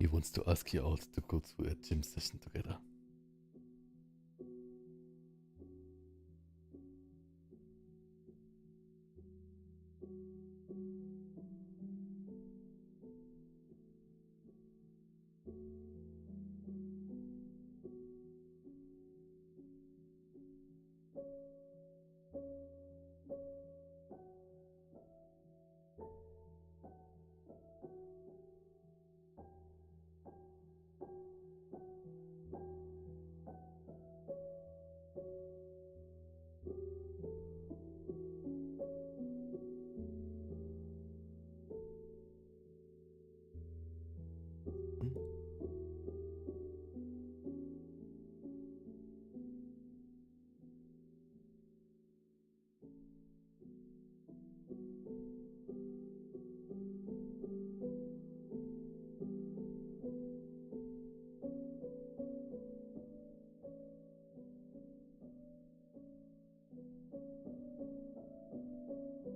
He wants to ask you out to go to a gym session together.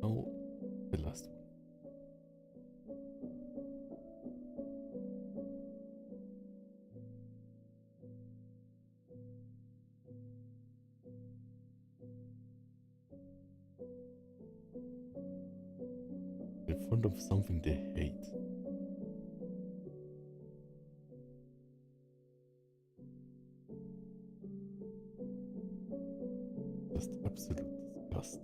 Now, the last one. In front of something they hate. Just absolute disgust.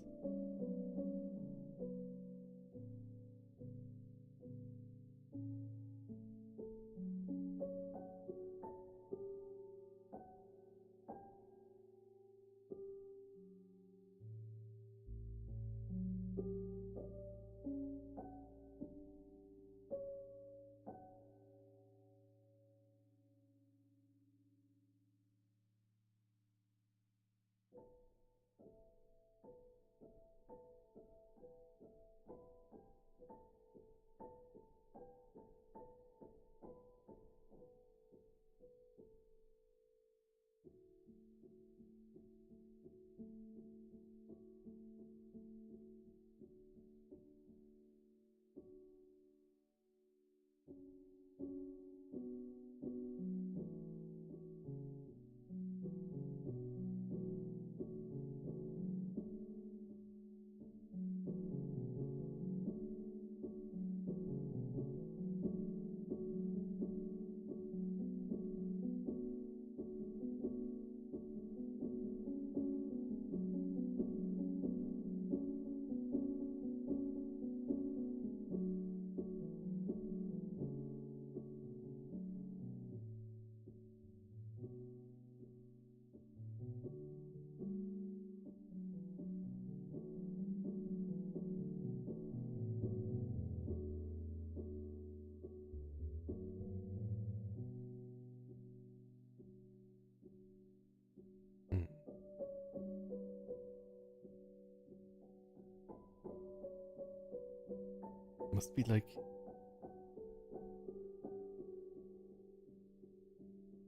Must be like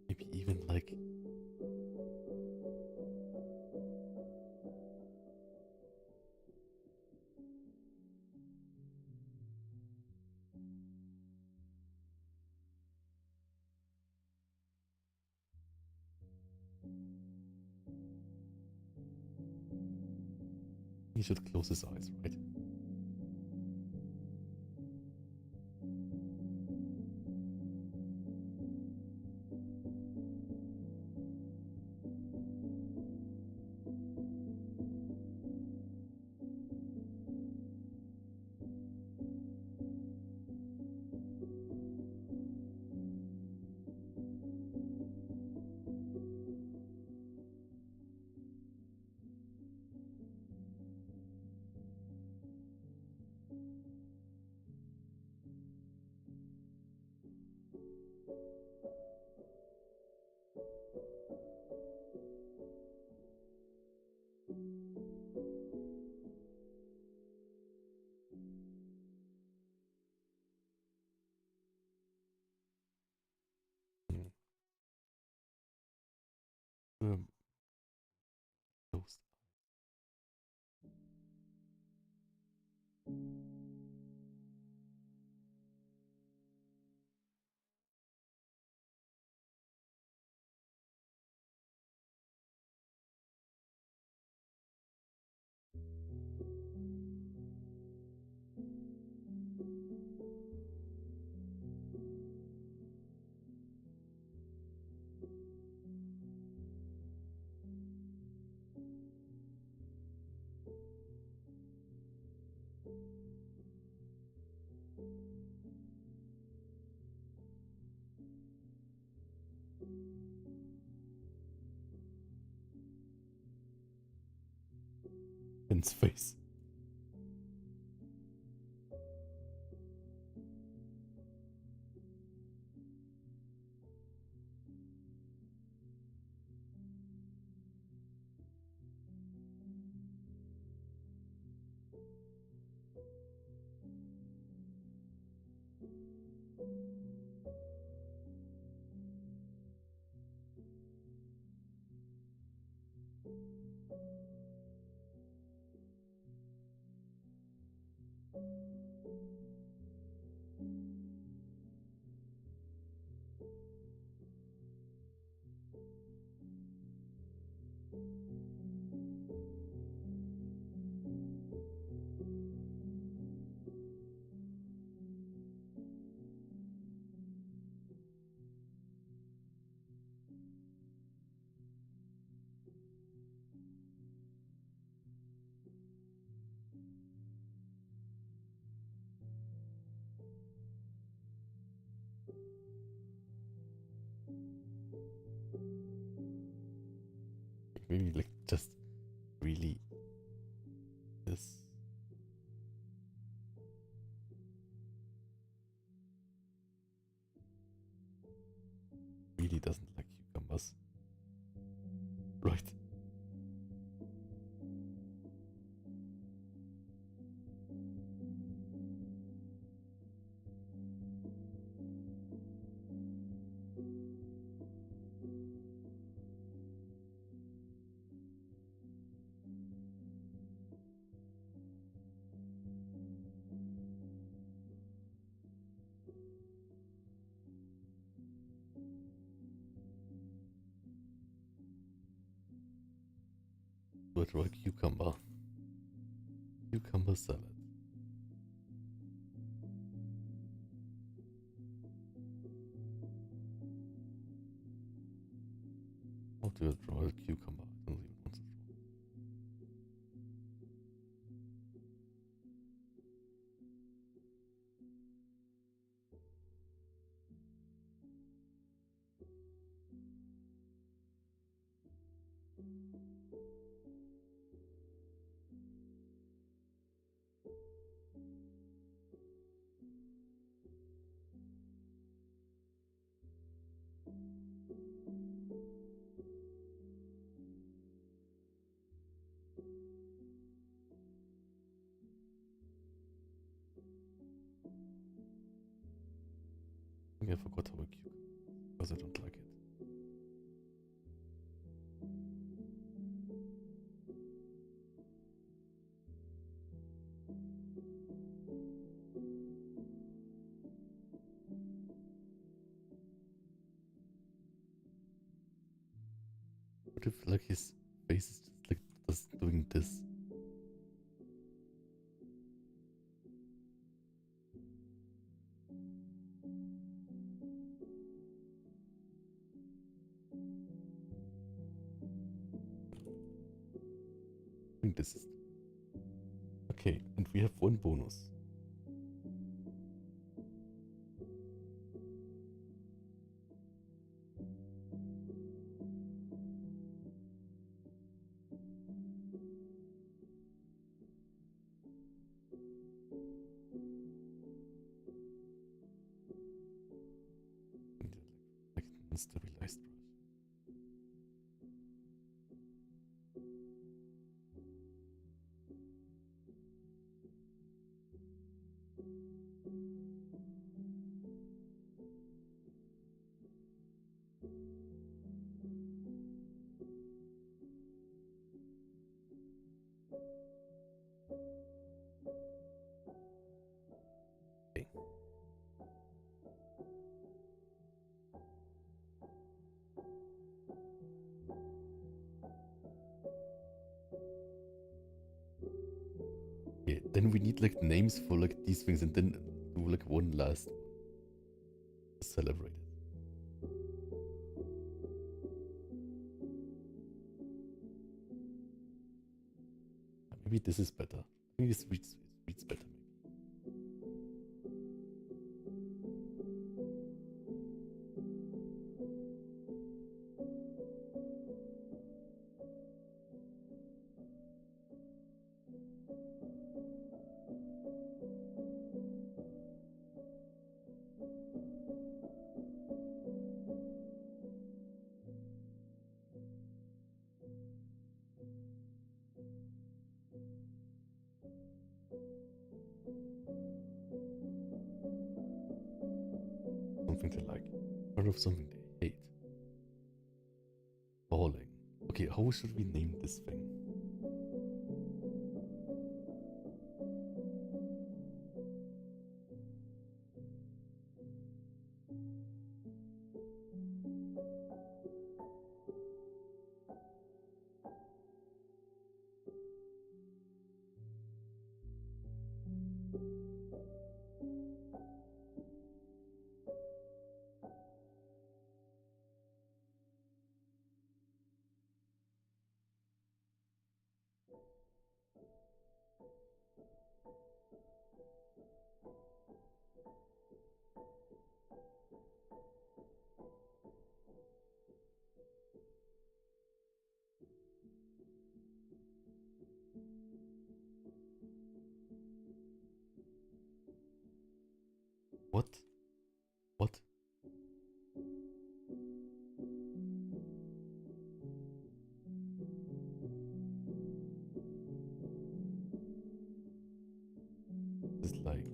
maybe even like he should close his eyes, right? Um, closed. In his face. Maybe like just really this. Really doesn't like cucumbers. Right. But right, cucumber. Cucumber salad. How to draw a cucumber? I don't even want to draw. think I forgot how a cube because I don't like it. What if like his face is just like just doing this? I think this is okay, and we have one bonus. Like unstabilized brush. Okay. Yeah, then we need like names for like these things and then do like one last one. Celebrate it. Maybe this is better. I think this reads better maybe. Something they like. Part of something they hate. Falling. Okay, how should we name this thing? What? What? It's like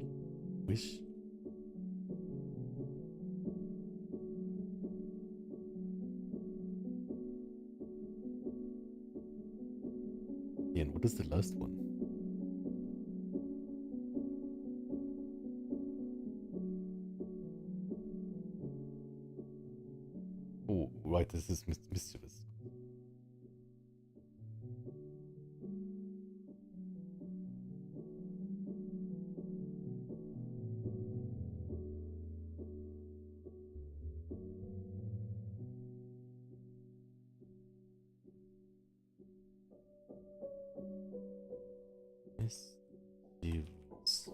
wish. Yeah, and what is the last one? Oh, right, this is mischievous. Mischievous.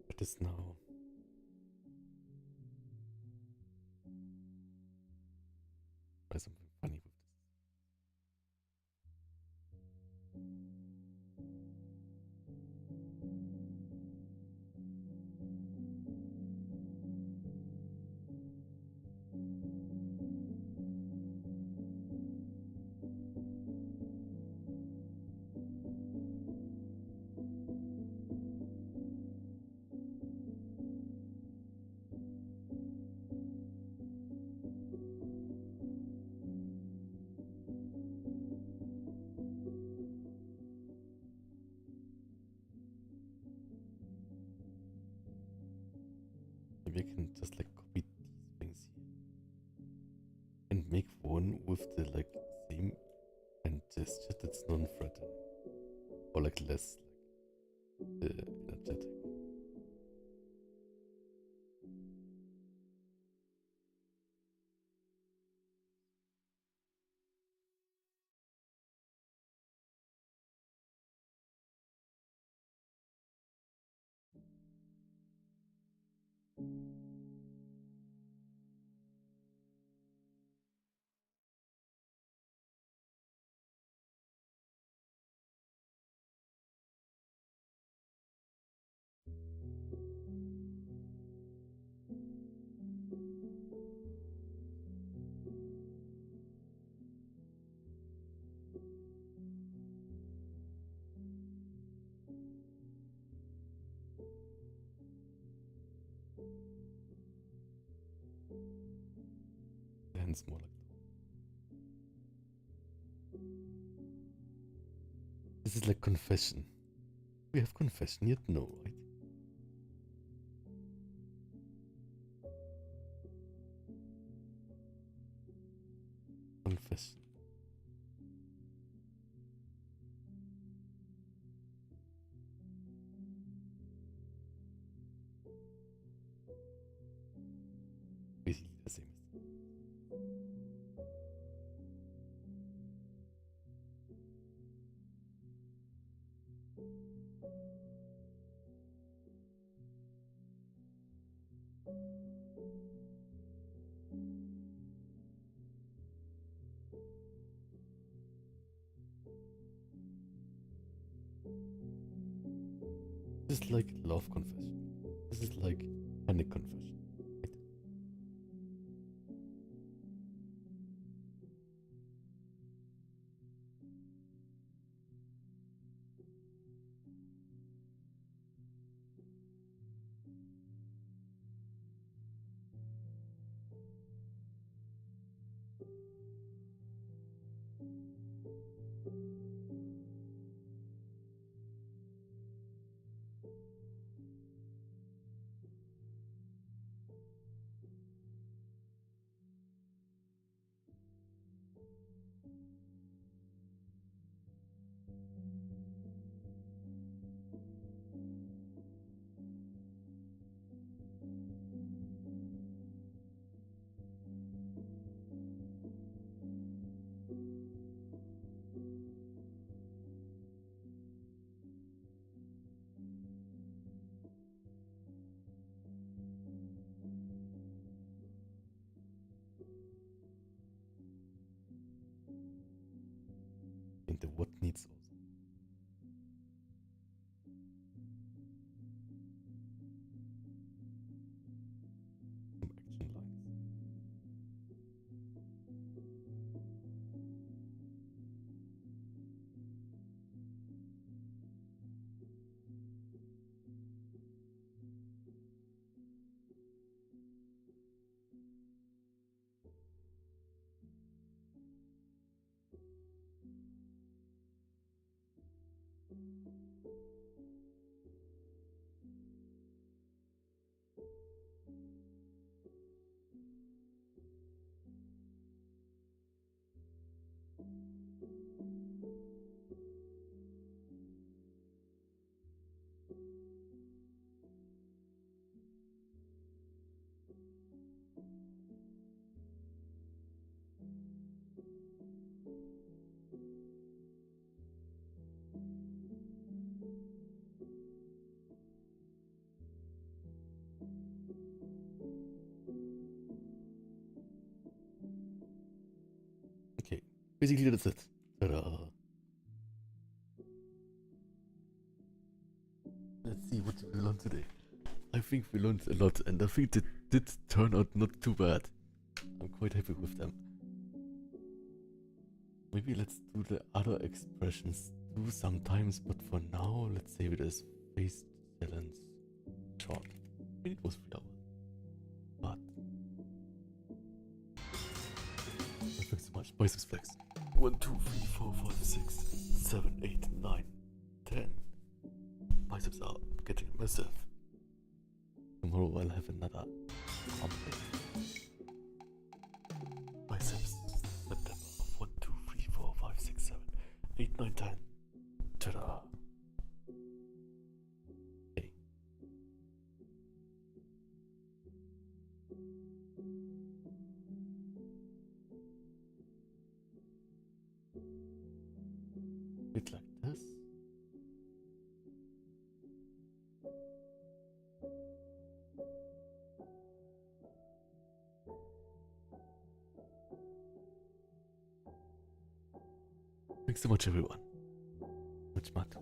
It is now. Try something funny with this. maybe I can just like copy these things here and make one with the like same and gesture that's non-threatening or like less like energetic. The hands more like that. This is like confession. We have confession yet? No, right? Confession. Basically the same. This is like love confession. This is like panic confession. Right? And the what needs also. Some action lines. Okay, basically that's it. Ta-da. Let's see what we learned today. I think we learned a lot, and I think it did turn out not too bad. I'm quite happy with them. Maybe let's do the other expressions too sometimes, but for now, let's save it as face challenge short. I mean, it was 3 hours. But thanks so much. Biceps flex. 1, 2, 3, 4, 5, 6, 7, 8, 9, 10. Biceps are getting massive. Tomorrow I'll have another pumping. Biceps. September. 1, 2, 3, 4, 5, 6, 7, 8, 9, 10. Ta-da. Hey. Bit like this. Thanks so much, everyone. Much matu.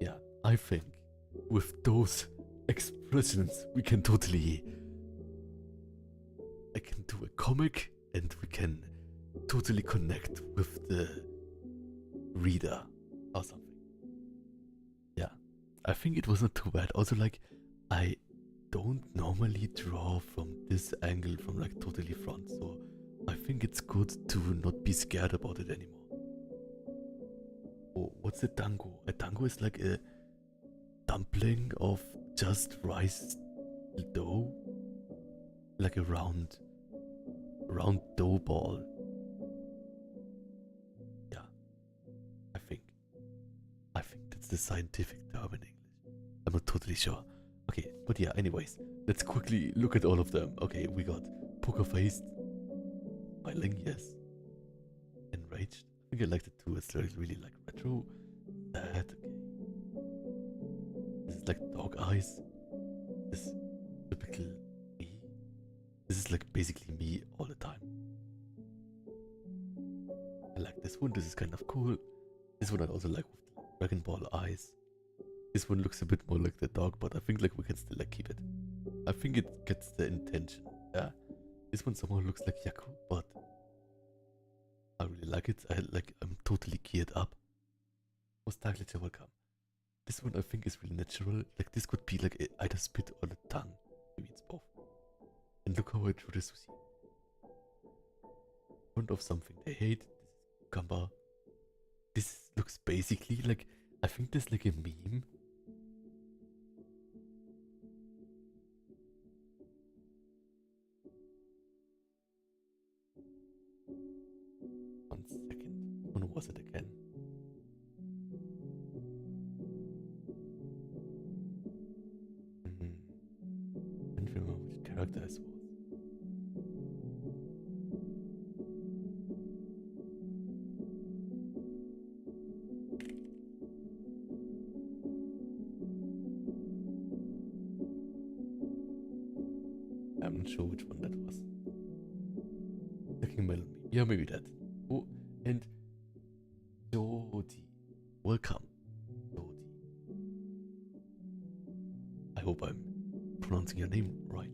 Yeah, I think with those expressions we can totally. I can do a comic and we can totally connect with the reader or something. Yeah, I think it was not too bad. Also, like, I don't normally draw from this angle from like totally front, so I think it's good to not be scared about it anymore. Oh, what's a dango? A dango is like a dumpling of just rice dough, like a round dough ball. Yeah, I think that's the scientific term in English. I'm not totally sure. Okay, but yeah, anyways, let's quickly look at all of them. Okay, we got poker faced, smiling, yes, enraged. I think I like the two. It's really like retro. Sad. Okay. This is like dog eyes. This is typical me. This is like basically me all the time. I like this one. This is kind of cool. This one I also like with the Dragon Ball eyes. This one looks a bit more like the dog, but I think like we can still like keep it. I think it gets the intention. Yeah. This one somehow looks like Yaku, but I really like it. I'm totally geared up. Nostalgia, welcome. This one I think is really natural. Like this could be like either spit or the tongue. Maybe it's both. And look how I drew the sushi. Front of something they hate. This is cucumber. This looks basically like, I think there's like a meme. One second. When was it again? I don't remember which character this was. I'm not sure which one that was. Looking melody. Yeah, maybe that. Oh, and Jody. Welcome, Jody. I hope I'm pronouncing your name right.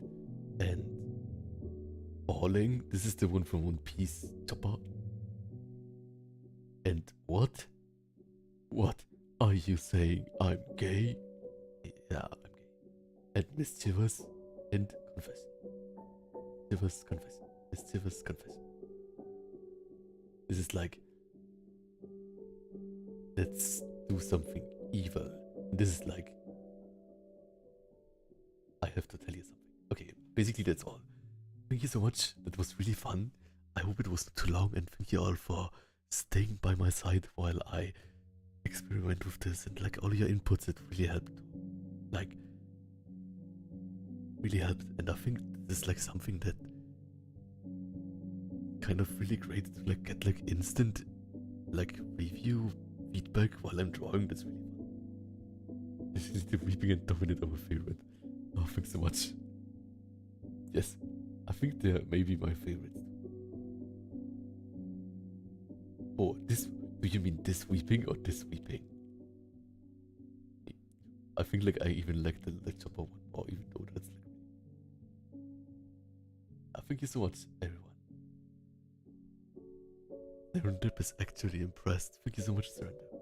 And Balling. This is the one from One Piece, Chopper. And what? What are you saying? I'm gay? Yeah, I'm gay. And mischievous and confess. Mischievous, confess. Mischievous, confess. This is like, let's do something evil. This is like, I have to tell you something. Okay, basically that's all. Thank you so much. That was really fun. I hope it wasn't too long, and thank you all for staying by my side while I experiment with this, and like all your inputs. It really helped. Like, really helped. And I think this is like something that kind of really great to like get like instant like review feedback while I'm drawing. That's really fun. This is the weeping and dominant of my favorite. Oh, thanks so much. Yes, I think they're maybe my favorites. Oh, this, do you mean this weeping or this weeping? I think like I even like the chopper one more, even though that's like. Thank you so much, everyone. Serendip is actually impressed. Thank you so much, Serendip.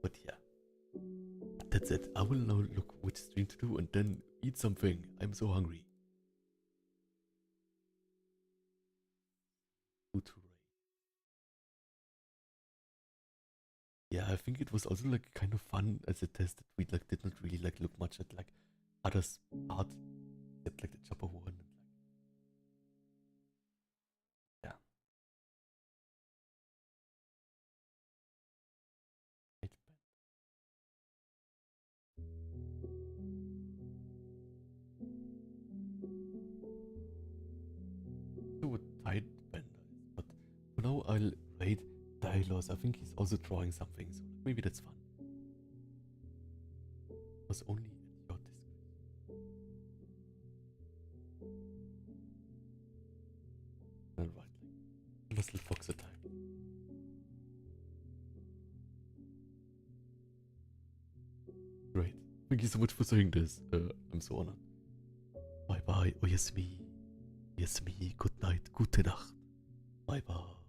But yeah, that's it. I will now look which stream to do and then eat something. I'm so hungry. Yeah, I think it was also like kind of fun as a test that we like did not really like look much at like hardest part, get like the chopper one. Yeah. Right. Do what tight bender is, but for now I'll wait Tylos. I think he's also drawing something, so maybe that's fun. It was only at your discretion. Alright, like little fox attack. Great. Thank you so much for saying this. I'm so honored. Bye bye. Oh yes me. Yes me. Good night. Gute Nacht. Bye bye.